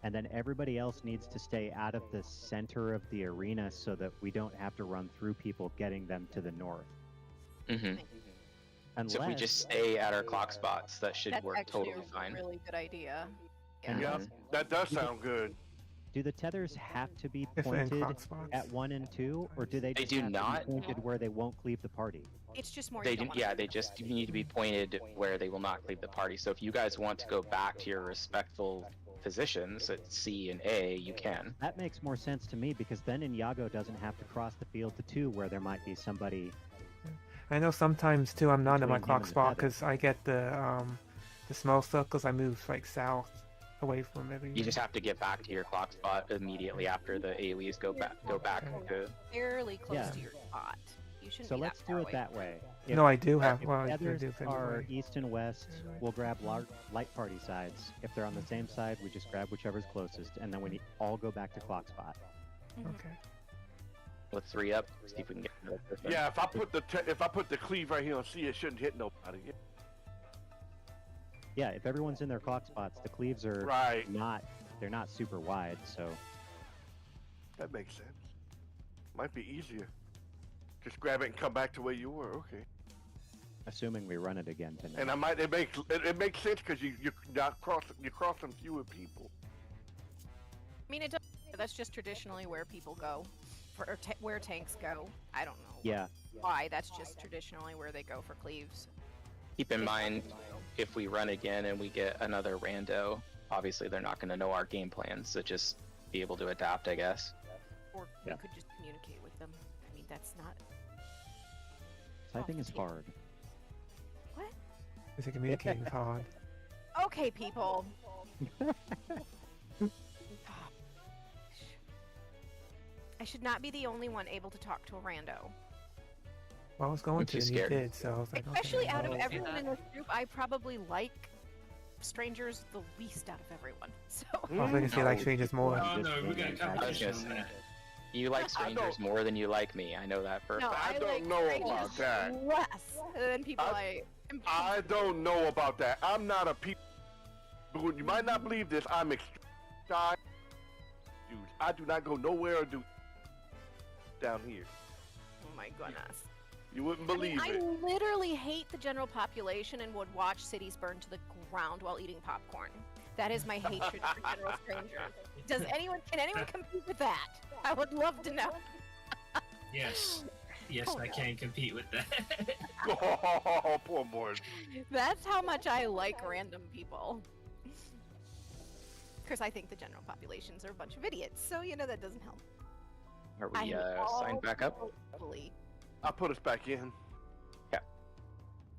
and then everybody else needs to stay out of the center of the arena so that we don't have to run through people getting them to the north. Mm-hmm. Unless, So if we just stay at our clock spots, that should That's work actually totally a fine. really good idea. And Yeah, Mhm. that does sound good. do the tethers have to be if in pointed clock spots. at 1 and 2, or do they They just do have not. to be pointed where they won't cleave the party? It's just more. They you do, don't wanna yeah, leave they them. just need to be pointed where they will not leave the party. So if you guys want to go back to your respectful positions at C and A, you can. That makes more sense to me because then Iago doesn't have to cross the field to 2 where there might be somebody. I know sometimes too I'm not in my Between him clock and the spot feather. because I get the small circles. I move like south away from it. You just have to get back to your clock spot immediately after the AoEs go back to. Fairly close Yeah. to your spot. You shouldn't So be let's that do far it away. that way. No, I do have. If Well, I feathers do fit are away. east and west, we'll grab light party sides. If they're on the same side, we just grab whichever's closest, and then we all go back to clock spot. Okay. With 3 up, see if we can get another person. Yeah, if I put the cleave right here on C, it shouldn't hit nobody. Yeah, if everyone's in their clock spots, the cleaves are Right. they're not super wide, so That makes sense. Might be easier. Just grab it and come back to where you were. Okay. assuming we run it again tonight. And it makes sense because you're crossing fewer people. I mean, it does. That's just traditionally where people go, where tanks go. I don't know Yeah, why. That's just traditionally where they go for cleaves. Keep in mind, if we run again and we get another rando, obviously they're not going to know our game plans, so just be able to adapt, I guess. Or Yeah. we could just communicate with them. I mean, that's not. typing is hard. What? Because communicating is hard. Okay, people. I should not be the only one able to talk to a rando. Well, I was going I'm to, too and you scared. did, so I was like, Especially okay. out of Oh, everyone yeah. in this group, I probably like strangers the least out of everyone. So. I was going to say like strangers more. Oh no, we got I was competition gonna on say, that. you like I strangers more than you like me. I know that for a No, fact. I don't like know strangers about that. less than people I don't know about that. I'm not a people. You might not believe this. I'm extremely shy. Dude, I do not go nowhere or do down here. Oh my goodness. You wouldn't believe I it. literally hate the general population and would watch cities burn to the ground while eating popcorn. That is my hatred for general strangers. Can anyone compete with that? I would love to know. Yes. Yes, Oh, I no. can compete with that. Oh, poor Mort. That's how much I like random people. Because I think the general populations are a bunch of idiots, so that doesn't help. Are I we hate all signed back up? people equally. I'll put us back in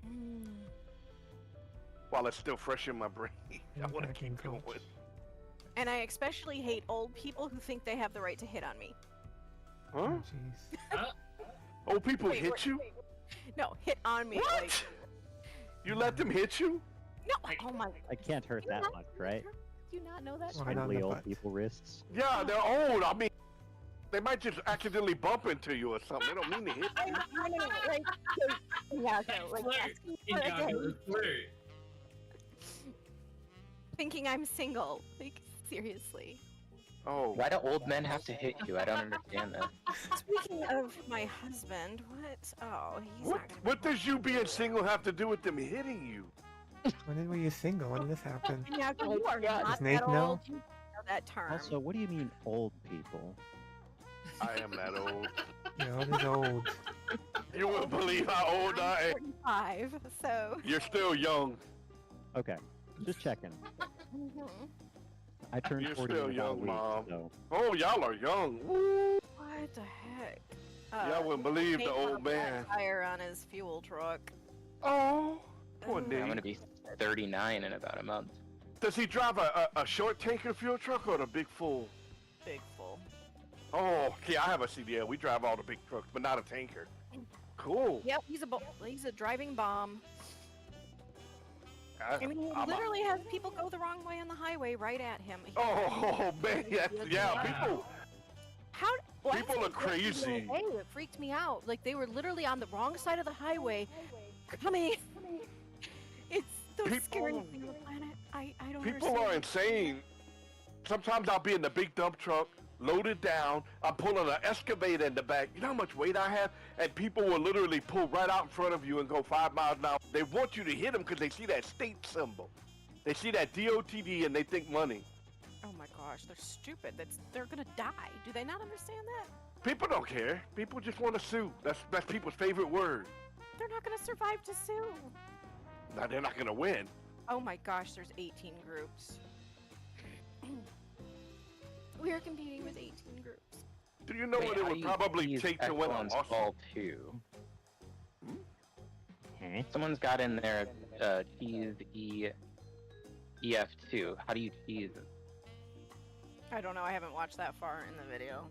Mm. while it's still fresh in my brain. I want to Back in, keep going. coach. And I especially hate old people who think they have the right to hit on me. Huh? Oh, jeez. Old people Wait, hit wait, you? No, hit on me. What? Like, You let them hit you? no, oh my. I can't hurt that much, right? Do you not know that? Why Sean? not? Friendly the old butt. people wrists. Yeah, they're old. I mean, they might just accidentally bump into you or something. They don't mean to hit you. No, like, yeah, so, like, Flirt. asking for a Iago, date, flirt. thinking I'm single. Like, seriously. Oh, Why do old men have to hit you? I don't understand that. Speaking of my husband, what? Oh, he's what, not gonna what does you being single have to do with them hitting you? When were you single? When did this happen? Yeah, you are not Does that Nate know? old. You know that term. Also, what do you mean old people? I am that old. No, it is old. You wouldn't believe how old I am. 45, so. You're still young. Okay, just checking. Mhm. I turned You're 40 still in about a young, week, Mom. so Oh, y'all are young. Woo. What the heck? Y'all wouldn't believe Nate the old popped that man. tire on his fuel truck. Oh, poor Ugh. Nate. I'm gonna be 39 in about a month. Does he drive a short tanker fuel truck or the big full? Big full. Oh, yeah, I have a CDL. We drive all the big trucks, but not a tanker. Cool. Yep, he's a driving bomb. I mean, he I'm a- literally has people go the wrong way on the highway right at him. Oh, man, yeah, people. How? Well, People that's are crazy. Hey, it freaked me out. Like they were literally on the wrong side of the highway, coming. It's the People- scariest thing on the planet. I don't People understand. are insane. Sometimes I'll be in the big dump truck, loaded down. I'm pulling an excavator in the back. You know how much weight I have? And people will literally pull right out in front of you and go 5 miles an hour. They want you to hit them because they see that state symbol. They see that DOTD and they think money. Oh my gosh, they're stupid. They're gonna die. Do they not understand that? People don't care. People just want to sue. That's people's favorite word. They're not gonna survive to sue. Now they're not gonna win. Oh my gosh, there's 18 groups. We are competing with 18 groups. Do you know Wait, what it how would do you probably tease take to win an Echelon's awesome? Fall 2? Someone's got in there tease EF2. How do you tease it? I don't know. I haven't watched that far in the video.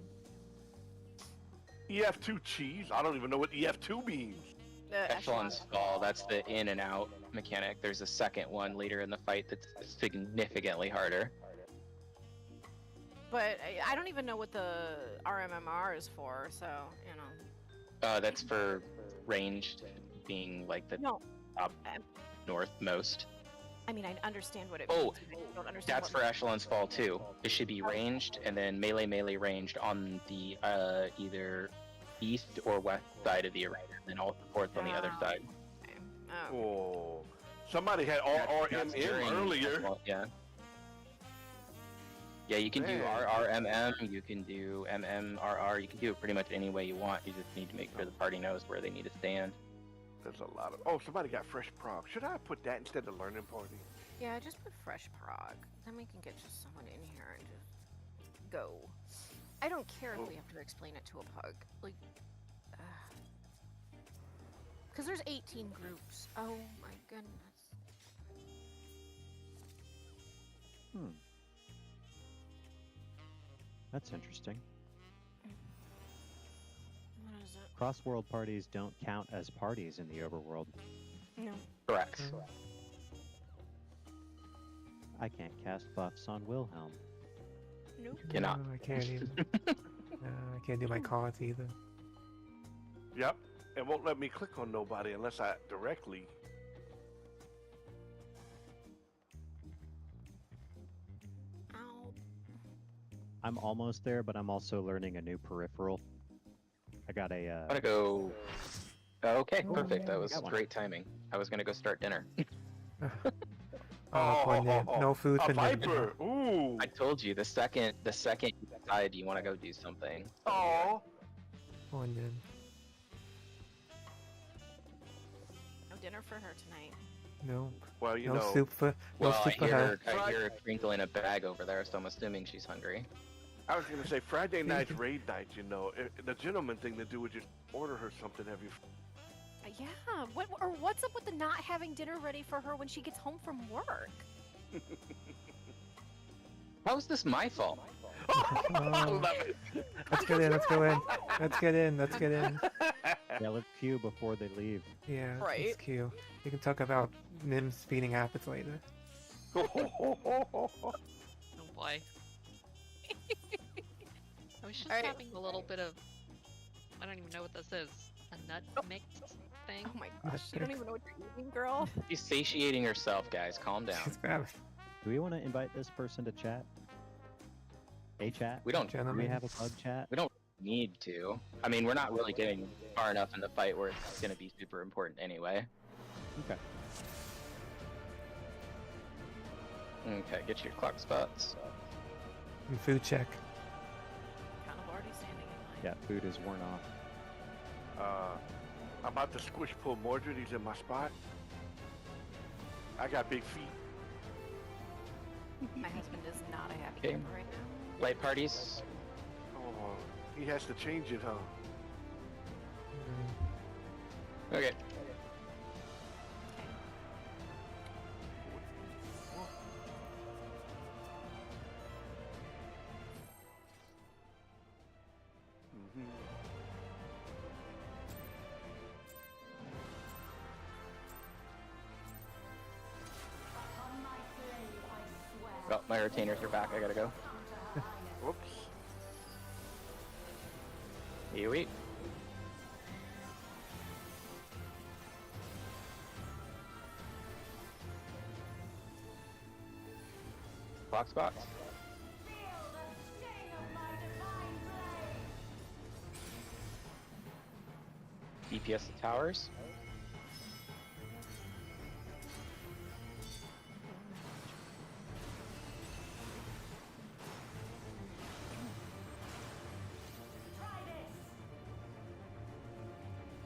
EF2 cheese? I don't even know what EF2 means. Echelon's Fall, that's the in and out mechanic. There's a second one later in the fight that's significantly harder. But I don't even know what the RMMR is for, so, you know. That's for ranged, being like the No. top northmost. I mean, I understand what it Oh, means. I don't understand that's what for Echelon's Fall too. It should be ranged and then melee ranged on the either east or west side of the arena, and then all supports on the other side. Oh, somebody had RRMM earlier. Well, yeah. Yeah, you can do Man. RRMM, you can do MMRR, you can do it pretty much any way you want. You just need to make sure the party knows where they need to stand. There's a lot of. Oh, somebody got fresh prog. Should I put that instead of learning party? Yeah, just put fresh prog. Then we can get just someone in here and just go. I don't care if we have to explain it to a pug. Like, because there's 18 groups. Oh my goodness. That's interesting. What is it? Cross-world parties don't count as parties in the overworld. No. Correct. I can't cast buffs on Wilhelm. Nope. Cannot. No, I can't either. I can't do my cards either. Yep. It won't let me click on nobody unless I directly. Ow. I'm almost there, but I'm also learning a new peripheral. I got a. I'm gonna go. Okay, perfect. That was got one. great timing. I was gonna go start dinner. No food a for viper. Ooh. I told you the second you decide you want to go do something. Oh. One in. No dinner for her tonight. No. Well, you no know. soup for. No Well, soup for her. I hear her crinkling a bag over there, so I'm assuming she's hungry. I was gonna say Friday night's raid night. You know, the gentleman thing to do would just order her something every. Yeah. What's up with the not having dinner ready for her when she gets home from work? How is this my fault? I love it. Let's get in. Let's go in. Let's get in. Let's get in. Yeah, let's queue before they leave. Yeah. Right. It's cute. You can talk about Nims feeding aphids later. Oh boy. I was just Alright. having a little bit of. I don't even know what this is. A nut mix thing? Oh my gosh, you don't even know what you're eating, girl. She's satiating herself, guys. Calm down. She's grabbing. Do we want to invite this person to chat? A chat? We don't. Do we Gentlemen. have a bug chat? We don't need to. I mean, we're not really getting far enough in the fight where it's going to be super important anyway. Okay. Okay, get your clock spots. And food check. Kind of already standing in line. Yeah, food is worn off. I'm about to squish pull Mordred. He's in my spot. I got big feet. My husband is not a happy Okay. camper right now. Light parties. Oh, he has to change it, huh? Okay. Oh, my retainers are back. I gotta go. Whoops. AoE. Box box. DPS the towers.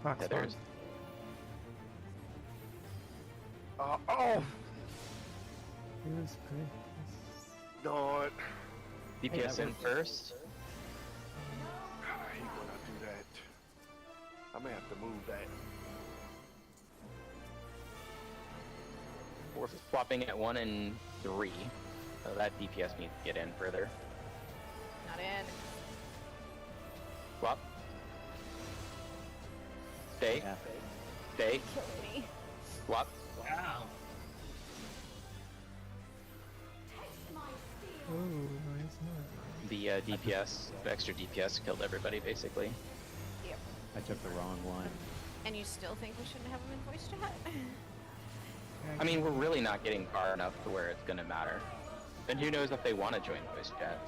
Fox Yeah, there's. Oh! It was pretty. Lord. DPS in first. I hate when I do that. I'm gonna have to move that. We're swapping at 1 and 3. So that DPS needs to get in further. Not in. Swap. Stay. Yeah. Stay. Kill me. Swap. Wow. Ooh, nice, nice. The DPS, the extra DPS killed everybody basically. Yep. I took the wrong one. And you still think we shouldn't have him in voice chat? I mean, we're really not getting far enough to where it's gonna matter. And who knows if they want to join voice chat.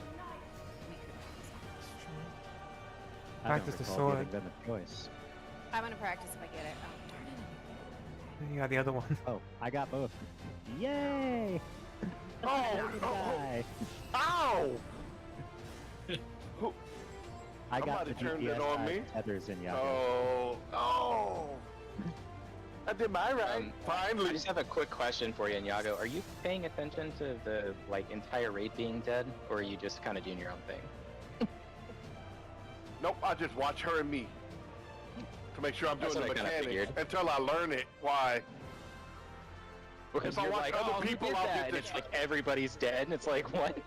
I don't Practice the recall sword. giving them a choice. I'm gonna practice if I get it. Oh, darn it. You got the other one. Oh, I got both. Yay! Oh, Die. Ow! Who? I got the Somebody turned it DPS on me. tethers in Yahoo. Oh, oh! I did my right. I Finally. just have a quick question for you, Nyago. Are you paying attention to the entire raid being dead, or are you just kind of doing your own thing? Nope, I just watch her and me to make sure I'm That's doing the what I kinda mechanics figured. until I learn it. Why? Because If I you're watch like, other oh, people, who did I'll that? get And the it's like everybody's dead, and it's like, what?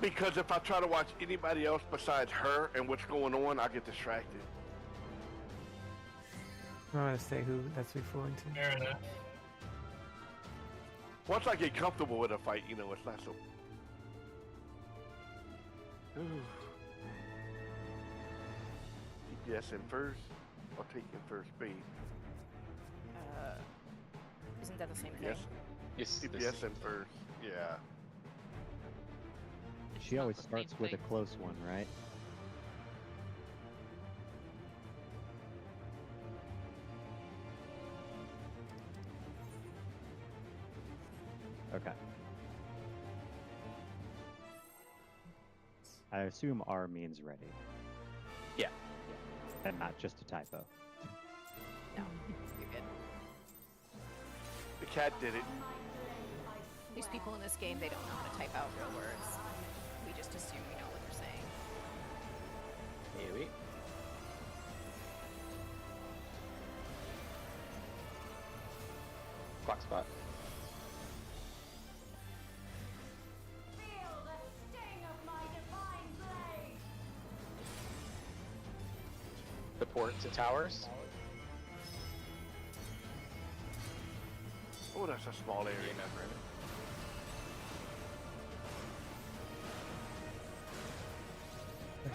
Because if I try to watch anybody else besides her and what's going on, I get distracted. I'm gonna say who that's referring to. Fair enough. Once I get comfortable with a fight, you know, it's not so. DPS in first. I'll take in first base. Isn't that the same thing? Yes. It's the DPS in first. Yeah. She not always the same starts with a thing. close one, right? Okay. I assume R means ready. Yeah. And not just a typo. No, you're good. The cat did it. These people in this game, they don't know how to type out real words. We just assume we know what they're saying. Maybe. Clock spot. Support to towers. Oh, that's a small area.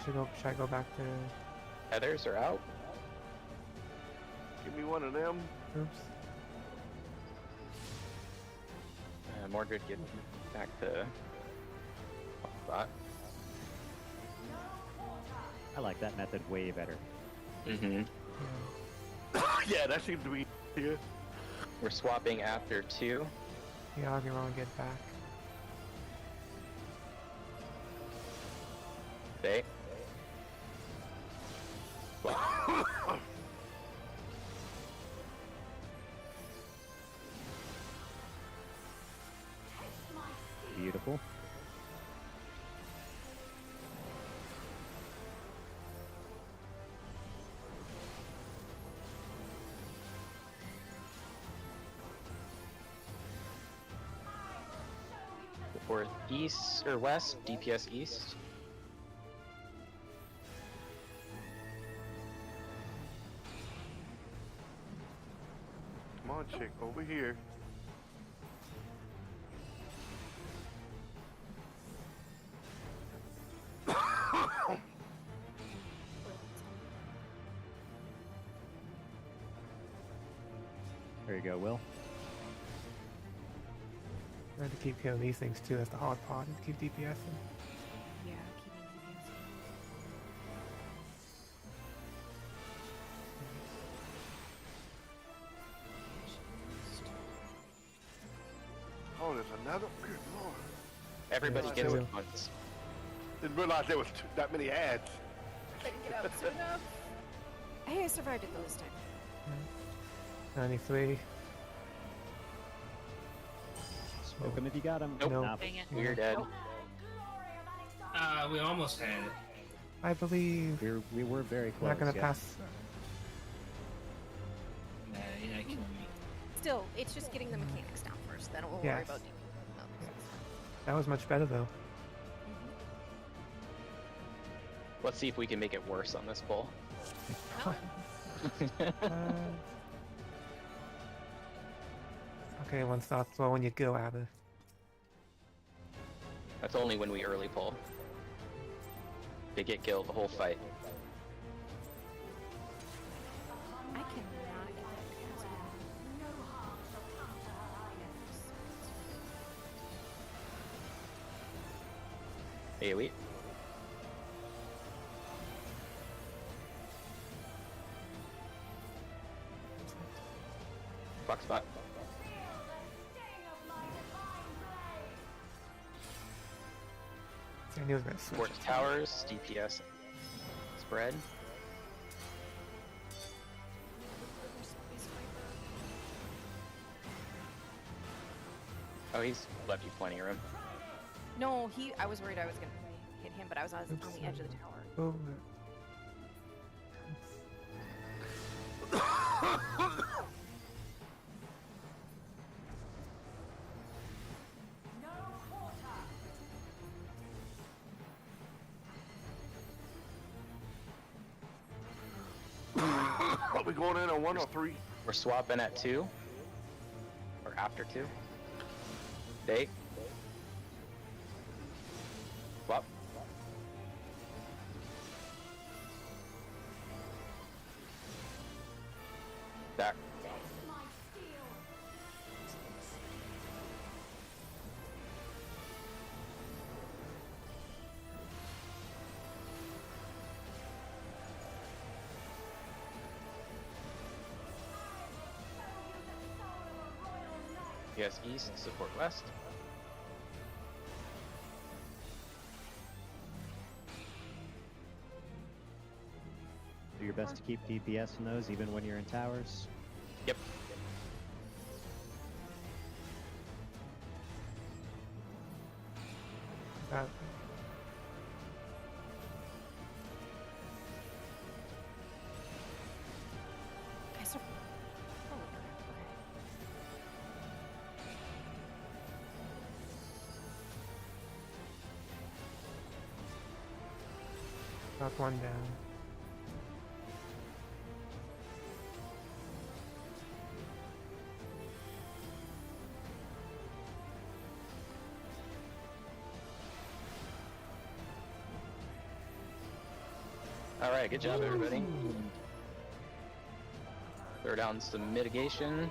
Should I go back to Heathers are out. Give me one of them. oops? Mordred get back to clock spot. I like that method way better. Mm-hmm. Yeah, that seems to be here. We're swapping after 2. Yeah, I'll get back. Stay. Beautiful. Support east or west, DPS east. Come on, chick, over here. There you go, Will. I have to keep killing these things too. That's the hard part. To keep DPSing. Yeah, keeping DPS. Oh, there's another. Good lord. Everybody Yeah, gets so- it once. Didn't realize there was that many ads. I didn't get out soon enough. Hey, I survived it though this time. 93. Smoke him if you got him. Nope. Nah, Dang it. We're dead. We almost had it. I believe we were very close. not gonna yeah. pass. Nah, you're not killing me. Still, it's just getting the mechanics down first. Then we'll worry Yes. about doing Yes. That was much better though. Let's see if we can make it worse on this pull. Okay, one stop slow when you go at it. That's only when we early pull. They get killed the whole fight. I cannot get that AoE. Fuck spot. I knew it was gonna switch. Sports towers, DPS spread. Oh, he's left you plenty of room. No, I was worried I was gonna hit him, but I was on the edge of the tower. Oh. Are we going in on 1 or 3? We're swapping at 2. Or after 2. Date. Swap. Back. Yes, east, support west. Do your best to keep DPS in those, even when you're in towers. Yep. That. Guys are- oh, Got one down. Alright, good job everybody. Throw down some mitigation.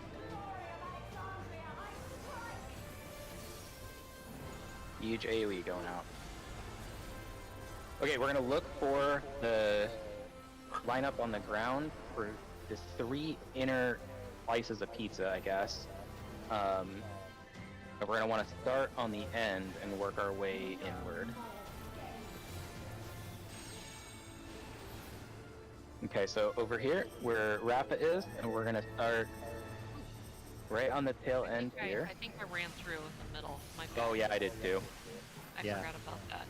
Huge AoE going out. Okay, we're gonna look for the lineup on the ground for the 3 inner slices of pizza, I guess. And we're gonna want to start on the end and work our way inward. Okay, so over here, where Rappa is, and we're gonna start right on the tail end here. I think I ran through the middle. My bad. Oh yeah, I did too. I Yeah. forgot about that.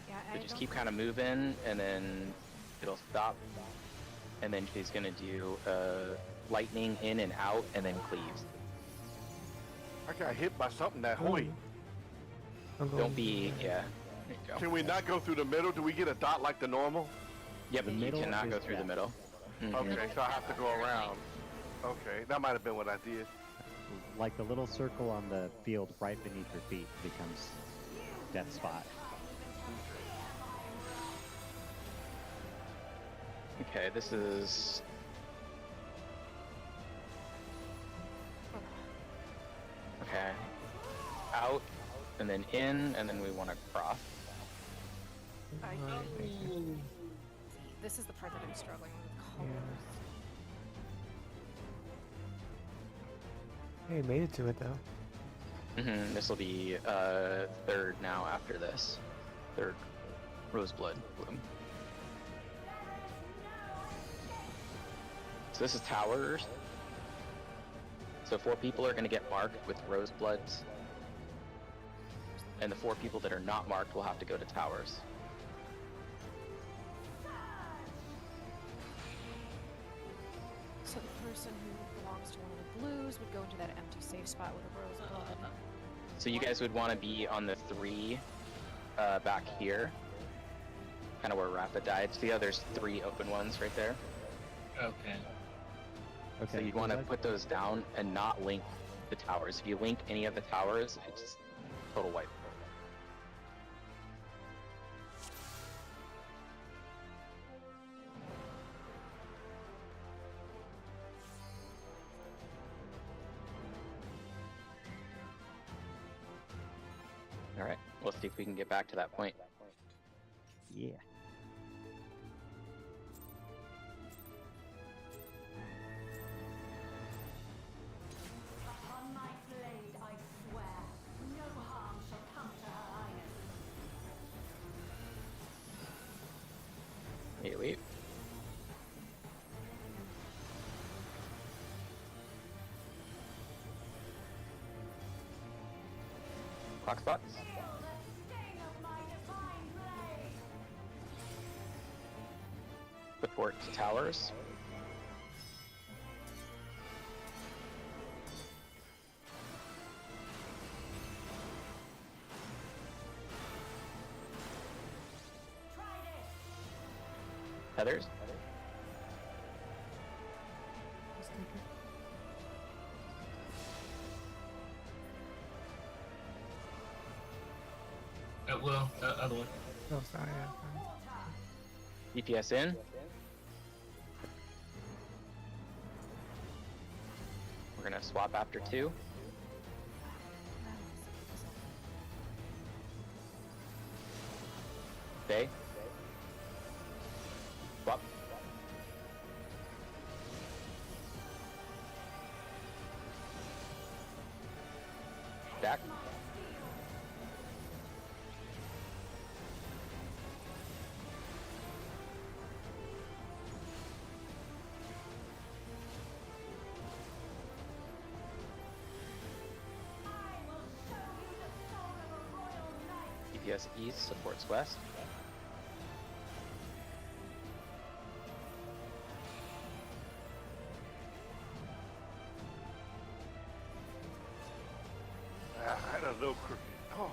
yeah, So I just don't- keep kind of moving, and then it'll stop. And then she's gonna do lightning in and out, and then cleaves. I got hit by something that hoy. I'm going- Don't be, yeah. There you go. Can we not go through the middle? Do we get a dot like the normal? Yep, The you middle cannot go is through the best. middle. Mhm. Okay, so I have to go around. Okay, that might have been what I did. Like the little circle on the field right beneath your feet becomes death spot. Okay, this is. Okay. Out, and then in, and then we want to cross. I see, this is the part that I'm struggling with. Colors. Hey, made it to it though. This will be third now after this. Third Roseblood Bloom. So this is towers. So 4 people are going to get marked with rosebloods, and the 4 people that are not marked will have to go to towers. So the person who belongs to one of the blues would go into that empty safe spot with a rosebud. So you guys would want to be on the 3 back here, kind of where Rapid died. See how there's 3 open ones right there? Okay. So you'd want to put those down and not link the towers. If you link any of the towers, it's total wipe. Alright, we'll see if we can get back to that point. Yeah. Upon my blade, I swear, no harm shall come to her highness. Wait. Clock spots. Feel the sting of my divine blade. Support to towers. Try this. Heathers. Well, other one. Oh, sorry. DPS in. We're gonna swap after 2. Okay. Swap. Back. DPS east supports west. I had a little crooked. Oh.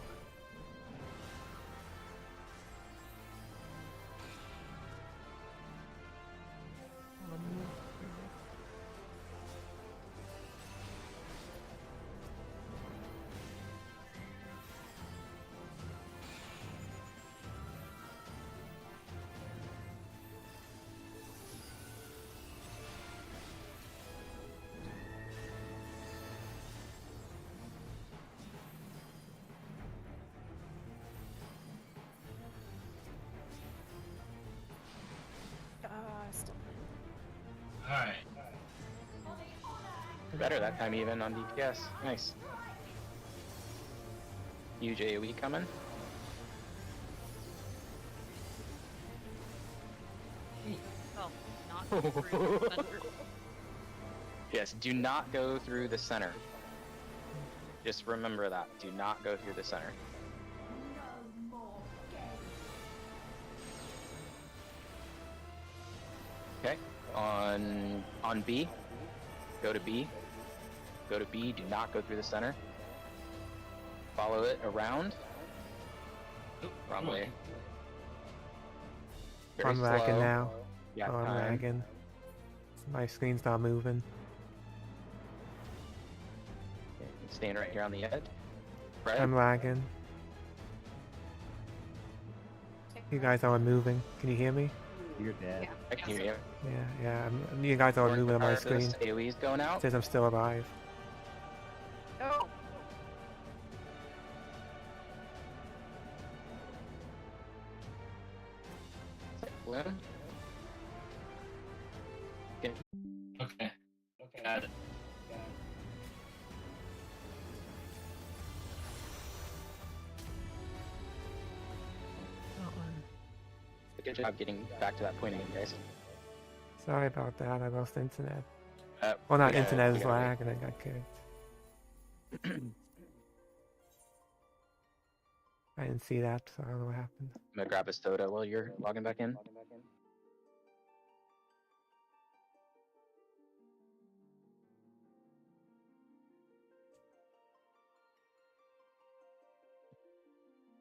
Still. Alright. Better that time even on DPS. Nice. Huge AoE coming. Oh, not go through the center. Yes, do not go through the center. Just remember that. Do not go through the center. No more game. Okay. On B. Go to B. Go to B. Do not go through the center. Follow it around. Oop, Wrong way. Very I'm lagging slow. now. Yeah, Oh, I'm time. lagging. My screen's not moving. Okay, staying right here on the edge. Right. I'm lagging. You guys aren't moving. Can you hear me? You're dead. Yeah. I can hear you. Yeah. You guys aren't moving on my Are screen. those AoE's going It out? says I'm still alive. Oh! Bloom? Okay. Got it. Good job getting back to that point again, guys. Sorry about that. I lost internet. Well, not We gotta- internet we is gotta wait. lag, and then got kicked. I didn't see that, so I don't know what happened. I'm gonna grab a soda while you're logging back in.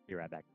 Be right back.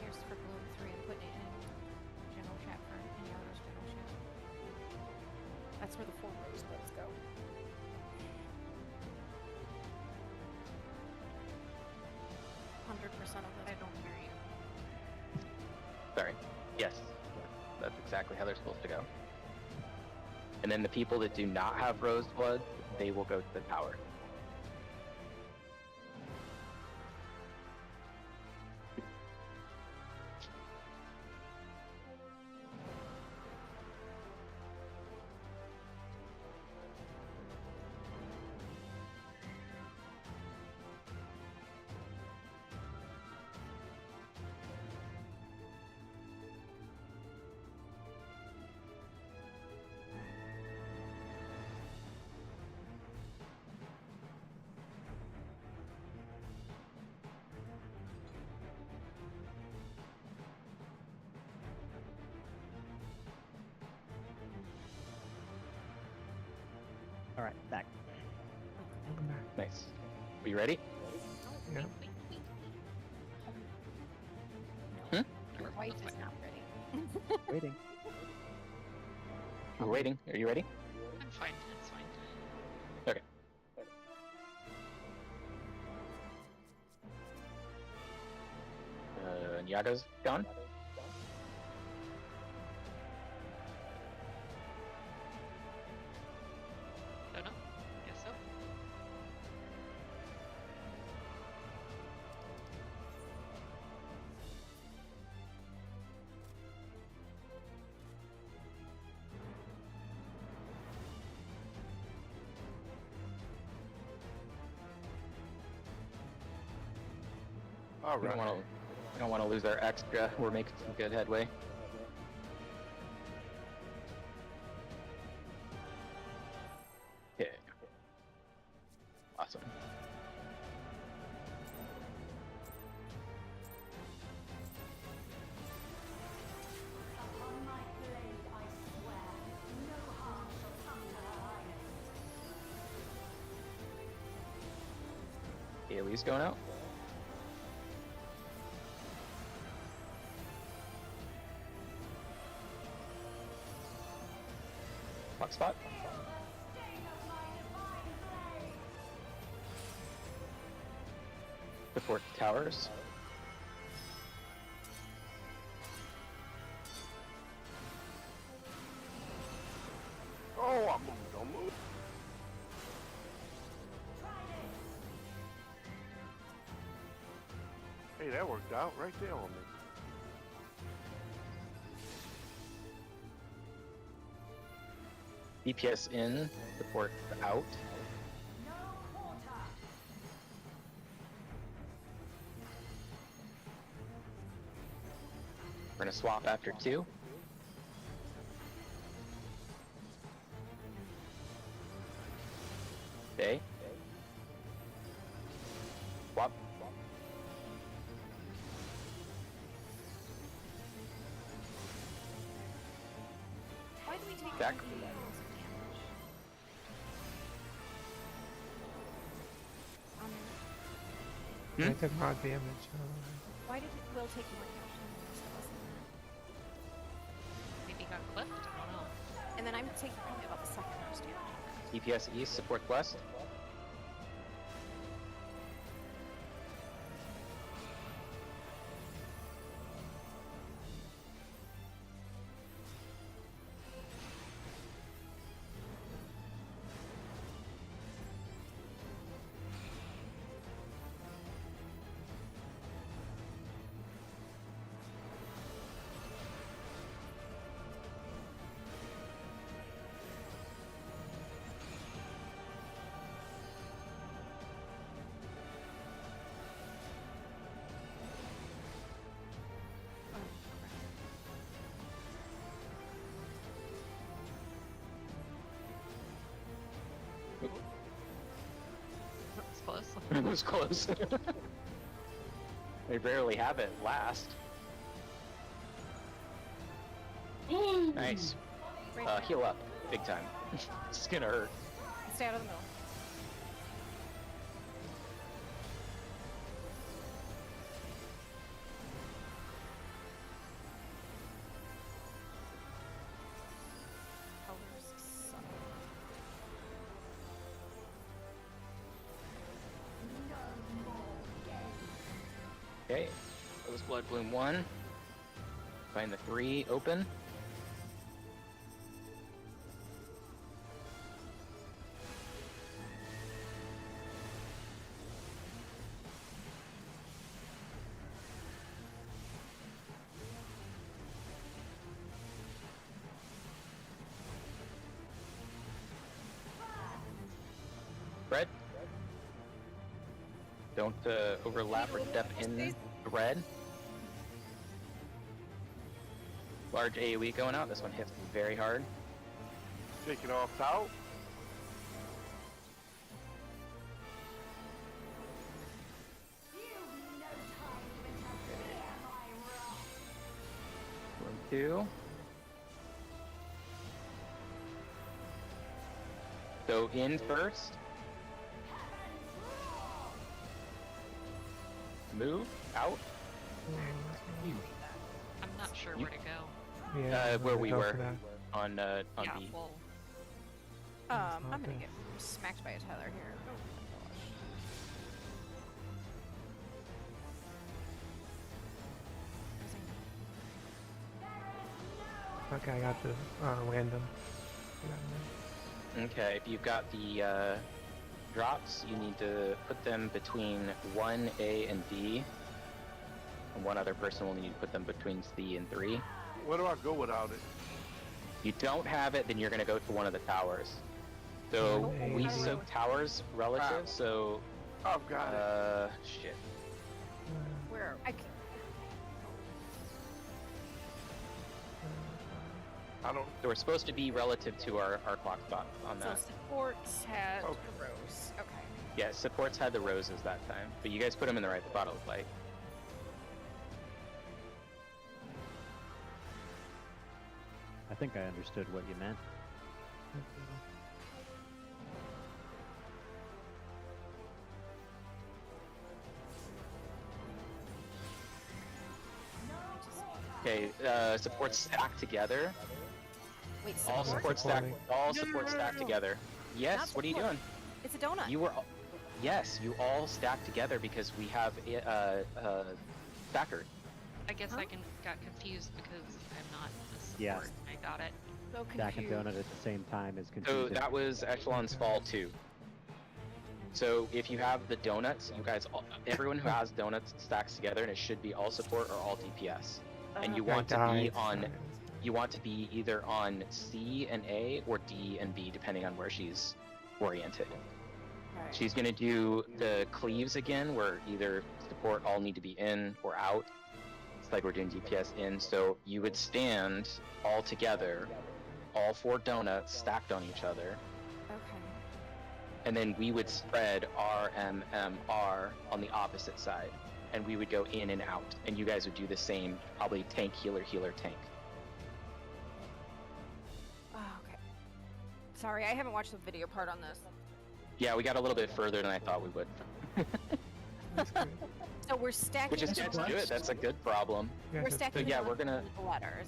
Here's for Bloom 3. I'm putting it in general chat for any others general chat. That's where the 4 rosebuds go. % of those. I don't hear you. Sorry. Yes. That's exactly how they're supposed to go. And then the people that do not have roseblood, they will go to the tower. All right, back. Welcome back. Nice. Are you ready? Yeah. No. Your wife is not ready. Waiting. We're waiting. Are you ready? I'm fine. It's fine. Okay. Niaga's gone? Don't know. Guess so. All We right. don't want to lose our extra. We're making some good headway. Okay. Awesome. Upon my blade, I swear, no harm shall come to her highness. Ailey's going out. Block spot. Support towers. Oh, I'm moving. Don't move. Hey, that worked out right there on me. DPS in, support out. No quarter. We're gonna swap after 2. Okay. Swap. Why do we take Back. 50 rolls of damage? I took hard damage. Why did Will take more damage than the rest of us? Maybe he got clipped? I don't know. And then I'm taking probably about the second most damage. DPS east, support west. It was close. We rarely have it last. Nice. Heal up, big time. It's gonna hurt. Stay out of the middle. Colors suck. Okay, Rose Blood Bloom 1. Find the 3 open. Red. Don't overlap or step in the red. Large AoE going out. This one hits very hard. Taking off out. Bloom 2. So in first. Move out. I'm not sure where to go. Yeah, Where we go were for that. on Yeah, B. well, I'm gonna Okay. get smacked by a tether here. Oh my gosh. Okay, I got the random. Okay, if you've got the drops, you need to put them between 1, A, and D. And one other person will need to put them between C and 3. Where do I go without it? If you don't have it, then you're going to go to one of the towers. So Oh, we okay. soak towers relative, so... I've got it. Shit. Where? I can't. I don't. So we're supposed to be relative to our clock spot on So that. supports had Okay. the rose. Okay. Yeah, supports had the roses that time, but you guys put them in the right spot, it looked like. I think I understood what you meant. Okay, supports stacked together. Wait, All support? support stacked. Supporting. All support stacked together. Yes. Not What are you support. doing? It's a donut. You were. Yes, you all stacked together because we have stacker. I guess I got confused because I'm not a support. Yeah. I got it. So Stack and confused. donut at the same time is So confusing. that was Echelon's fall too. So if you have the donuts, you guys, everyone who has donuts stacks together, and it should be all support or all DPS. And you I want to be died. on. You want to be either on C and A or D and B, depending on where she's oriented. Right. She's gonna do the cleaves again, where either support all need to be in or out. It's like we're doing DPS in, so you would stand all together, all 4 donuts stacked on each other, Okay. and then we would spread R, M, M, R on the opposite side, and we would go in and out, and you guys would do the same, probably tank, healer, healer, tank. Oh, okay. Sorry, I haven't watched the video part on this. Yeah, we got a little bit further than I thought we would. So we're stacking. Which is good to do it. That's a good problem. We're stacking. So yeah, the we're gonna. letters.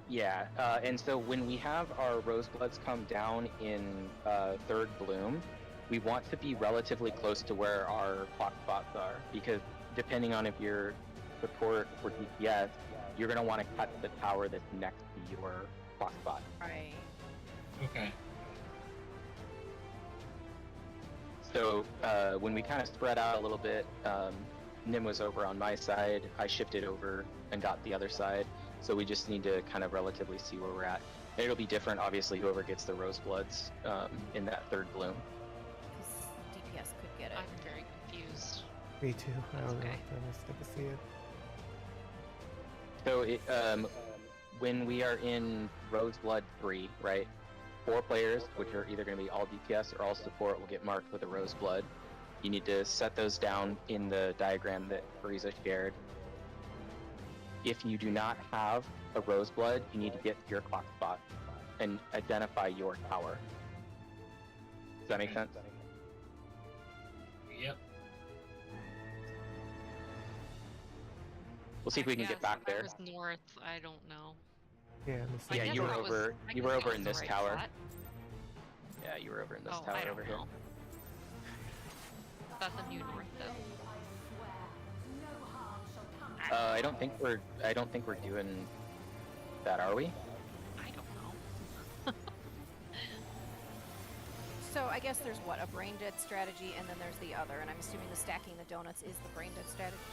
Yeah, and so when we have our rosebloods come down in 3rd bloom, we want to be relatively close to where our clock spots are, because depending on if you're support or DPS, you're gonna want to cut the tower that's next to your clock spot. Right. Okay. So when we kind of spread out a little bit, Nim was over on my side, I shifted over and got the other side, so we just need to kind of relatively see where we're at. And it'll be different, obviously, whoever gets the rosebloods in that 3rd bloom. Because DPS could get it. I'm very confused. Me too. I don't know. Okay. I'm just to see it. So it, when we are in Roseblood 3, right, 4 players, which are either going to be all DPS or all support, will get marked with a Roseblood. You need to set those down in the diagram that Frieza shared. If you do not have a Roseblood, you need to get to your clock spot and identify your tower. Does that make sense? Yep. We'll see if we can get back If I there. was north, I don't know. Yeah, let's see. I Yeah, guess you were that was- over. I You guess were that over was in the this right tower. spot. Yeah, you were over in this Oh, tower I don't over here. know. That's a new north though. I don't think we're doing that, are we? I don't know. So I guess there's what, a brain dead strategy, and then there's the other, and I'm assuming the stacking the donuts is the brain dead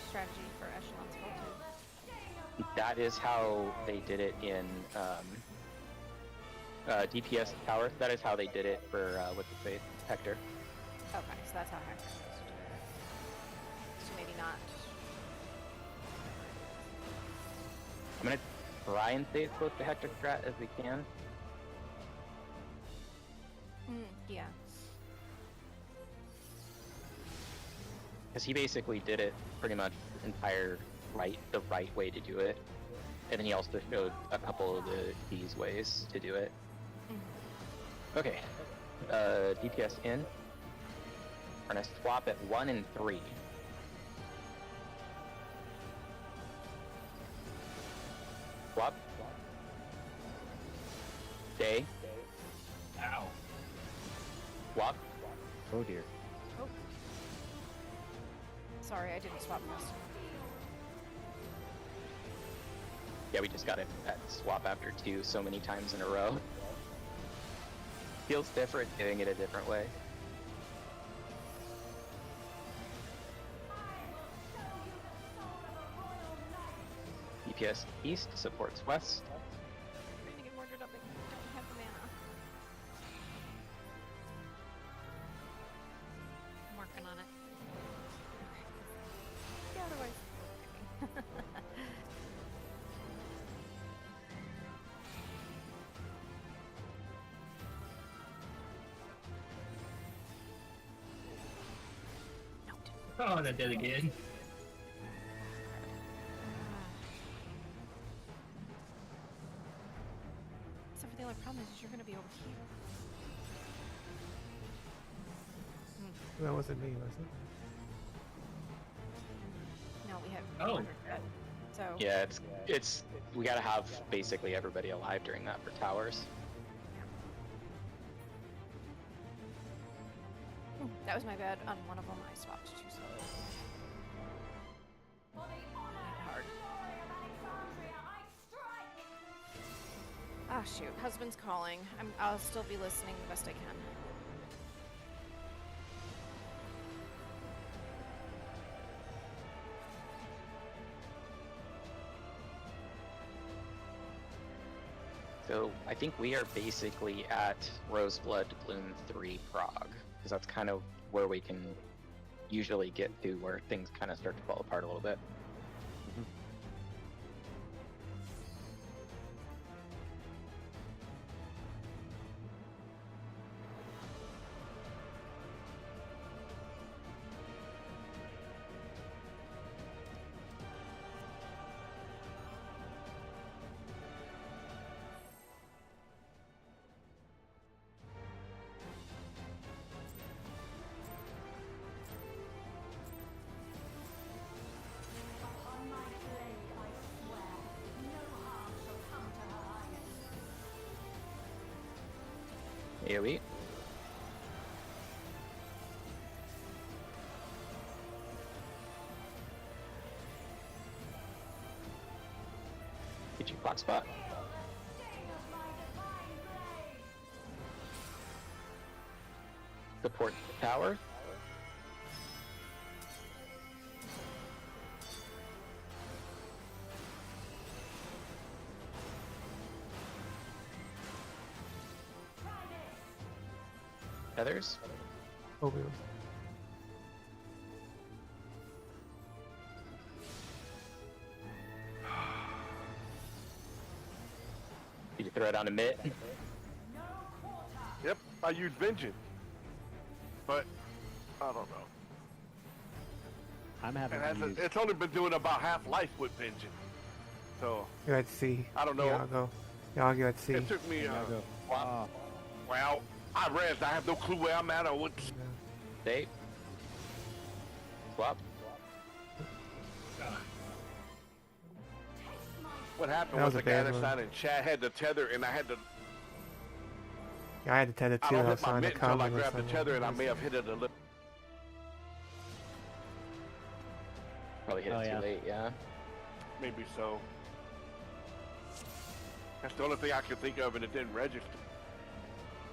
strategy for Echelon's Vault 2. That is how they did it in DPS tower. That is how they did it for what's his face, Hector. Okay, so that's how Hector goes to do it. So maybe not. I'm gonna try and stay as close to Hector strat as we can. Yeah. Because he basically did it pretty much the right way to do it. And then he also showed a couple of these ways to do it. Okay. DPS in. We're gonna swap at 1 and 3. Swap. Stay. Ow. Swap. Oh dear. Oh. Sorry, I didn't swap fast enough. Yeah, we just got it at swap after 2 so many times in a row. Feels different doing it a different way. DPS East supports West. I'm trying to get mortared up, I don't have the mana. I'm working on it. Yeah, otherwise. Oh, that did again. Except for the only problem is you're going to be over here. That wasn't me, was it? No, we have Oh. 100 dead. So Yeah, it's we gotta have basically everybody alive during that for towers. that was my bad. On one of them, I swapped too slow. Hard. Ah, shoot. Husband's calling. I'll still be listening the best I can. So I think we are basically at Roseblood Bloom 3 Prague, because that's kind of where we can usually get to where things kind of start to fall apart a little bit. Upon my blade, I swear, no harm shall come to her highness. AoE. Get your clock spot. Sting of my divine blade! Support the tower. Feathers. Oh, we were. Did you throw it on a mitt? Yep, I use Vengeance. But, I don't know. I'm having And to use. it's only been doing about half life with Vengeance. So You're at C. I don't know. Iago at C. It took me. Iago. Oh. Well, I read. I have no clue where I'm at or what. Stay. Swap. What happened That was was the a guy bad that one. signed in chat had the tether, and I had to. Yeah, I had to tether I too. don't I hit was my on the mitt until I combo with grabbed the someone. tether, and I may have hit it a little. Probably hit Oh, it yeah. too late, yeah. Maybe so. That's the only thing I could think of, and it didn't register.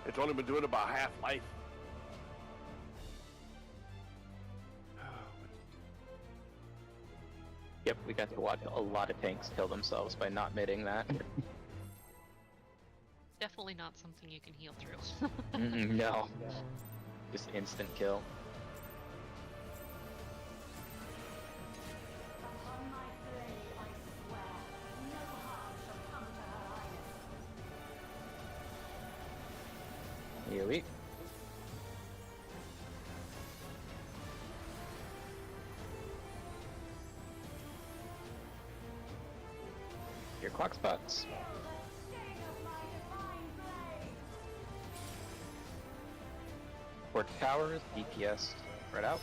It's only been doing about half life. Yep, we got to watch a lot of tanks kill themselves by not mitting that. Definitely not something you can heal through. No. Just instant kill. Upon my blade I swear, no harm shall come to her highness. AoE. Your clock spots. Port towers, DPS, spread out.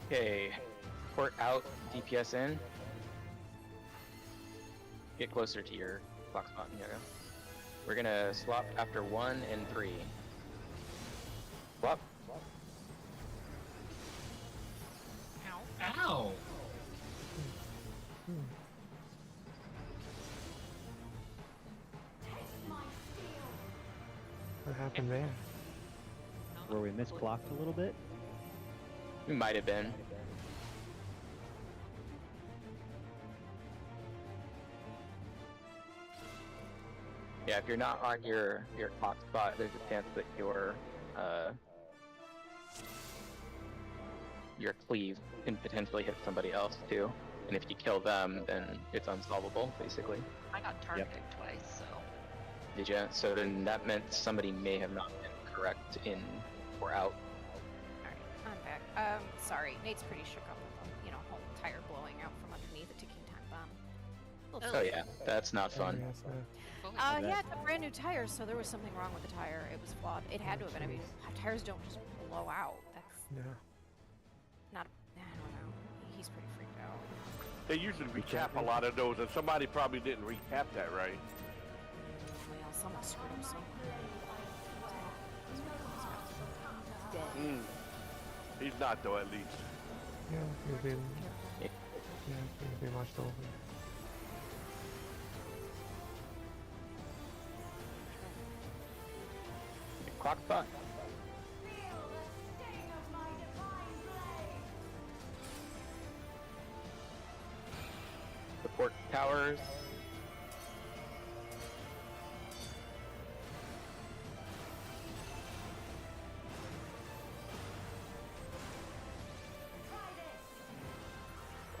Okay, port out, DPS in. Get closer to your clock spot, yeah. We're gonna swap after 1 and 3. Swap. Ow! What happened there? Were we misclocked a little bit? We might have been. Yeah, if you're not on your clock spot, there's a chance that your cleave can potentially hit somebody else too. And if you kill them, then it's unsolvable, basically. I got targeted twice, so. Did you? So then that meant somebody may have not been correct in or out. Alright, I'm back. Sorry, Nate's pretty shook up with whole tire blowing out from underneath a ticking time bomb. Oh yeah, that's not fun. Yeah, it's a brand new tire, so there was something wrong with the tire. It was flawed. It had to have been. I mean, tires don't just blow out. That's No. not. I don't know. He's pretty freaked out. They usually recap a lot of those, and somebody probably didn't recap that right. Well, someone screwed him so. Mm. He's not though, at least. Yeah, he's been. Yeah, he's been watched over. Clock spot. Support towers.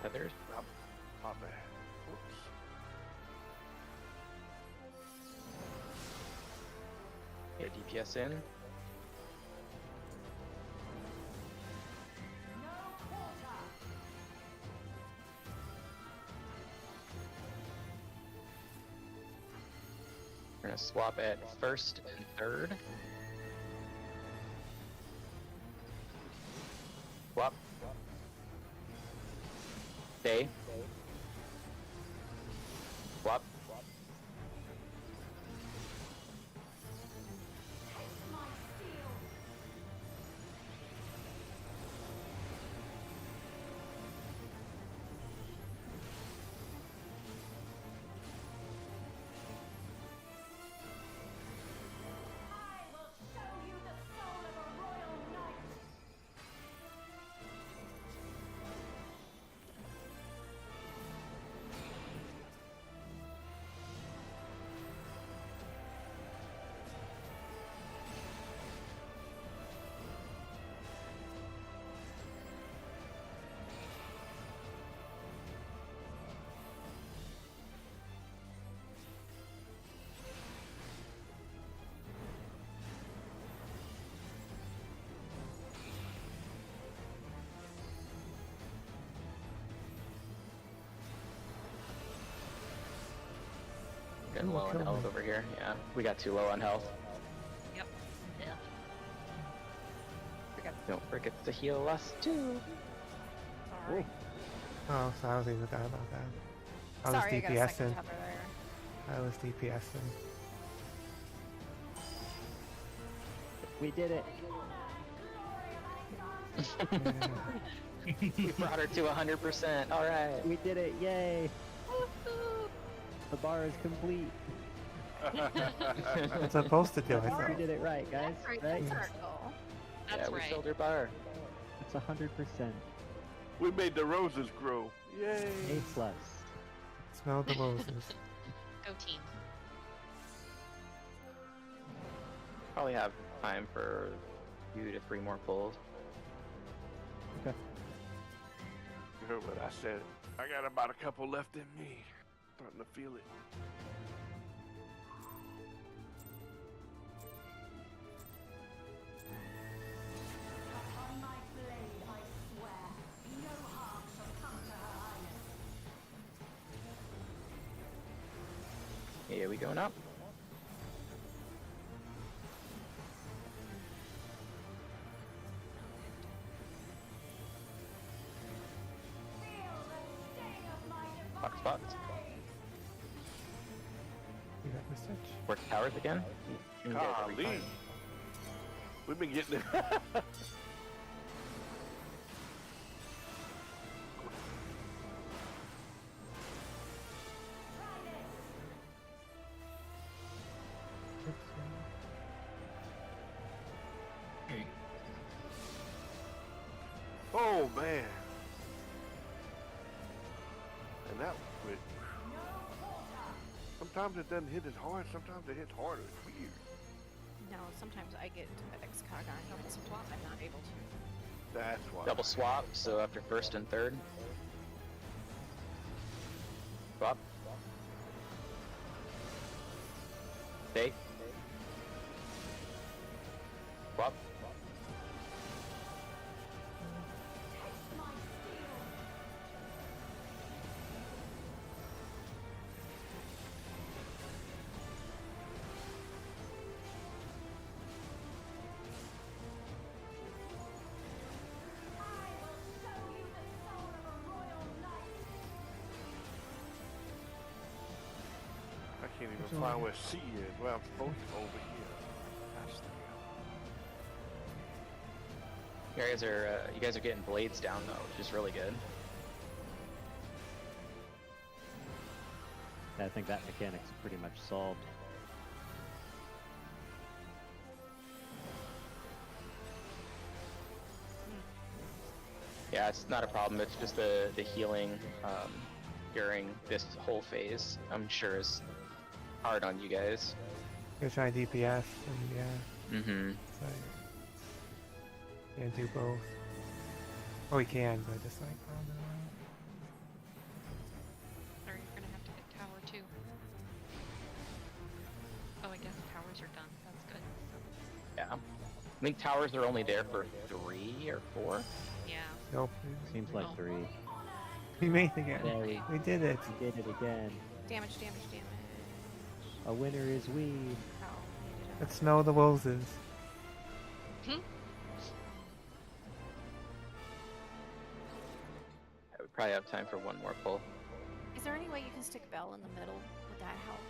Feathers. My bad. Whoops. Get DPS in. We're gonna swap at first and third. Swap. Stay. Swap. getting Ooh, low on kill health me. over here. Yeah, we got too low on health. Yep. Yeah. Don't forget to heal us too. Sorry. Oh, so I was even forgot about that. I was Sorry, I got a second DPSing. cover there. I was DPSing. We did it. We brought her to 100%. All right. We did it. Yay. The bar is complete. It's supposed to do, I We thought. did it right, guys. That's right. Right? That's our goal. That's Yeah, we right. filled her bar. It's 100%. We made the roses grow. Yay! A plus. Smell the roses. Go team. Probably have time for 2 to 3 more pulls. Okay. You heard what I said. I got about a couple left in me. Starting to feel it. Upon my blade, I swear, no harm shall come to her highness. Yeah, we going up? Box box. You got the stitch. Work towers again? You guys every Golly. time. We've been getting it. Okay. Oh man. And that was quick. Sometimes it doesn't hit as hard, sometimes it hits harder. It's weird. No, sometimes I get X-Cog on double swap. I'm not able to. That's why. Double swap, so after first and third. Swap. Stay. Swap. I can't even find where C is. Where I'm supposed to over here. Gosh, You guys are getting blades down though, which is really good. I think that mechanic's pretty much solved. Yeah, it's not a problem. It's just the healing during this whole phase, I'm sure, is hard on you guys. You're trying DPS, and yeah, Mm-hmm. it's like, can't do both. Or we can, but just like, I don't know. Or you're gonna have to get tower too. Oh, I guess towers are done. That's good. Yeah. I think towers are only there for 3 or 4. Yeah. Nope. Seems like Oh. 3. We made it again. Yay. We did it. We did it again. Damage, damage, damage. A winner is we. Oh, we did it. Let's smell the roses. I would probably have time for one more pull. Is there any way you can stick Bell in the middle? Would that help?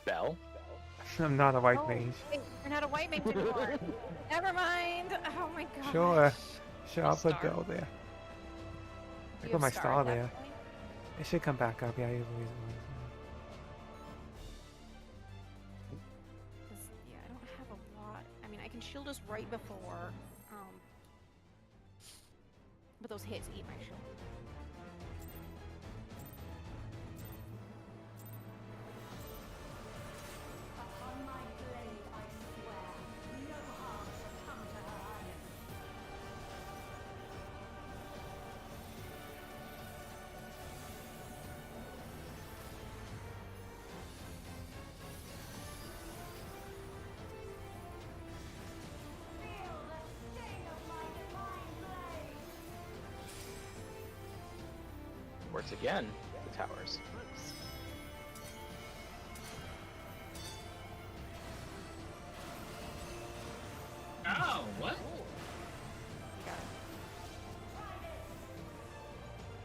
Bell? I'm not a white Oh, mage. wait, you're not a white mage anymore. Never mind. Oh my god. Sure. Sure, I'll put Star. Bill there. I You put have my star star at that there. point? It should come back up, yeah, usually. 'Cause, yeah, I don't have a lot. I mean, I can shield us right before, but those hits eat my shield. Upon my blade, I swear, no harm shall come to her highness. Feel the sting of my divine blade. Works again, the towers.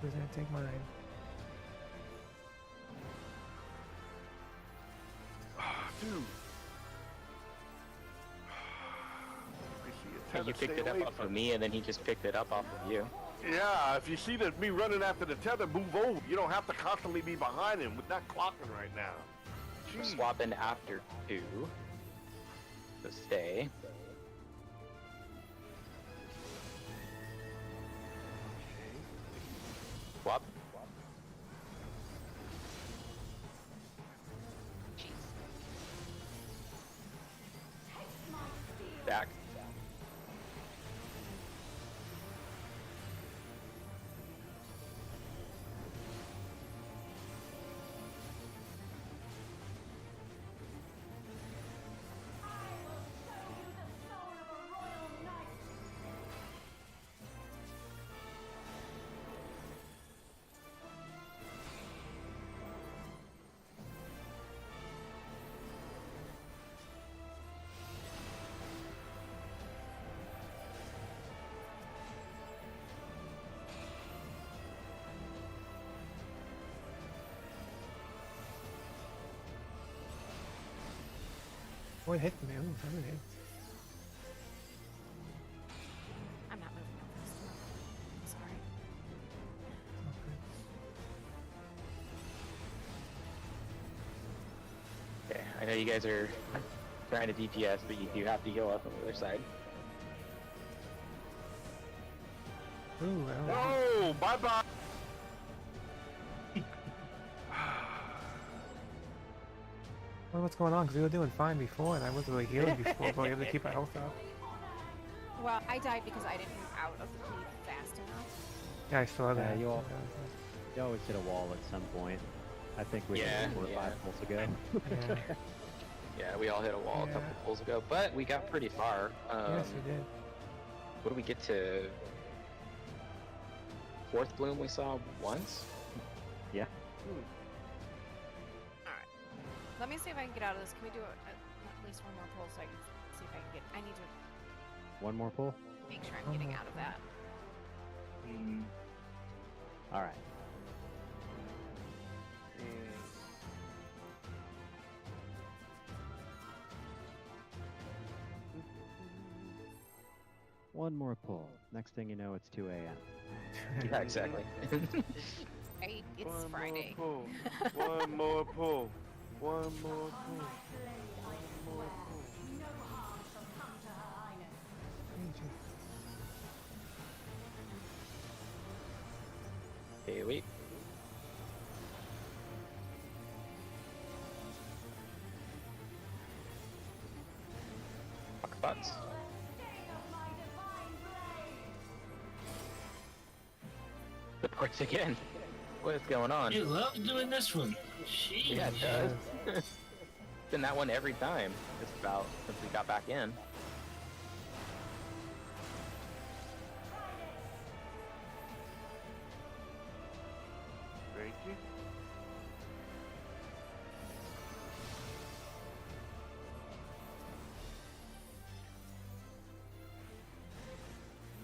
Who's gonna take mine? Dude. Hey, you picked it up off of me, and then he just picked it up off of you. Yeah, if you see that me running after the tether, move over. You don't have to constantly be behind him. We're not clocking right now. We're Jeez. swapping after 2. So stay. Swap. Back. What hit me? Ooh, something hit. I'm not moving up fast enough. Sorry. Okay, I know you guys are trying to DPS, but you do have to heal up on the other side. Ooh, Oh, bye-bye. I wonder what's going on, because we were doing fine before, and I wasn't really healing before, but we have to keep our health up. Well, I died because I didn't move out of the cave fast enough. Yeah, I saw that. You always hit a wall at some point. I think we hit it 4 or 5 pulls ago. Yeah. Yeah, we all hit a wall a couple pulls ago, but we got pretty far. Yes, we did. What did we get to? 4th bloom we saw once? Yeah. Alright. Let me see if I can get out of this. Can we do at least one more pull so I can see if I can get... I need to One more pull? make sure I'm getting out of that. Alright. One more pull. Next thing you know, it's 2 a.m. Yeah, exactly. Hey, it's One Friday. More pull. One more pull. One more pull. Okay, wait. Fuck butts. The ports again. What is going on? You love doing this one. Jeez. Yeah, it does. Been that one every time, just about, since we got back in. Thank you.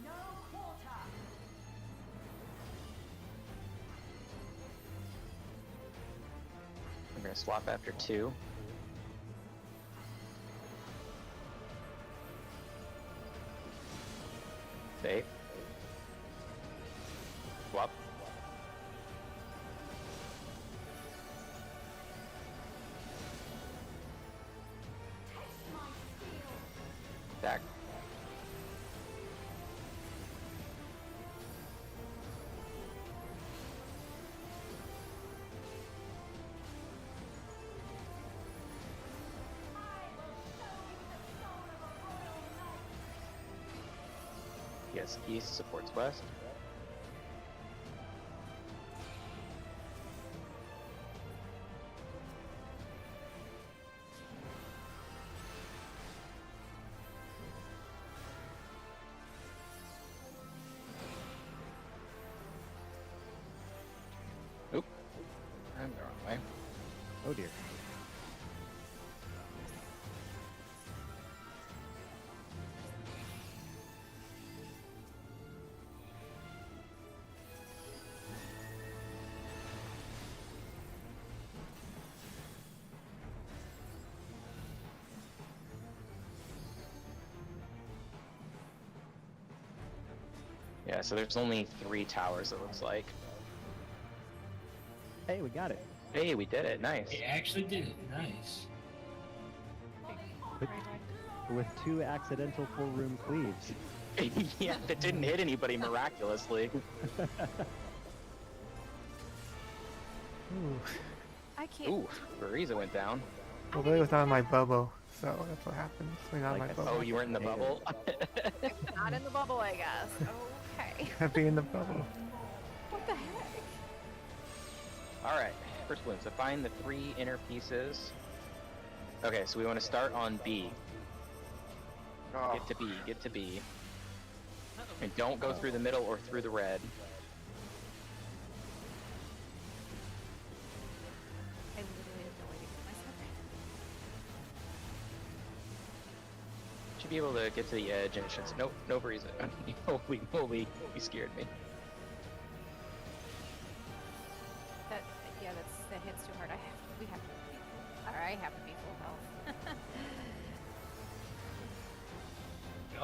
No quarter. We're gonna swap after 2. Safe. Swap. Back. Yes, east supports west. Oop. I'm the wrong way. Oh dear. so there's only 3 towers, it looks like. Hey, we got it. Hey, we did it. Nice. It actually did it. Nice. With 2 accidental full room cleaves. Yeah, that didn't hit anybody miraculously. Ooh. I can't. Ooh, Bariza went down. Well, Billy was not in my bubble, so that's what happens. We're not in my Like bubble. Oh, you weren't in the bubble? Not in the bubble, I guess. Okay. Can't be in the bubble. What the heck? Alright, first one. So find the 3 inner pieces. Okay, so we want to start on B. Oh, Get to B, get to B. And don't go through the middle or through the red. I literally have no idea what myself. Should be able to get to the edge and it should. Nope, no Bariza. Holy, you scared me. That hits too hard. We have to. I have to be full health.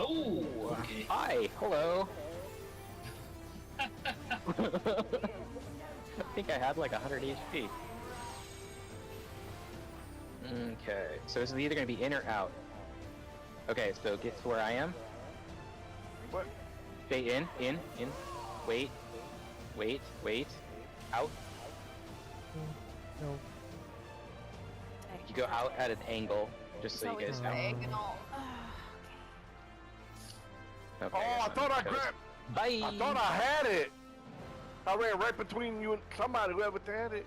Oh, okay. Hi, hello. I think I had like 100 HP. Okay, so this is either going to be in or out. Okay, so get to where I am. what? Stay in. Wait. Out. No. You go out at an angle, just so you guys know. diagonal. Okay, Oh, I thought I goes- grabbed. Bye. I thought I had it. I ran right between you and somebody, whoever had it,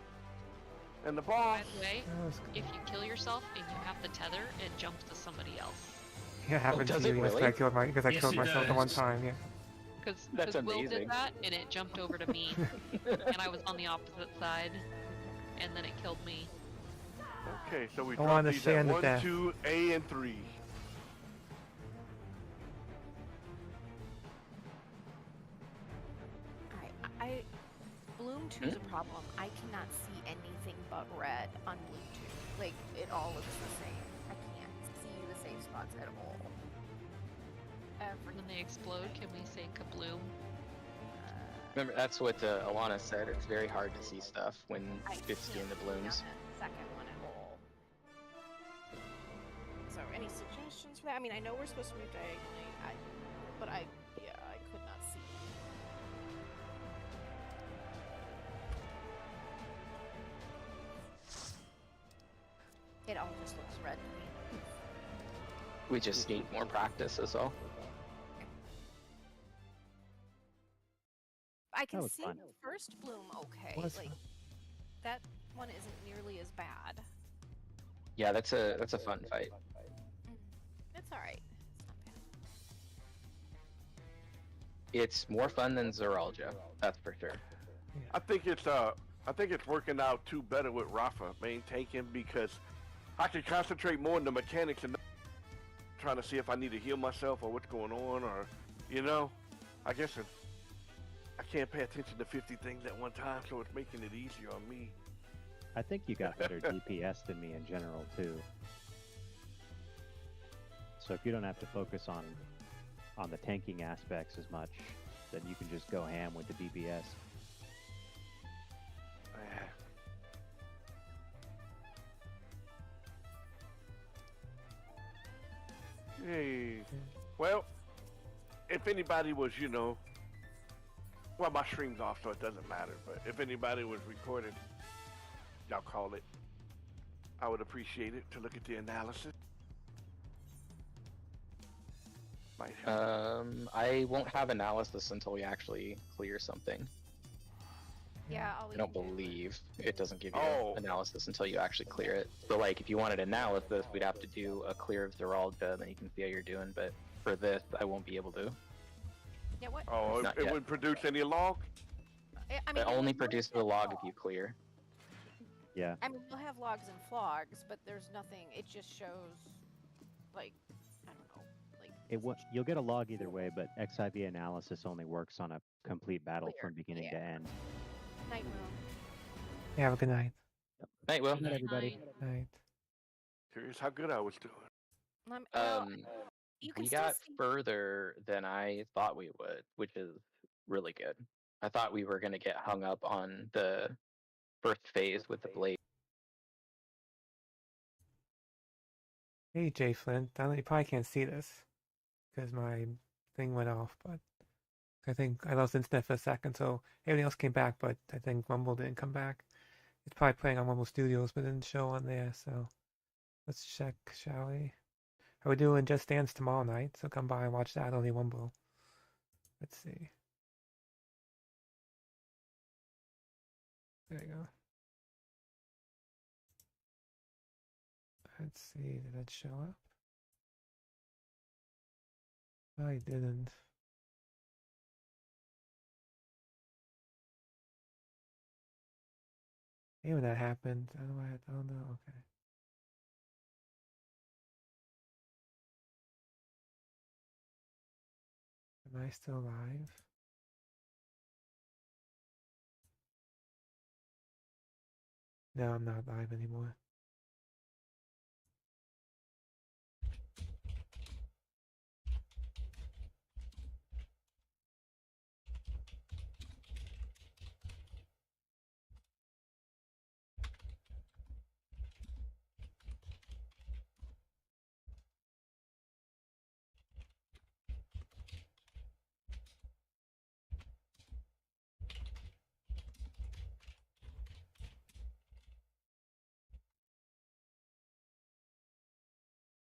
and the boss. By the way, That was if you kill yourself and you have the tether, it jumps to somebody else. Yeah, it happened does to it you because really? I killed Yes, killed it myself the one does. time. Yeah. Because Will amazing. did that, and it jumped over to me, and I was on the opposite side, and then it killed me. Okay, so we I dropped wanna these stand at to 1, death. 2, A, and 3. Alright, Bloom 2 is a problem. I cannot see anything but red on Bloom 2. Like, it all looks the same. I can't see the safe spots at all. When they explode, can we say kabloom? Remember, that's what Alana said. It's very hard to see stuff when it's in the see blooms. on that second one at all. So, any suggestions for that? I mean, I know we're supposed to move diagonally, but I could not see. It all just looks red to me. We just need more practice, is all. I can was see fun. the first bloom okay. Was Like fun. that one isn't nearly as bad. Yeah, that's a fun fight. It's alright. It's not bad. It's more fun than Zeralja, that's for sure. I think it's working out too better with Rafa main tanking because I can concentrate more on the mechanics and trying to see if I need to heal myself or what's going on, or I guess I can't pay attention to 50 things at one time, so it's making it easier on me. I think you got better DPS than me in general too. So if you don't have to focus on the tanking aspects as much, then you can just go ham with the DPS. Hey, well, if anybody was, well, my stream's off, so it doesn't matter. But if anybody was recording, y'all call it. I would appreciate it to look at the analysis. Might help. I won't have analysis until we actually clear something. Yeah, I'll I leave don't it there. believe it doesn't give you Oh. analysis until you actually clear it. So like if you wanted analysis, we'd have to do a clear of Zeralja, then you can see how you're doing, but for this, I won't be able to. Yeah, what? Oh, Not it yet. wouldn't produce any log? I mean, It only you'll produces a have log if logs. you clear. Yeah. I mean, you'll have logs and flogs, but there's nothing. It just shows, like, I don't know, like. You'll get a log either way, but XIV analysis only works on a complete battle Clear, from beginning to yeah. end. Night moon. Yeah, have a good night. Night, Will. Good night, everybody. Night. Curious how good I was doing. Well, you can We still got see. further than I thought we would, which is really good. I thought we were gonna get hung up on the first phase with the blade. Hey, Jay Flint. I know you probably can't see this because my thing went off, but I think I lost internet for a second, so everything else came back, but I think Rumble didn't come back. It's probably playing on Rumble Studios, but didn't show on there, so let's check, shall we? Are we doing Just Dance tomorrow night? So come by and watch that on the Rumble. Let's see. There you go. Let's see, did that show up? Oh, it didn't. Maybe when that happened. I don't know. Okay. Am I still live? No, I'm not live anymore.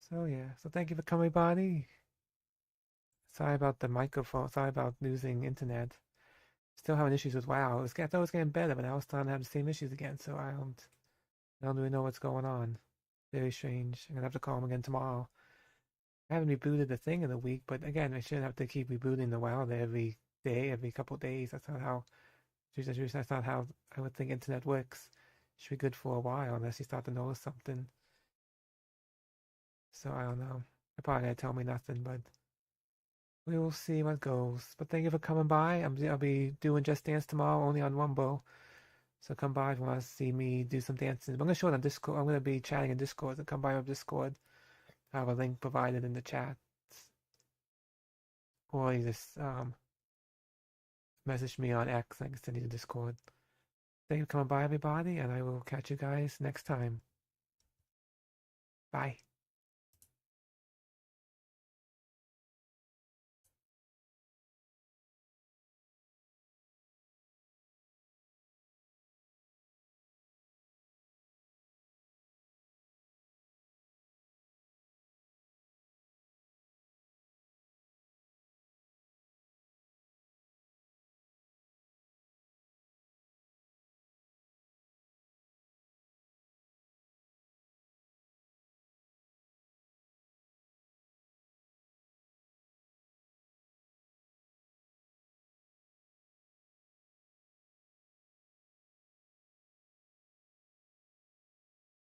So yeah, so thank you for coming, everybody. Sorry about the microphone. Sorry about losing internet. Still having issues with WoW. I thought it was getting better, but now it's starting to have the same issues again. So I don't really know what's going on. Very strange. I'm gonna have to call them again tomorrow. I haven't rebooted the thing in a week, but again, I shouldn't have to keep rebooting the WoW every day, every couple of days. That's not how. That's not how I would think internet works. It should be good for a while unless you start to notice something. So I don't know. They're probably gonna tell me nothing, but we will see what goes. But thank you for coming by. I'll be doing Just Dance tomorrow, only on Rumble. So come by if you want to see me do some dancing. I'm gonna show it on Discord. I'm gonna be chatting in Discord. So come by on Discord. I have a link provided in the chat, or you just message me on X. I can send you to Discord. Thank you for coming by, everybody, and I will catch you guys next time. Bye.